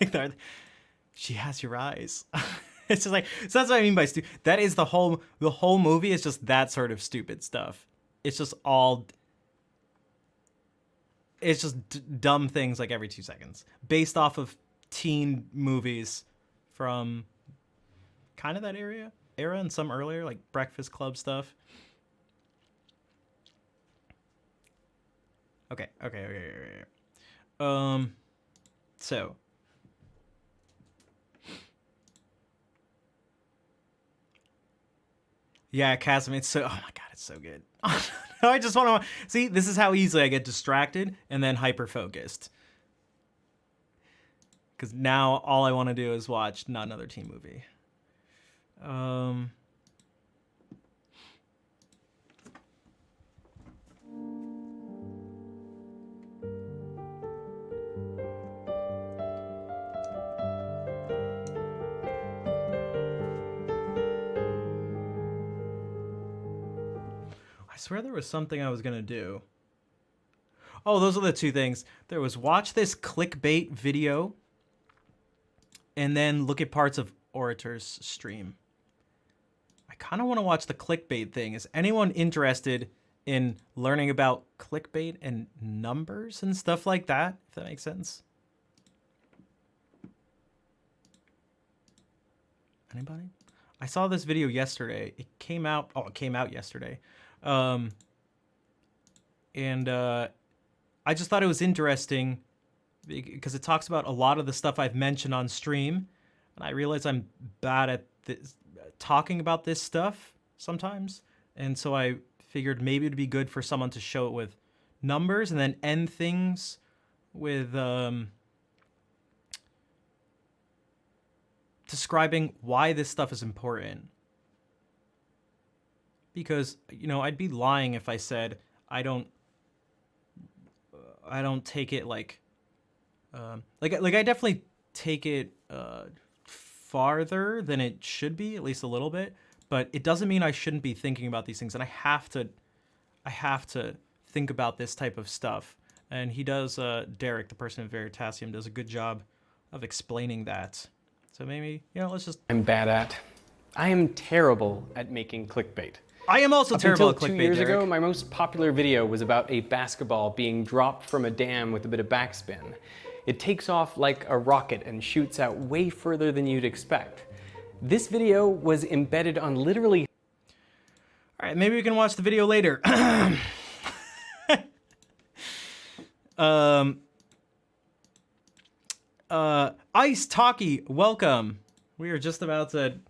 Like that. She has your eyes. It's just like, so that's what I mean by stupid. That is the whole movie is just that sort of stupid stuff. It's just dumb things like every 2 seconds based off of teen movies from kind of that era and some earlier, like Breakfast Club stuff. Okay. So yeah, Chasm, it's so, oh my God, it's so good. I just want to see, this is how easily I get distracted and then hyper focused. Because now all I want to do is watch not another teen movie. I swear there was something I was going to do. Oh, those are the two things. There was watch this clickbait video and then look at parts of Orator's stream. I kind of want to watch the clickbait thing. Is anyone interested in learning about clickbait and numbers and stuff like that? If that makes sense. Anybody? I saw this video yesterday. It came out yesterday. And I just thought it was interesting because it talks about a lot of the stuff I've mentioned on stream, and I realize I'm bad at this, talking about this stuff sometimes, and so I figured maybe it'd be good for someone to show it with numbers and then end things with describing why this stuff is important. Because, you know, I'd be lying if I said I don't take it like Like I definitely take it farther than it should be, at least a little bit. But it doesn't mean I shouldn't be thinking about these things, and I have to think about this type of stuff. And he does, Derek, the person at Veritasium, does a good job of explaining that. So maybe, let's just... I'm bad at. I am terrible at making clickbait. I am also terrible at clickbait, Until 2 years Derek. ago, my most popular video was about a basketball being dropped from a dam with a bit of backspin. It takes off like a rocket and shoots out way further than you'd expect. This video was embedded on literally... All right, maybe we can watch the video later. Ice Talkie, welcome. We're just about to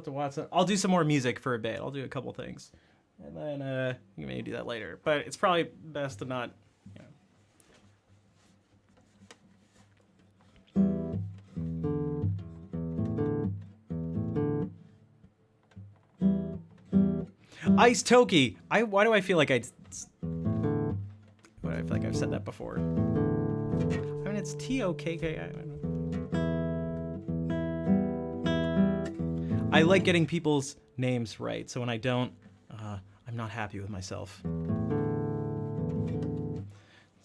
watch that. I'll do some more music for a bit. I'll do a couple things, and then you may do that later. But it's probably best to not, Ice Toki. Why do I feel like I've said that before? I mean, it's T-O-K-K. I like getting people's names right, so when I don't, I'm not happy with myself. So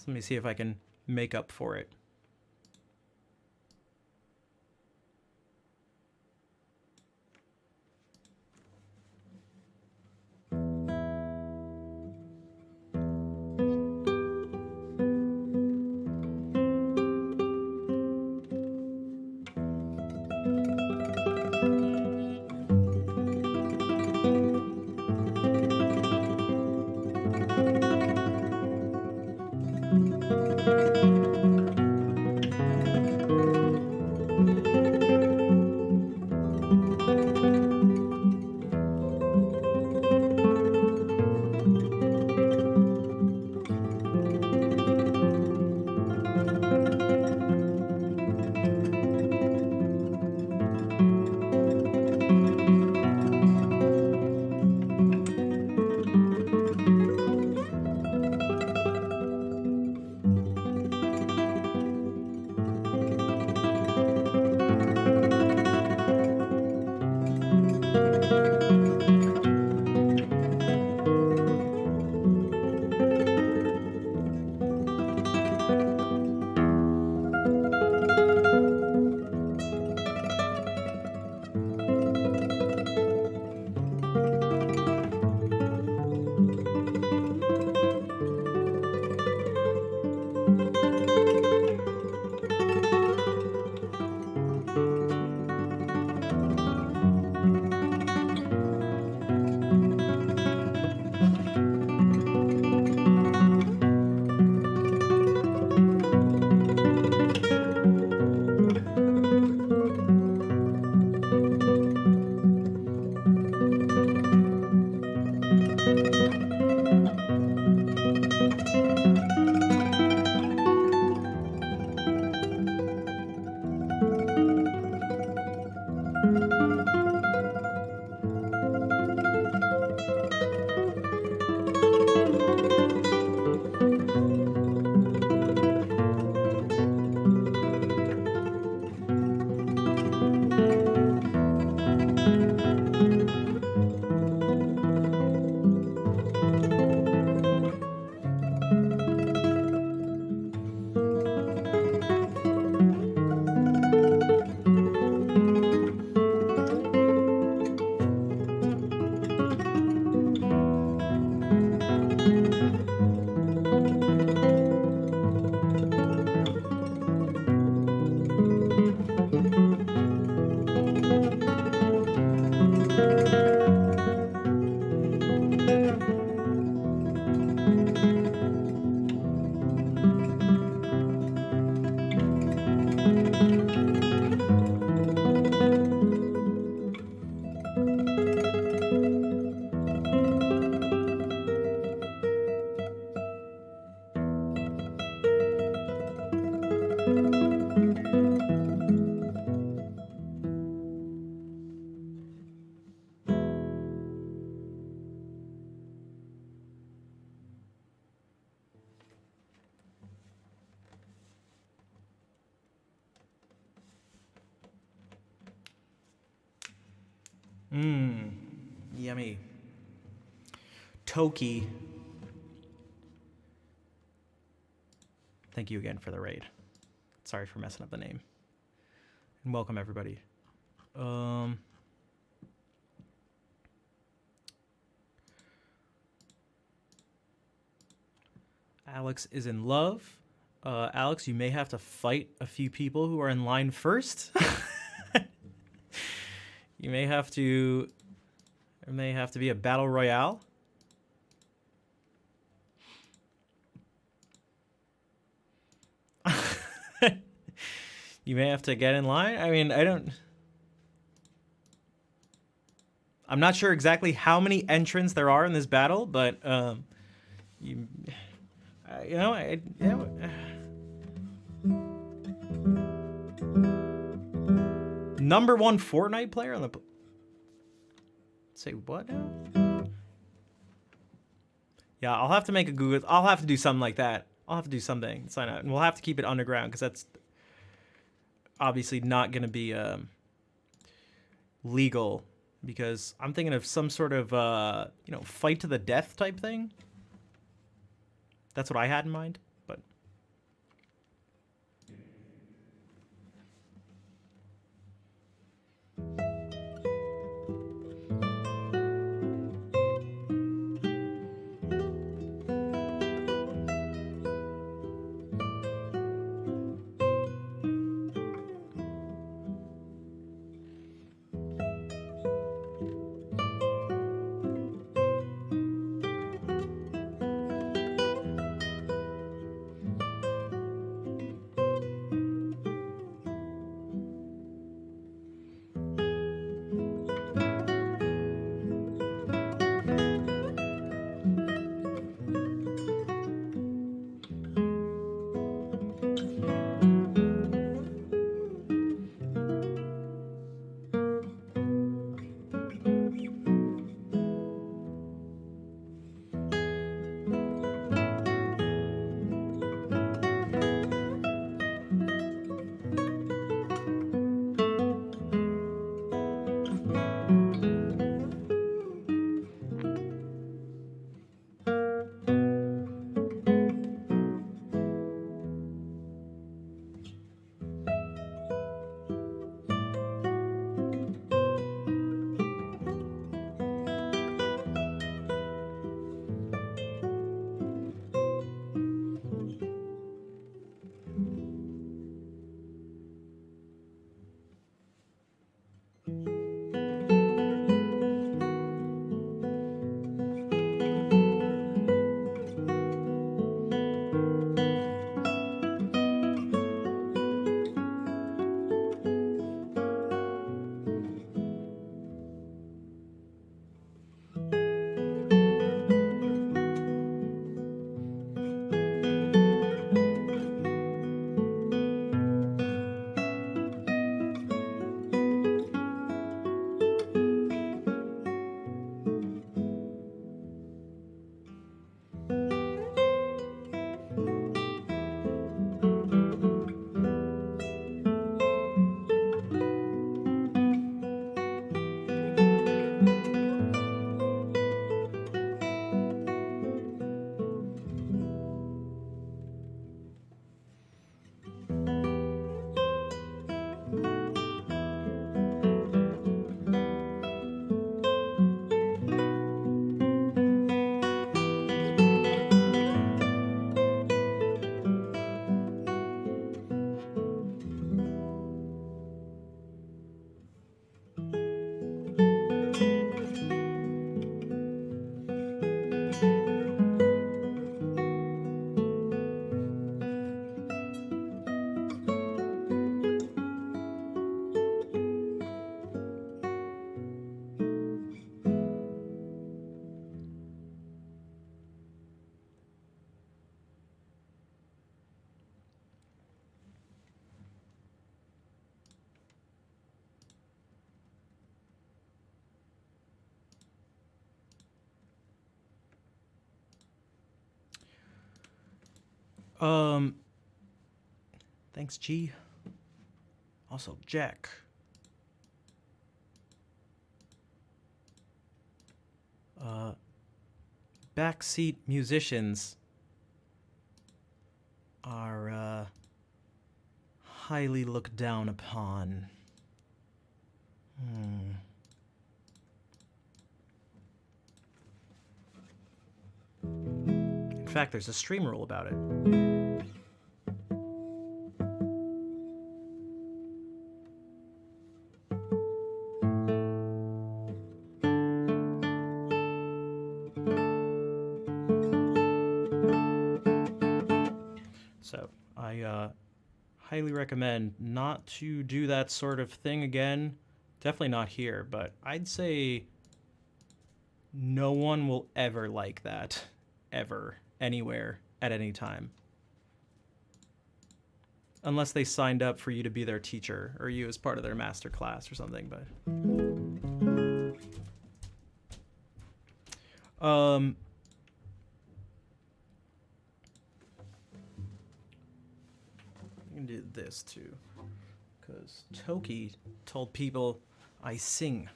let me see if I can make up for it. Mmm. Yummy. Toki. Thank you again for the raid. Sorry for messing up the name. And welcome everybody. Alex is in love. Alex, you may have to fight a few people who are in line first. You may have to. It may have to be a battle royale. You may have to get in line. I mean, I'm not sure exactly how many entrants there are in this battle, but number one Fortnite player on the. Say what now? Yeah, I'll have to make a Google. I'll have to do something like that. I'll have to do something. Sign out, and we'll have to keep it underground because that's obviously not going to be legal. Because I'm thinking of some sort of fight to the death type thing. That's what I had in mind, but. Thanks, G. Also, Jack. backseat musicians are highly looked down upon. In fact, there's a stream rule about it. So, I highly recommend not to do that sort of thing again. Definitely not here, but I'd say no one will ever like that. Ever. Anywhere. At any time. Unless they signed up for you to be their teacher, or you as part of their master class or something, but... You can do this too. Because Toki told people I sing.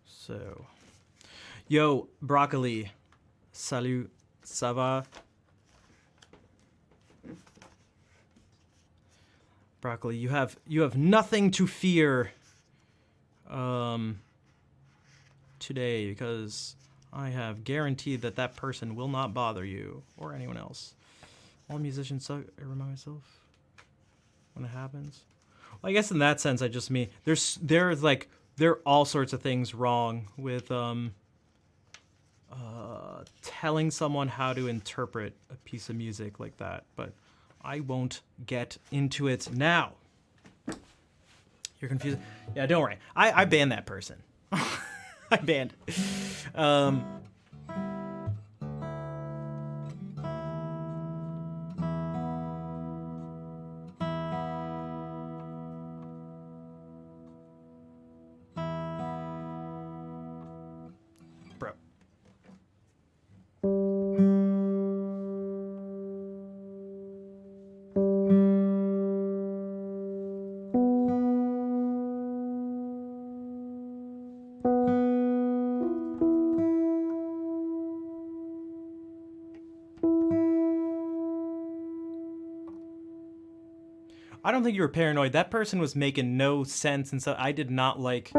So... Yo, Broccoli. Salut. Ça va? Broccoli, you have nothing to fear today, because I have guaranteed that that person will not bother you or anyone else. All musicians suck. I remind myself when it happens. Well, I guess in that sense, I just mean there are all sorts of things wrong with telling someone how to interpret a piece of music like that, but I won't get into it now. You're confused? Yeah, don't worry. I banned that person. I banned. Bro. I don't think you were paranoid. That person was making no sense, and so I didn't like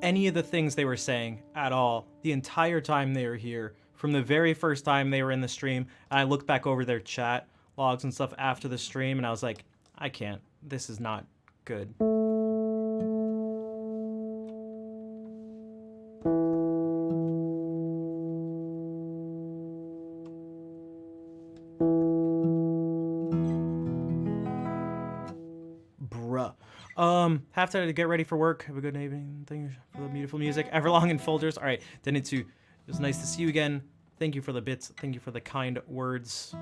any of the things they were saying at all the entire time they were here. From the very first time they were in the stream, and I looked back over their chat logs and stuff after the stream, and I was like, I can't. This is not good. Have to get ready for work. Have a good evening. Thank you for the beautiful music. Everlong and Folgers. All right, Denitsu, it was nice to see you again. Thank you for the bits. Thank you for the kind words.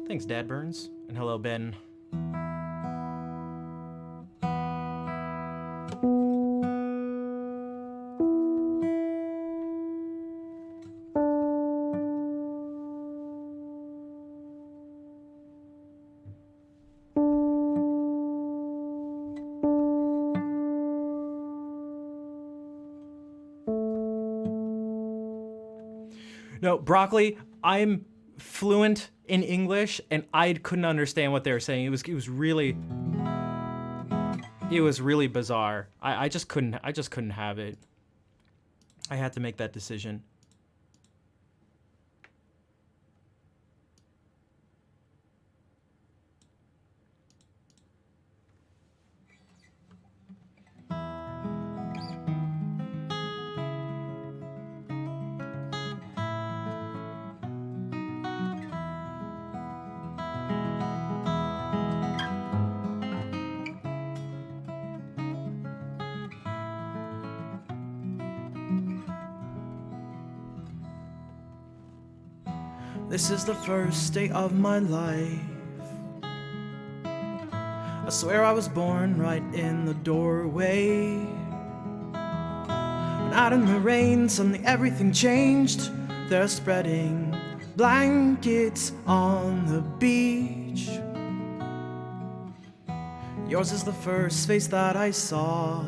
Thanks, Dad Burns. And hello, Ben. No, Broccoli, I'm fluent in English, and I couldn't understand what they were saying. It was really bizarre. I just couldn't have it. I had to make that decision. This is the first day of my life. I swear I was born right in the doorway. Out in the rain, suddenly everything changed. They're spreading blankets on the beach. Yours is the first face that I saw.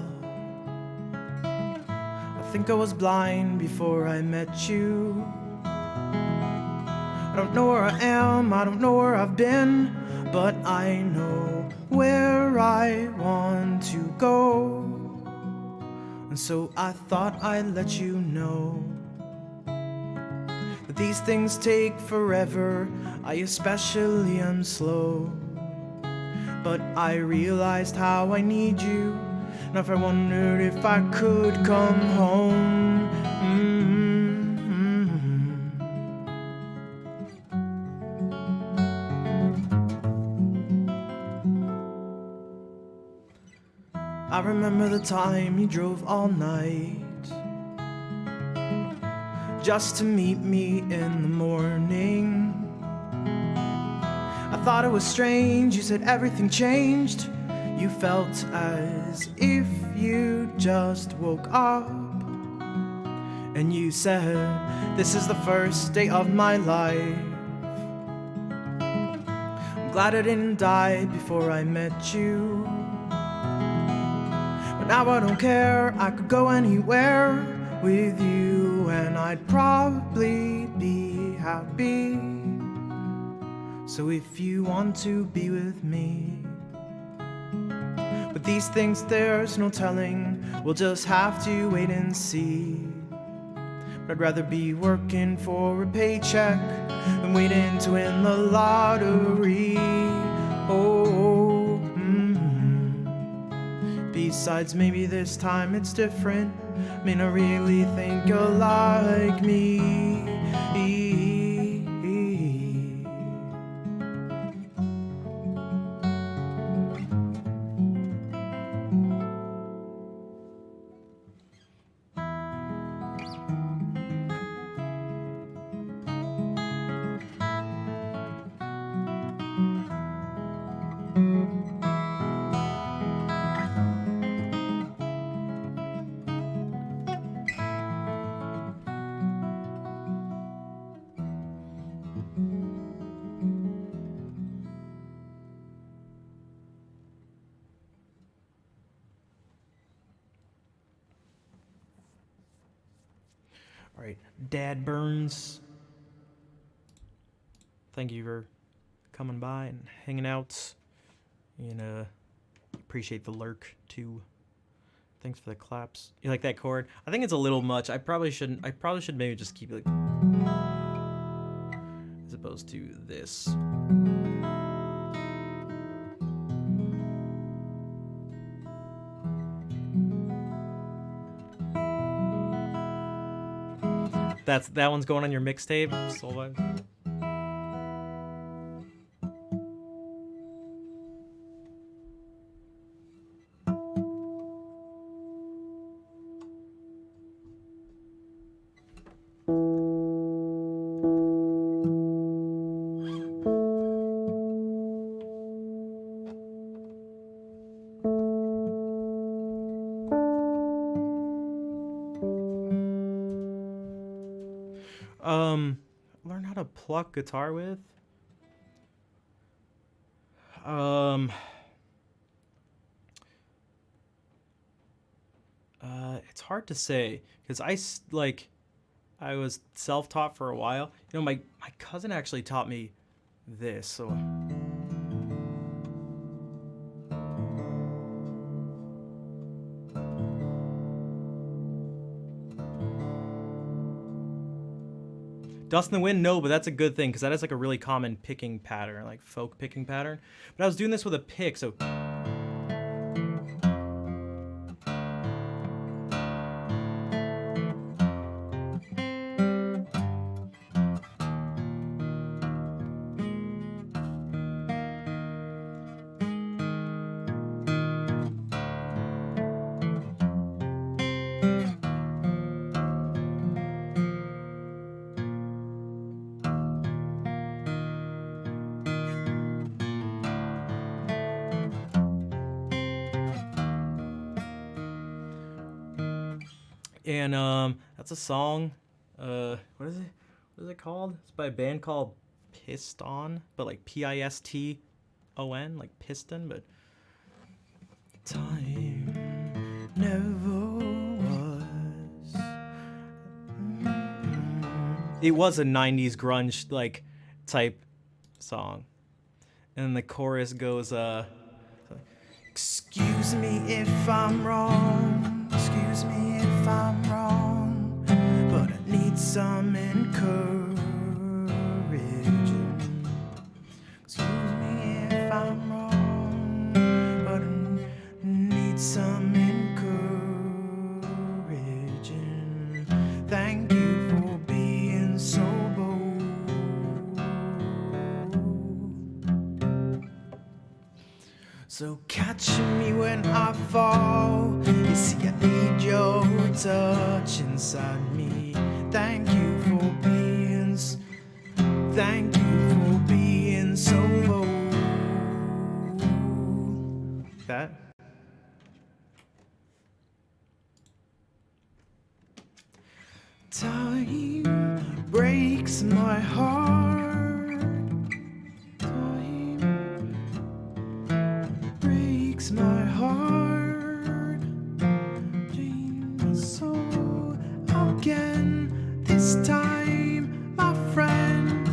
I think I was blind before I met you. I don't know where I am, I don't know where I've been, but I know where I want to go. And so I thought I'd let you know that these things take forever. I especially am slow, but I realized how I need you. And if I wondered if I could come home. I remember the time you drove all night just to meet me in the morning. I thought it was strange, you said everything changed. You felt as if you just woke up. And you said, this is the first day of my life. I'm glad I didn't die before I met you. But now I don't care, I could go anywhere with you, and I'd probably be happy. So if you want to be with me, but these things there's no telling, we'll just have to wait and see. But I'd rather be working for a paycheck than waiting to win the lottery. Besides, maybe this time it's different. May not really think you're like me. All right, Dad Burns, thank you for coming by and hanging out. And appreciate the lurk too. Thanks for the claps. You like that chord? I think it's a little much. I probably should maybe just keep it like, as opposed to this. That one's going on your mixtape. Soul Vibe. Learn how to pluck guitar with. It's hard to say because I was self-taught for a while. You know, my cousin actually taught me this. So. Dust in the Wind, no, but that's a good thing because that is like a really common picking pattern, like folk picking pattern. But I was doing this with a pick, so. And that's a song. What is it? What is it called? It's by a band called Piston, but like Piston, like piston, but time never was. It was a 90s grunge like type song. And the chorus goes excuse me if I'm wrong, excuse me if I'm wrong, but I need some encouragement. Excuse me if I'm wrong, but I need some encouraging. Thank you for being so bold. So catch me when I fall. You see, I need your touch inside me. Thank you for being, thank you for being so bold. That. Time breaks my heart. Time breaks my heart. Dreams so again. This time, my friend.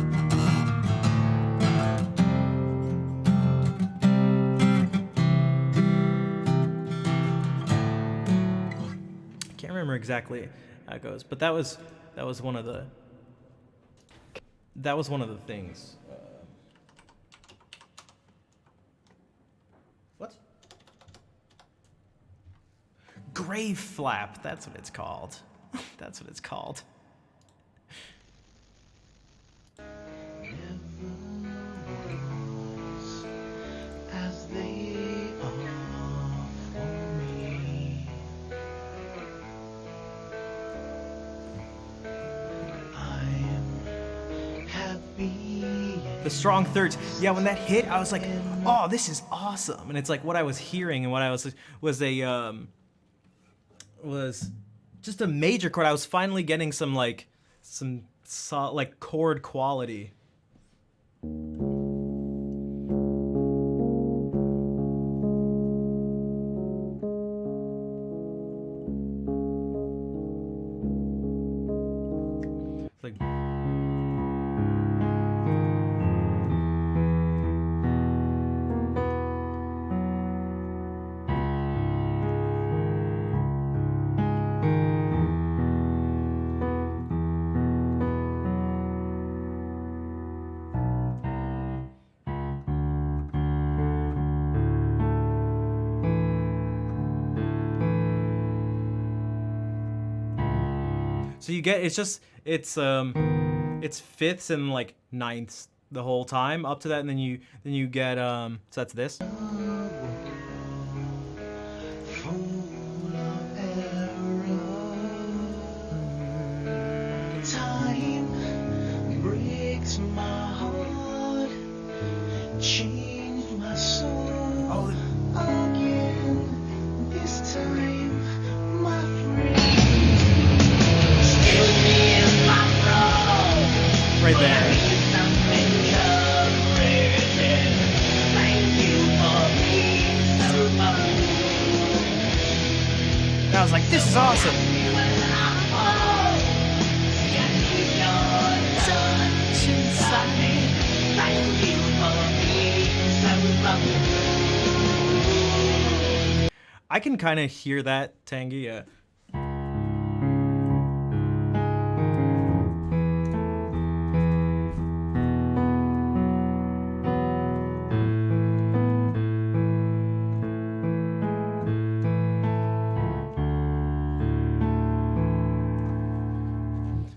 I can't remember exactly how it goes, but that was one of the things. What? Grave flap. That's what it's called. That's what it's called. As they are for me, I'm happy. The strong thirds. Yeah, when that hit, I was like, "Oh, this is awesome!" And it's like what I was hearing and what I was just a major chord. I was finally getting some like chord quality. It's like. So you get it's fifths and like ninths the whole time up to that, and then you get so that's this. Time breaks my heart, changed my soul again. This time, my friend. Excuse me if I'm wrong. Right there. Thank you for being so bold. And I was like, this is awesome. I can kind of hear that, Tangy, yeah.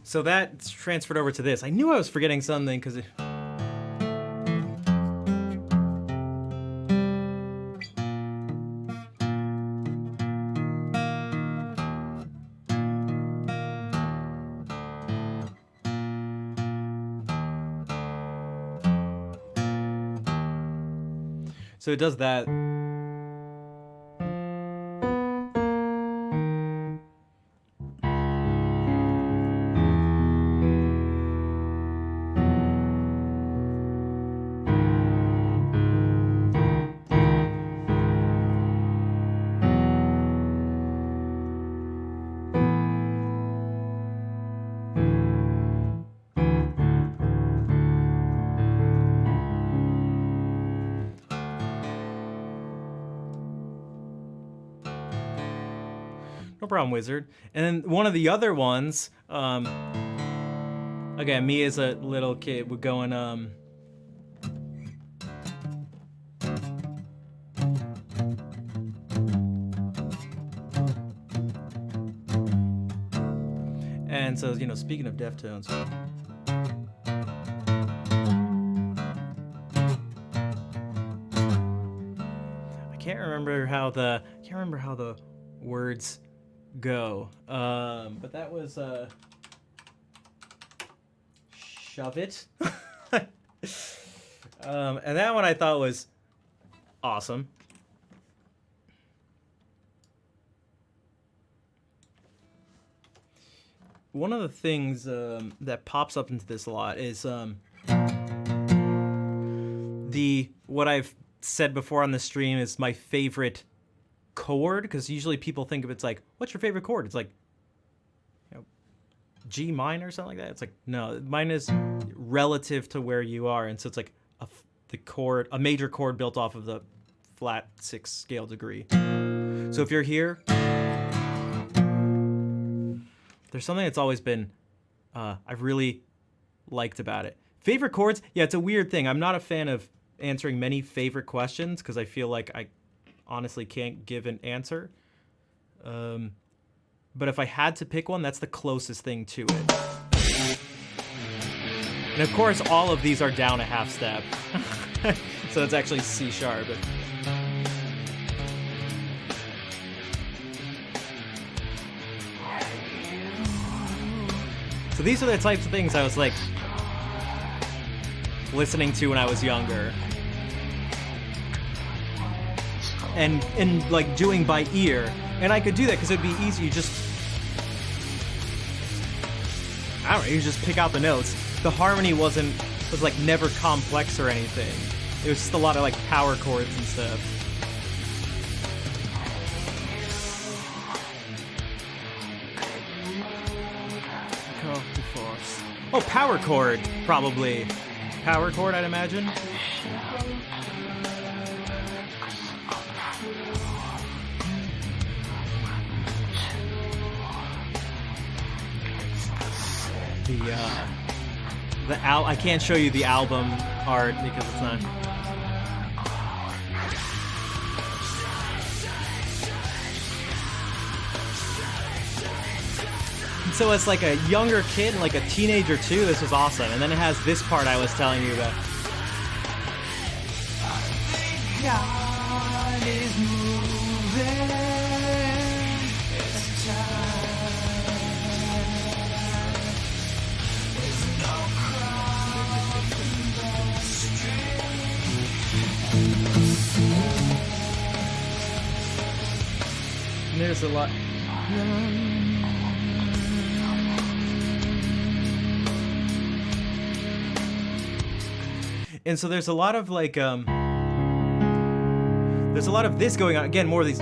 So that's transferred over to this. I knew I was forgetting something because it... So it does that. No problem, wizard. And then one of the other ones, again, me as a little kid would go and, and so, you know, speaking of Deftones, I can't remember how the words go. But that was Shove It. And that one I thought was awesome. One of the things that pops up into this a lot is what I've said before on the stream is my favorite chord, because usually people think of it's like, what's your favorite chord? It's like, you know, G minor or something like that. It's like, no, mine is relative to where you are, and so it's like a major chord built off of the flat 6 scale degree. So if you're here, there's something that's always been I've really liked about it. Favorite chords? Yeah, it's a weird thing. I'm not a fan of answering many favorite questions because I feel like I honestly can't give an answer. But if I had to pick one, that's the closest thing to it. And of course, all of these are down a half step. So it's actually C sharp. So these are the types of things I was like listening to when I was younger. And like doing by ear. And I could do that because it'd be easy. You just, I don't know, you just pick out the notes. The harmony was like never complex or anything. It was just a lot of like power chords and stuff. Oh, power chord, probably. Power chord, I'd imagine. I can't show you the album art because it's not. So as like a younger kid, like a teenager too, this was awesome. And then it has this part I was telling you about. God is moving. It's time. There's no crowd in the street. And there's a lot. And so there's a lot of like, there's a lot of this going on. Again, more of these.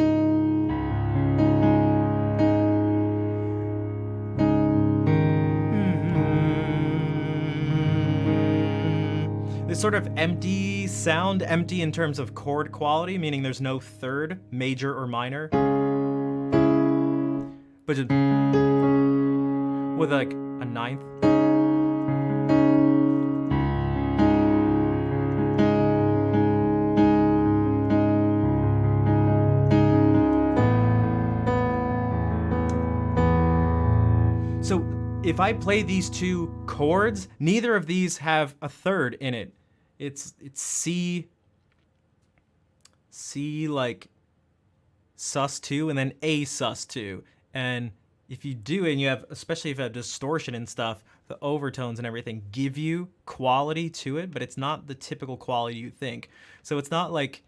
This sort of empty sound, empty in terms of chord quality, meaning there's no third, major or minor. But just with like a ninth. If I play these two chords, neither of these have a third in it. It's C like sus2 and then A sus2. And if you do it and you have, especially if you have distortion and stuff, the overtones and everything give you quality to it, but it's not the typical quality you think. So it's not like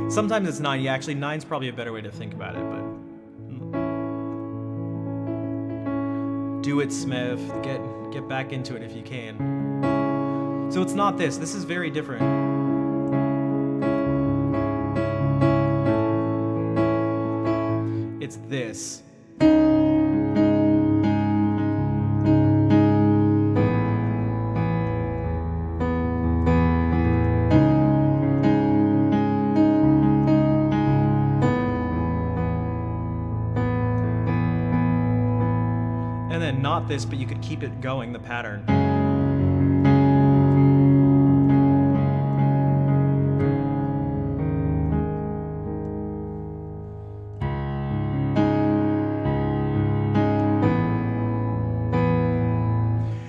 sometimes it's 9. Yeah, actually 9's probably a better way to think about it, but do it, Smith. Get back into it if you can. So it's not this. This is very different. It's this. And then not this, but you could keep it going, the pattern.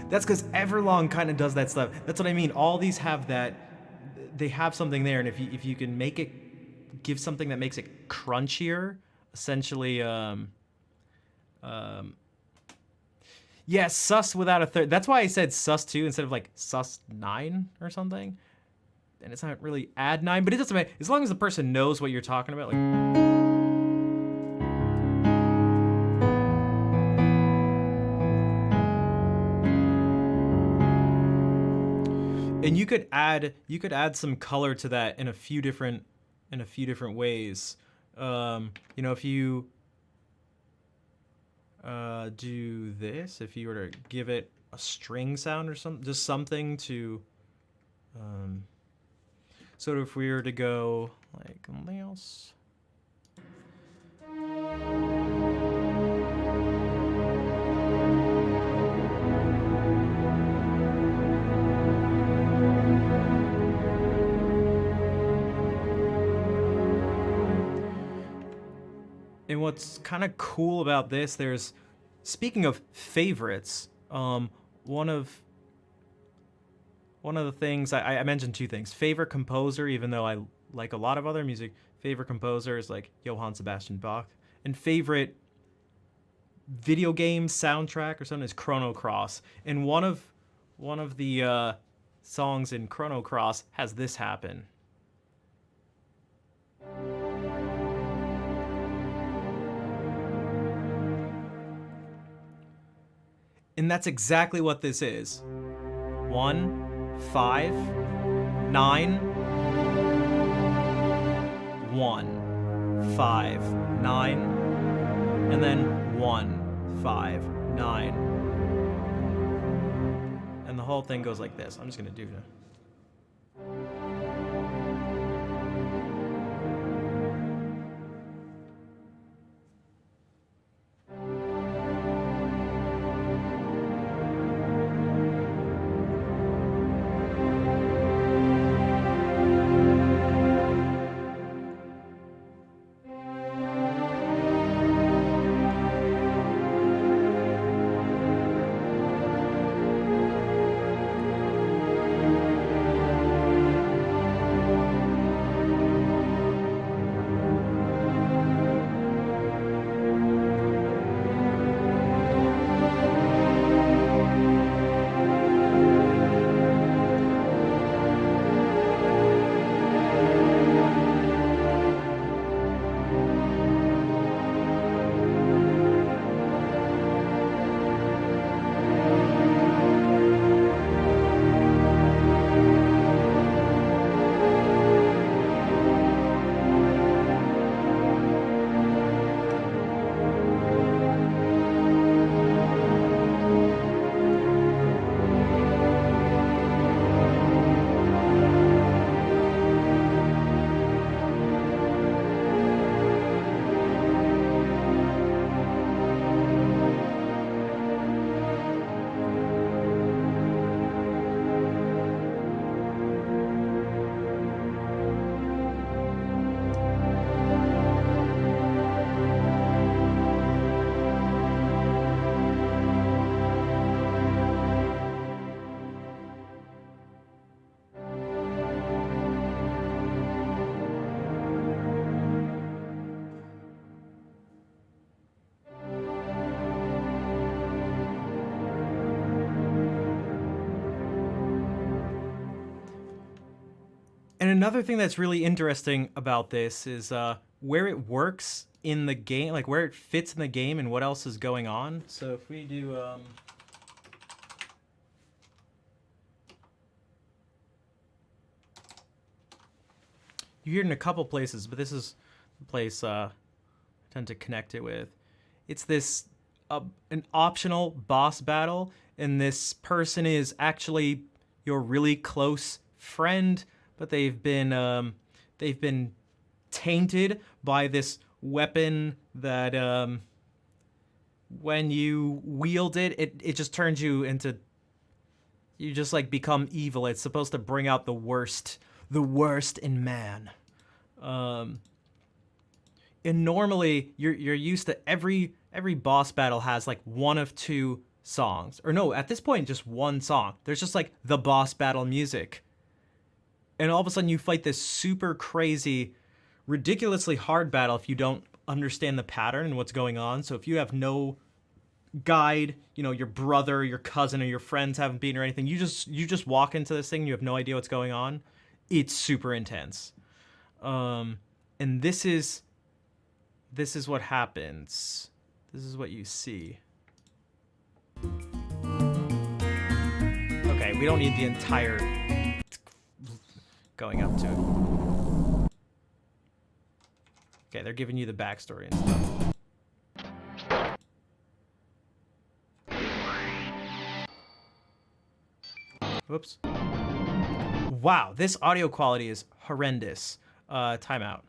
That's because Everlong kind of does that stuff. That's what I mean. All these have that. They have something there, and if you can make it, give something that makes it crunchier, essentially. Yeah, sus without a third. That's why I said sus 2 instead of like sus 9 or something. And it's not really add 9, but it doesn't matter as long as the person knows what you're talking about. Like. And you could add some color to that in a few different ways. You know, if you do this, if you were to give it a string sound or something, just something to sort of, if we were to go like something else. And what's kind of cool about this, there's, speaking of favorites, one of the things, I mentioned two things. Favorite composer, even though I like a lot of other music, favorite composer is like Johann Sebastian Bach. And favorite video game soundtrack or something is Chrono Cross. And one of the songs in Chrono Cross has this happen. And that's exactly what this is. 1, 5, 9, 1, 5, 9, and then 1, 5, 9. And the whole thing goes like this. I'm just gonna do it. And another thing that's really interesting about this is where it works in the game, like where it fits in the game and what else is going on. So if we do... you hear it in a couple places, but this is the place I tend to connect it with. it's this an optional boss battle, and this person is actually your really close friend, but they've been tainted by this weapon that when you wield it, it just turns you into, you just like become evil. It's supposed to bring out the worst in man. And normally you're used to every boss battle has like one of two songs, or no, at this point just one song. There's just like the boss battle music, and all of a sudden you fight this super crazy, ridiculously hard battle if you don't understand the pattern and what's going on. So if you have no guide, you know, your brother, your cousin, or your friends haven't been or anything, you just walk into this thing, you have no idea what's going on. It's super intense. And this is what happens. This is what you see. Okay, we don't need the entire going up to it. Okay, they're giving you the backstory and stuff. Whoops. Wow, this audio quality is horrendous. Timeout.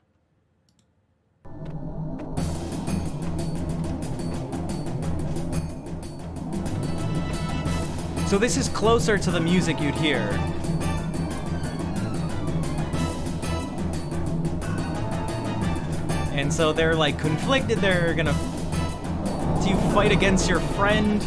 So this is closer to the music you'd hear. And so they're like conflicted. They're gonna, do you fight against your friend?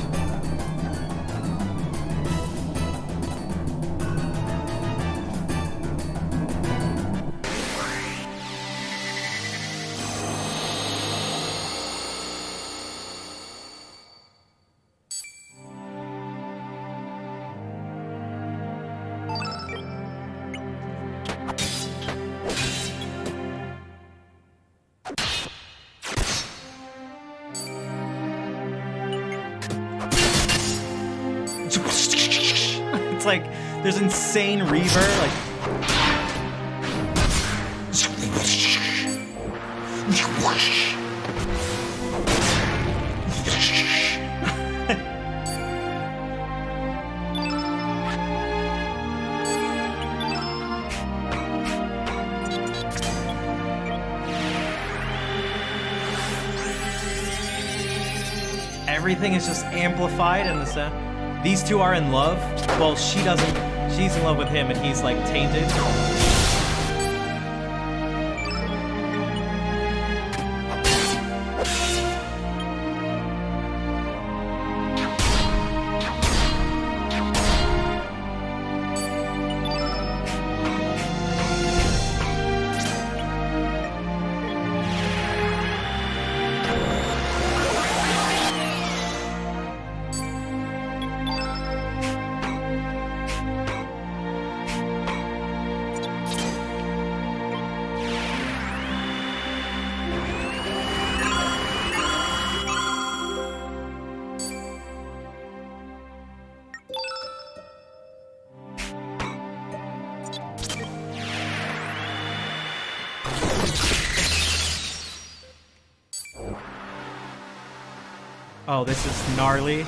It's like there's insane reverb, like everything is just amplified in the sound. These two are in love. Well, she doesn't. She's in love with him, and he's like tainted. Oh, this is gnarly.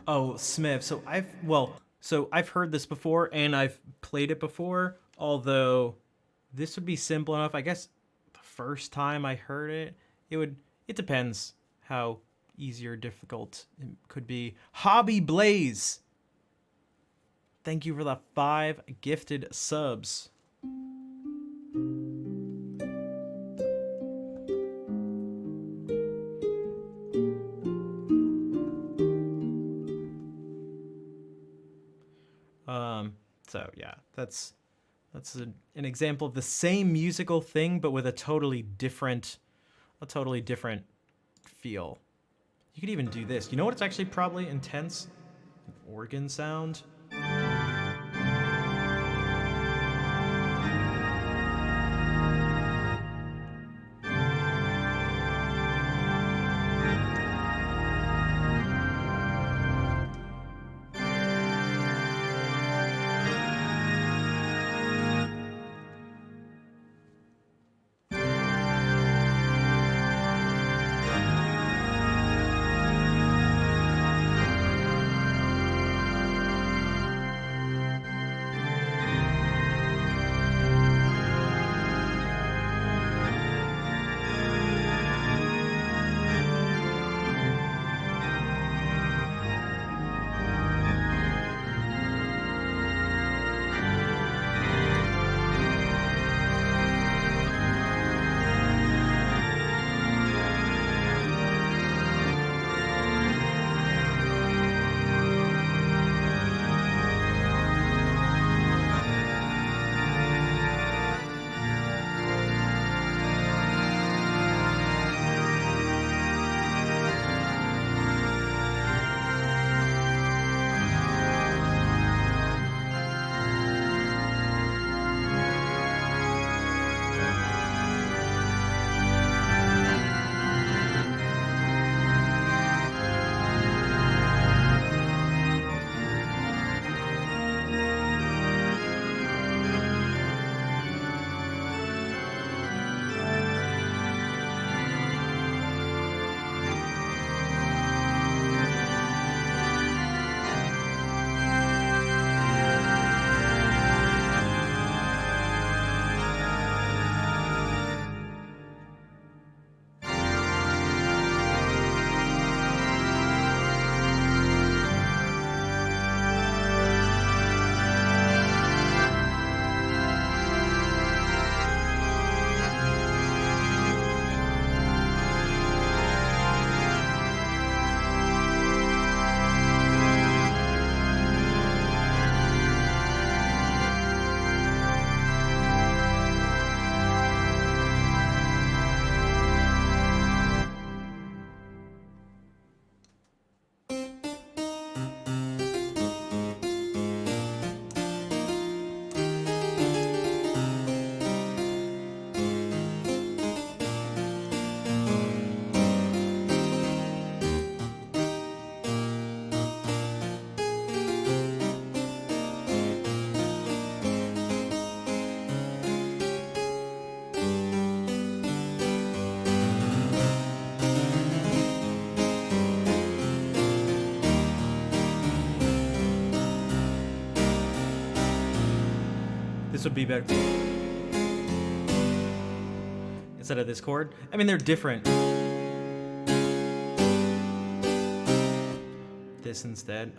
Oh, Smith. So I've heard this before and I've played it before. Although this would be simple enough. I guess the first time I heard it, it depends how easy or difficult it could be. Hobby Blaze. Thank you for the 5 gifted subs. So yeah, that's an example of the same musical thing, but with a totally different feel. You could even do this. You know what's actually probably intense? An organ sound. This would be better. Instead of this chord. I mean, they're different. This instead.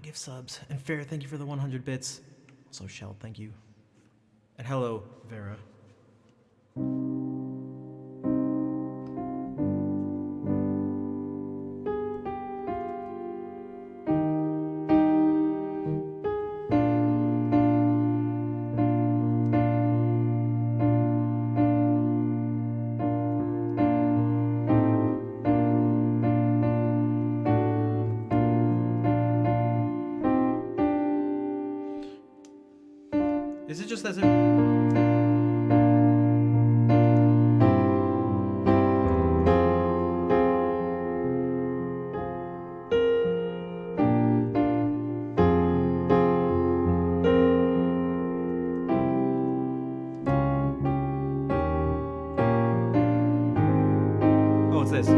gift subs. And Fair, thank you for the 100 bits. Also, Shell, thank you. And hello, Vera. Is it just as if... Oh, it's this.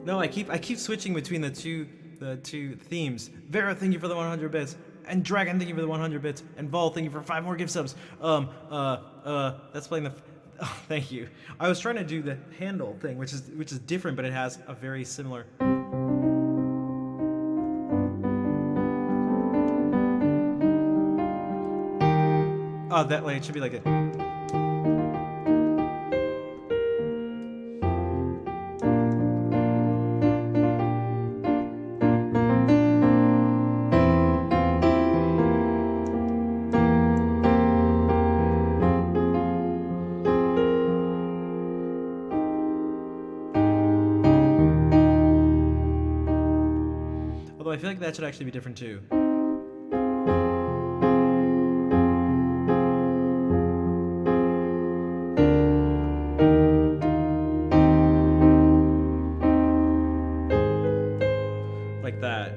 No, I keep switching between the two themes. Vera, thank you for the 100 bits. And Dragon, thank you for the 100 bits. And Vol, thank you for 5 more gift subs. That's playing the... Oh, thank you. I was trying to do the handle thing, which is different, but it has a very similar... Oh, that way, it should be like it. Although I feel like that should actually be different too. Like that.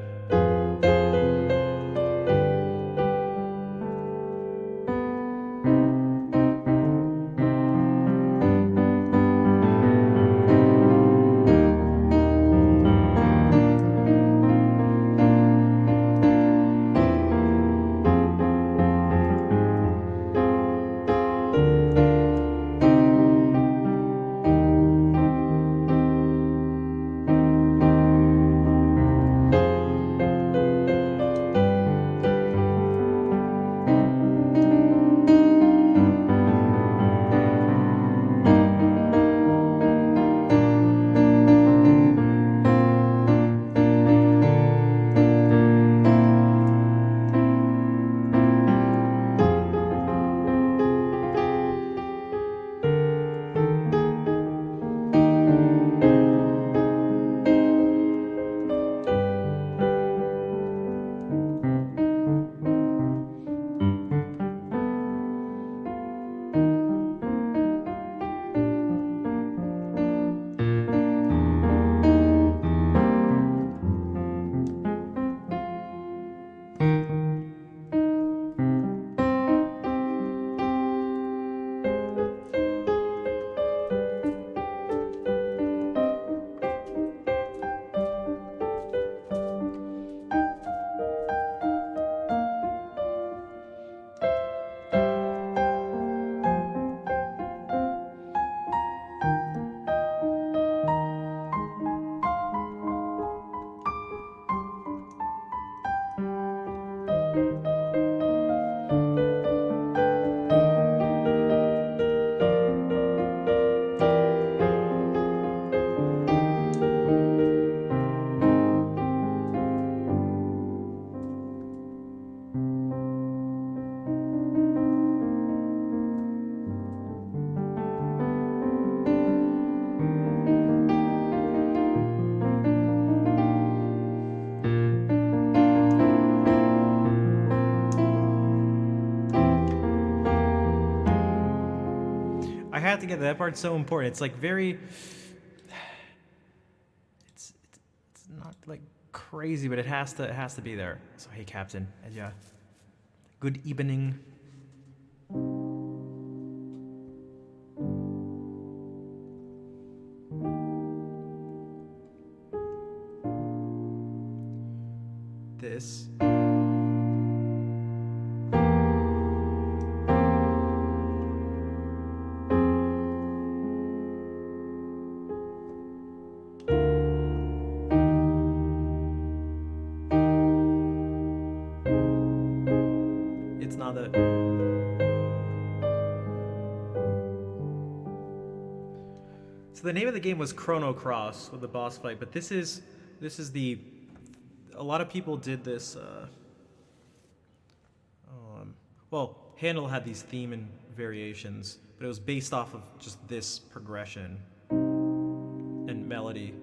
I have to get that part's so important. It's like very. It's not like crazy, but it has to be there. So hey, Captain, and yeah, good evening. This. It's not that. So the name of the game was Chrono Cross with the boss fight, but this is the. A lot of people did this. Well, Handel had these theme and variations, but it was based off of just this progression and melody.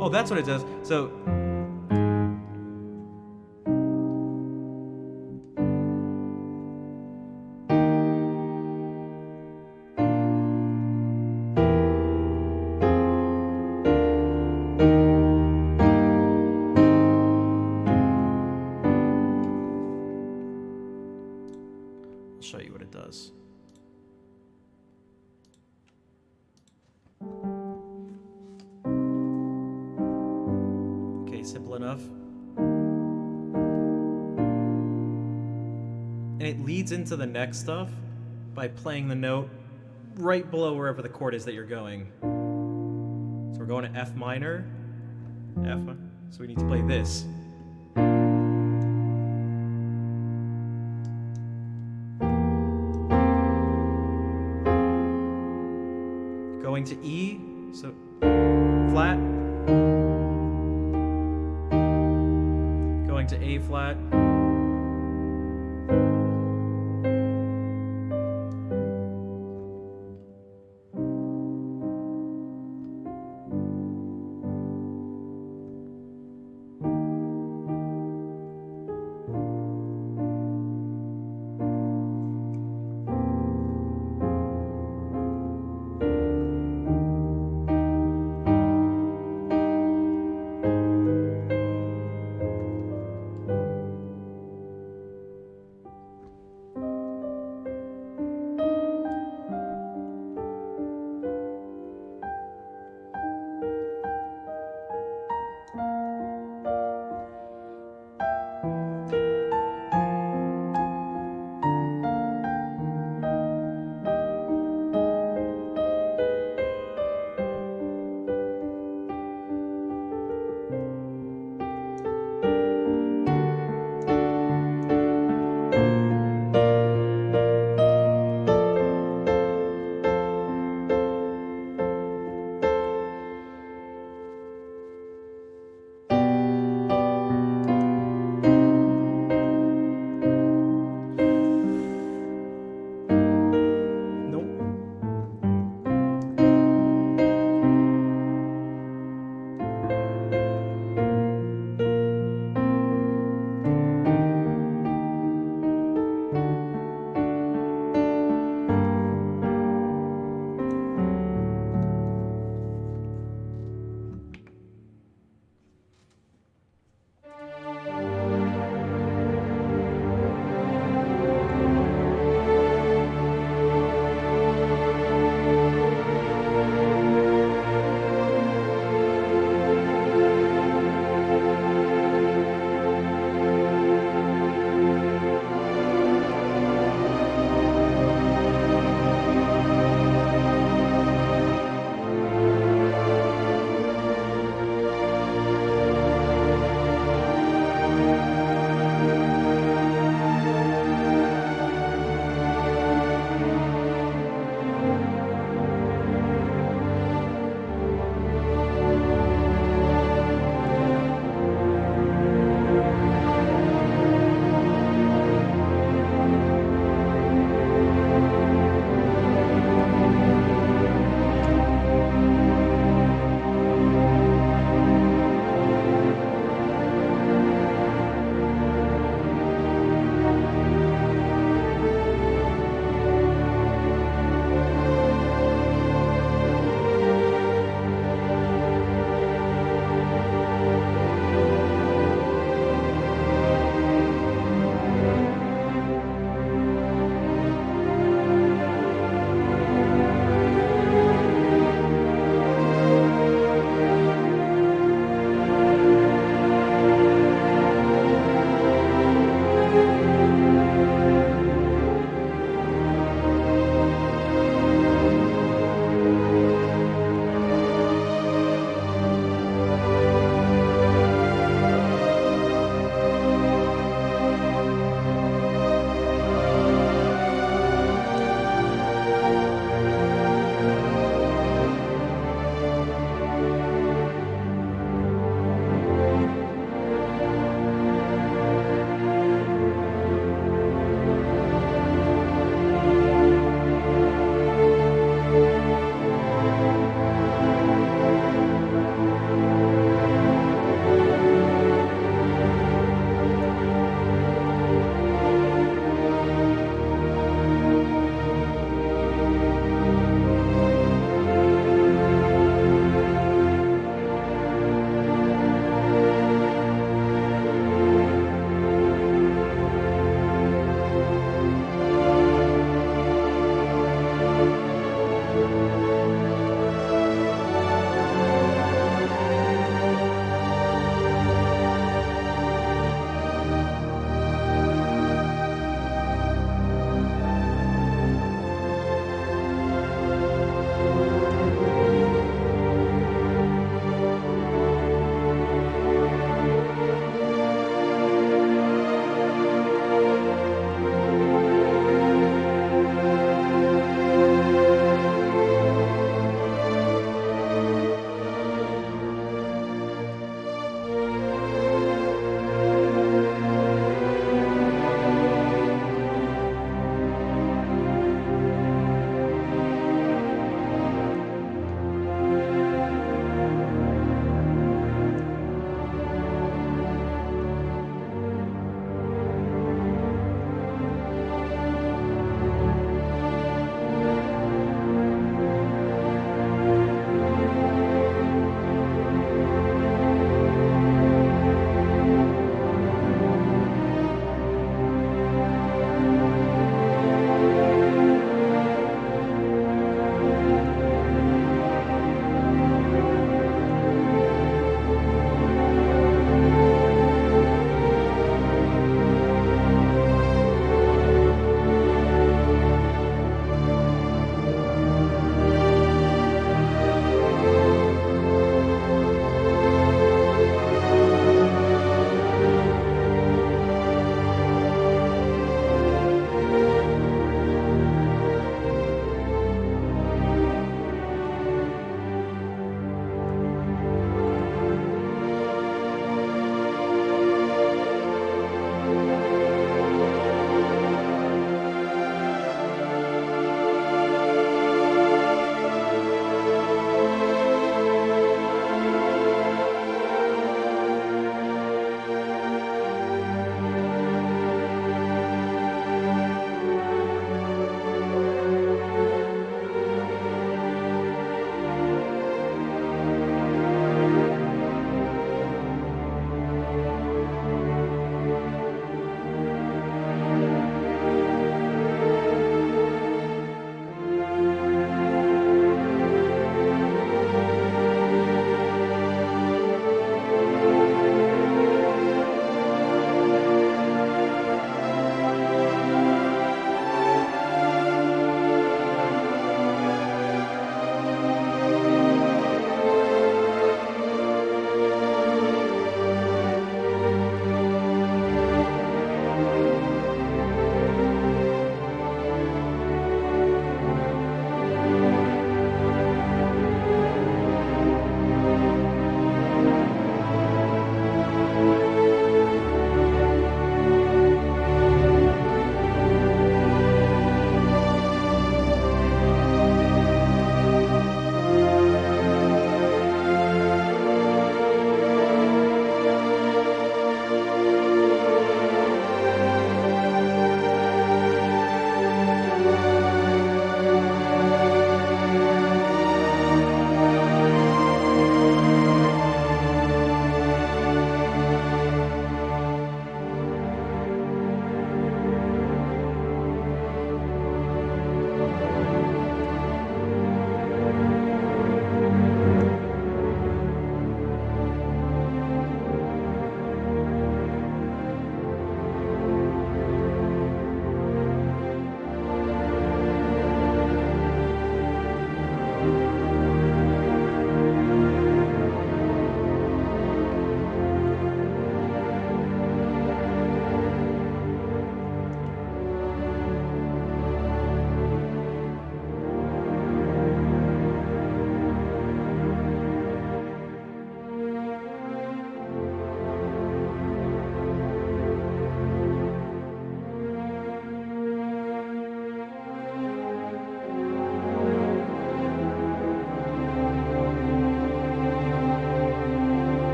Oh, that's what it does. So. I'll show you what it does. Simple enough. And it leads into the next stuff by playing the note right below wherever the chord is that you're going. So we're going to F minor. F. So we need to play this. Going to E, so flat. Going to A flat.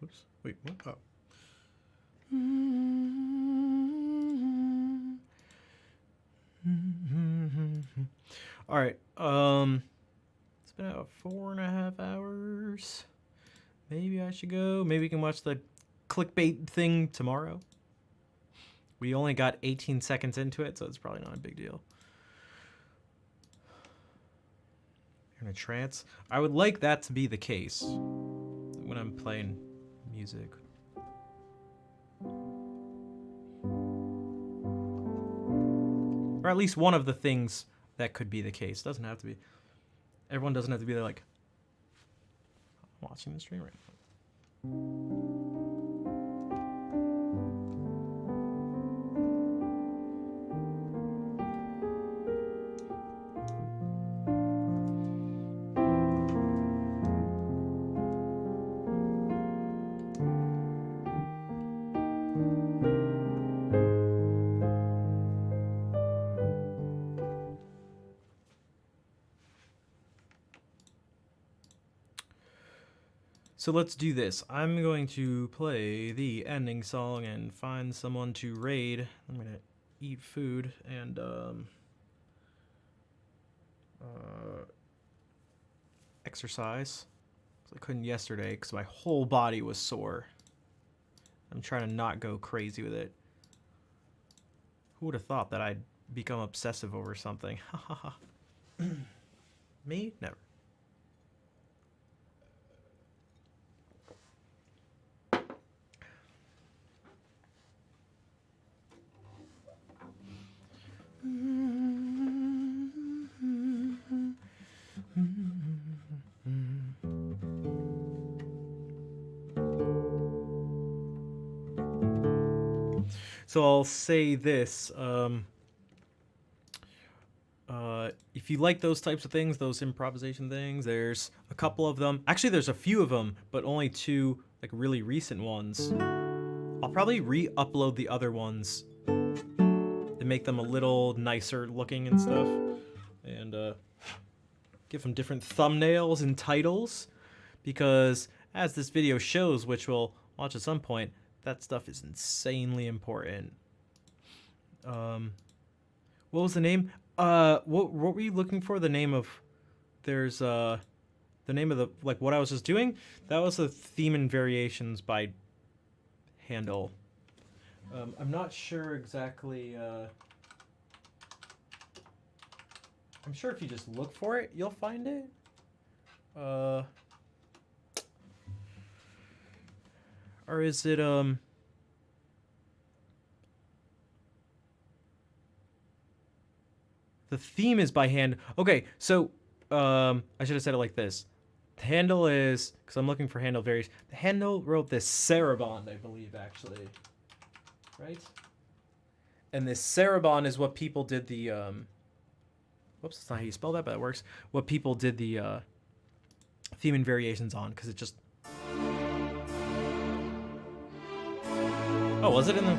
Oops. Wait, what? Oh. All right. It's been about 4.5 hours. Maybe I should go. Maybe we can watch the clickbait thing tomorrow. We only got 18 seconds into it, so it's probably not a big deal. You're in a trance. I would like that to be the case when I'm playing music. Or at least one of the things that could be the case. Doesn't have to be. Everyone doesn't have to be there like, I'm watching the stream right now. So let's do this. I'm going to play the ending song and find someone to raid. I'm gonna eat food and exercise. I couldn't yesterday because my whole body was sore. I'm trying to not go crazy with it. Who would have thought that I'd become obsessive over something? Me? Never. So I'll say this, if you like those types of things, those improvisation things, there's a couple of them. Actually, there's a few of them, but only two like really recent ones. I'll probably re-upload the other ones to make them a little nicer looking and stuff, and give them different thumbnails and titles, because as this video shows, which we'll watch at some point, that stuff is insanely important. What was the name? What were you looking for? The name of, there's the name of the, like what I was just doing? That was the Theme and Variations by Handel. I'm not sure exactly. I'm sure if you just look for it, you'll find it. Or is it the theme is by Handel. Okay, so I should have said it like this. Handel is, because I'm looking for Handel various. Handel wrote this Sarabande, I believe, actually. Right? And this Sarabande is what people did the whoops, that's not how you spell that, but it works. What people did the theme and variations on, because it just. Oh, was it in the?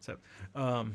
So, um,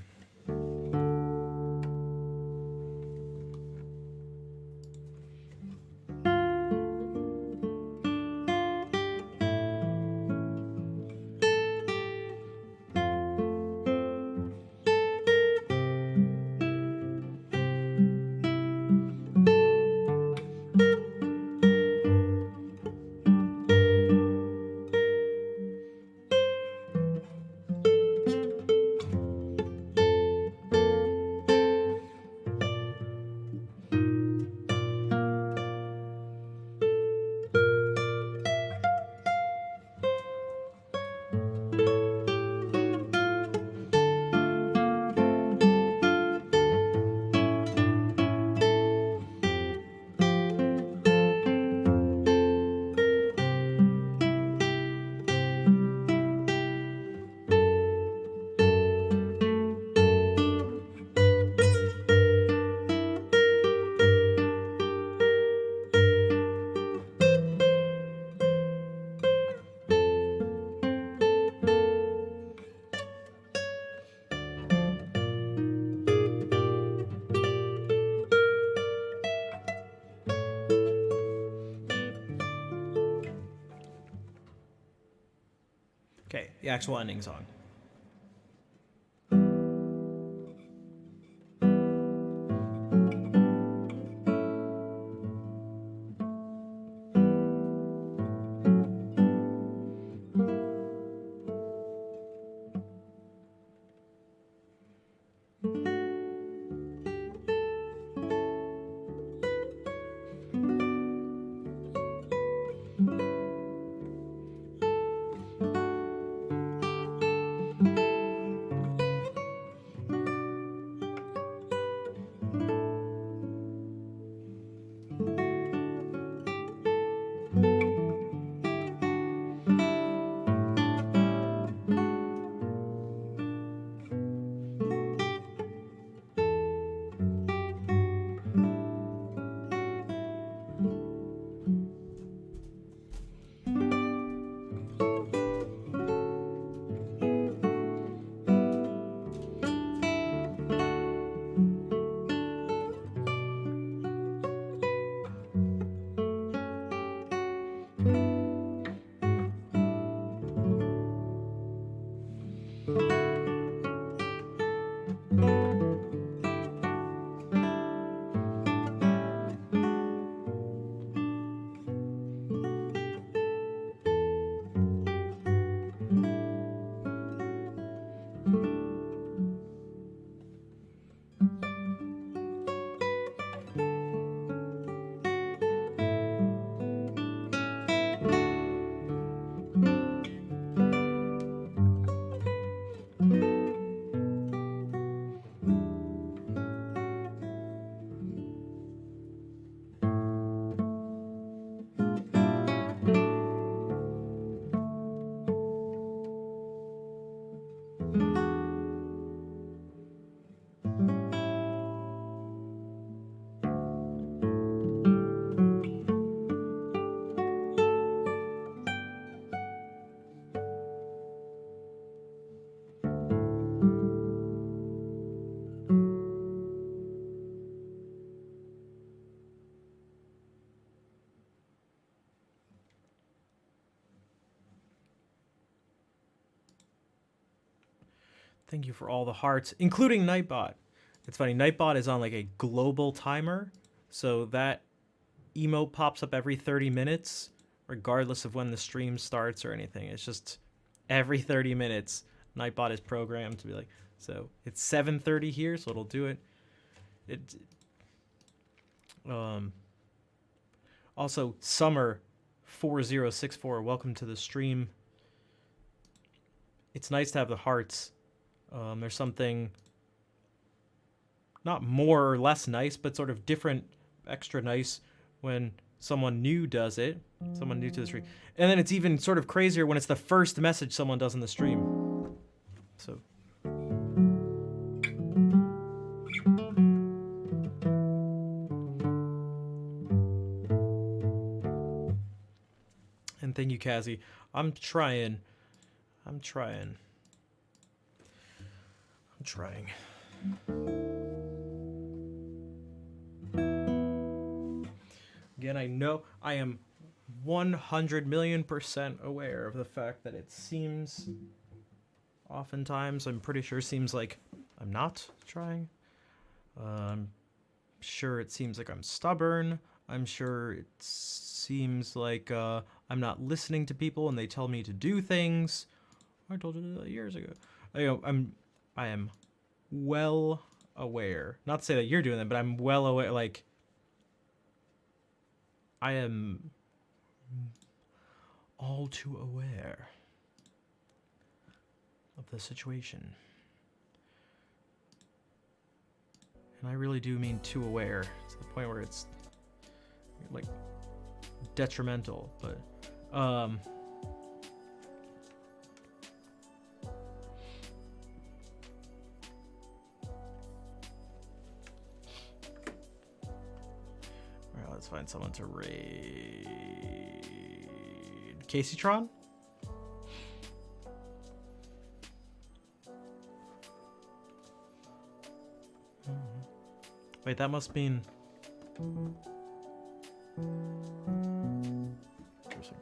okay, the actual ending song. Thank you for all the hearts, including Nightbot. It's funny, Nightbot is on like a global timer, so that emote pops up every 30 minutes, regardless of when the stream starts or anything. It's just every 30 minutes, Nightbot is programmed to be like, so it's 7:30 here, so it'll do it. Also, Summer4064, welcome to the stream. It's nice to have the hearts. There's something not more or less nice, but sort of different, extra nice when someone new does it, someone new to the stream. And then it's even sort of crazier when it's the first message someone does in the stream. So. And thank you, Kazi. I'm trying. I'm trying. Again, I know I am 100,000,000% aware of the fact that it seems, oftentimes, I'm pretty sure seems like I'm not trying. I'm sure it seems like I'm stubborn. I'm sure it seems like I'm not listening to people and they tell me to do things. I told you that years ago. I am well aware. Not to say that you're doing that, but I'm well aware. Like, I am all too aware of the situation. And I really do mean too aware to the point where it's like detrimental, but alright, let's find someone to raid. Casey Tron? Wait, that must mean. Interesting.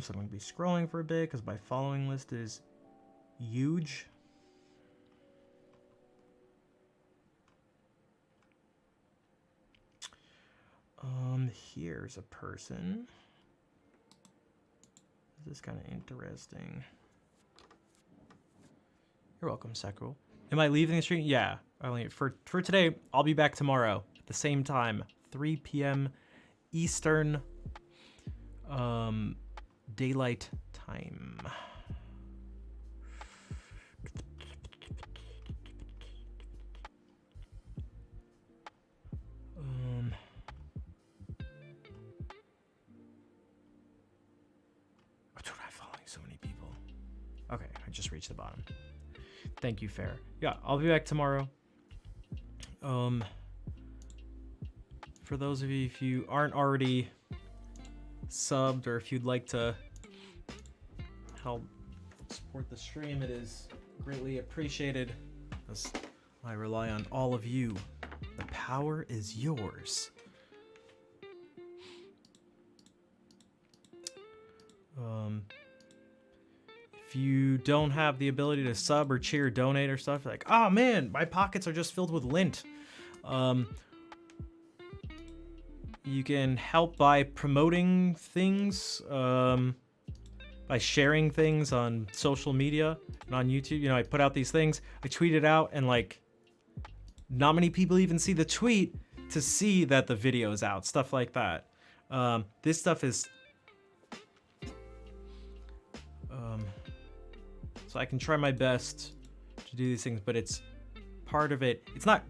So I'm going to be scrolling for a bit because my following list is huge. Here's a person. This is kind of interesting. You're welcome, Sakura. Am I leaving the stream? Yeah. For today, I'll be back tomorrow at the same time, 3 p.m. Eastern Daylight Time. So many people. Okay, I just reached the bottom. Thank you, Fair. Yeah, I'll be back tomorrow. For those of you, if you aren't already subbed, or if you'd like to help support the stream, it is greatly appreciated, as I rely on all of you. The power is yours. If you don't have the ability to sub or cheer or donate or stuff, like, oh man, my pockets are just filled with lint. You can help by promoting things, by sharing things on social media and on YouTube. You know, I put out these things, I tweet it out, and like, not many people even see the tweet to see that the video is out, stuff like that. This stuff is... So I can try my best to do these things, but it's part of it. It's not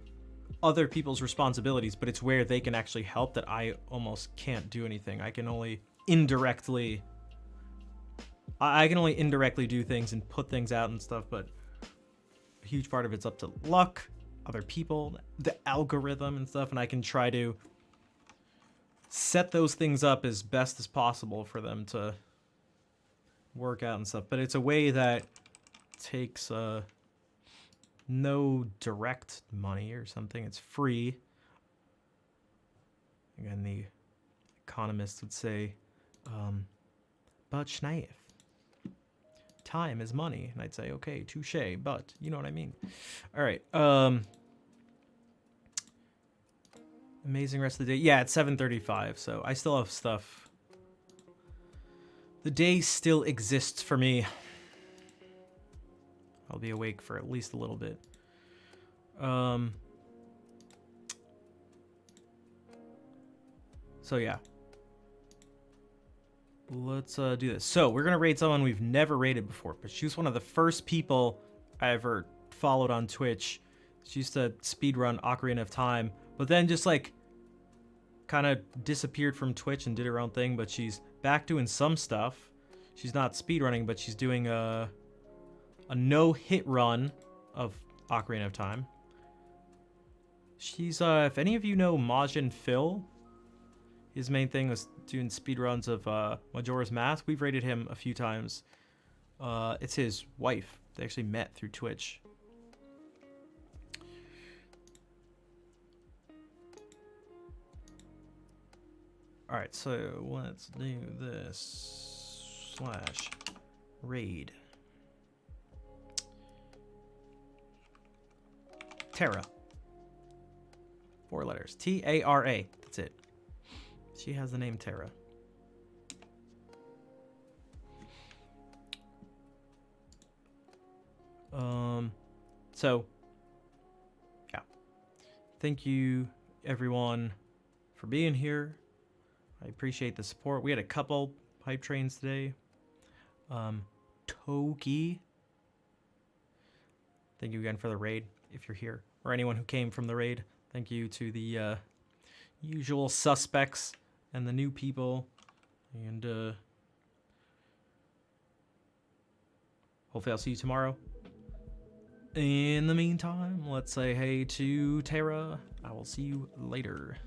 other people's responsibilities, but it's where they can actually help that I almost can't do anything. I can only indirectly... I can only indirectly do things and put things out and stuff, but a huge part of it's up to luck, other people, the algorithm and stuff, and I can try to set those things up as best as possible for them to work out and stuff. But it's a way that takes no direct money or something. It's free. Again, the economists would say, but Schneif, time is money. And I'd say, okay, touche, but you know what I mean. All right. Amazing rest of the day. Yeah, it's 7:35, so I still have stuff. The day still exists for me. I'll be awake for at least a little bit. So yeah. Let's do this. So we're gonna raid someone we've never raided before, but she was one of the first people I ever followed on Twitch. She used to speedrun Ocarina of Time, but then just like kind of disappeared from Twitch and did her own thing, but she's back doing some stuff. She's not speedrunning, but she's doing a no-hit run of Ocarina of Time. She's, if any of you know Majin Phil, His main thing was doing speedruns of Majora's Mask. We've rated him a few times. It's his wife. They actually met through Twitch. Alright, so let's do this / raid. Tara. 4 letters. T-A-R-A. That's it. She has the name Tara. So, yeah. Thank you, everyone, for being here. I appreciate the support. We had a couple hype trains today. Toki. Thank you again for the raid, if you're here. Or anyone who came from the raid. Thank you to the usual suspects and the new people. And hopefully I'll see you tomorrow. In the meantime, let's say hey to Tara. I will see you later.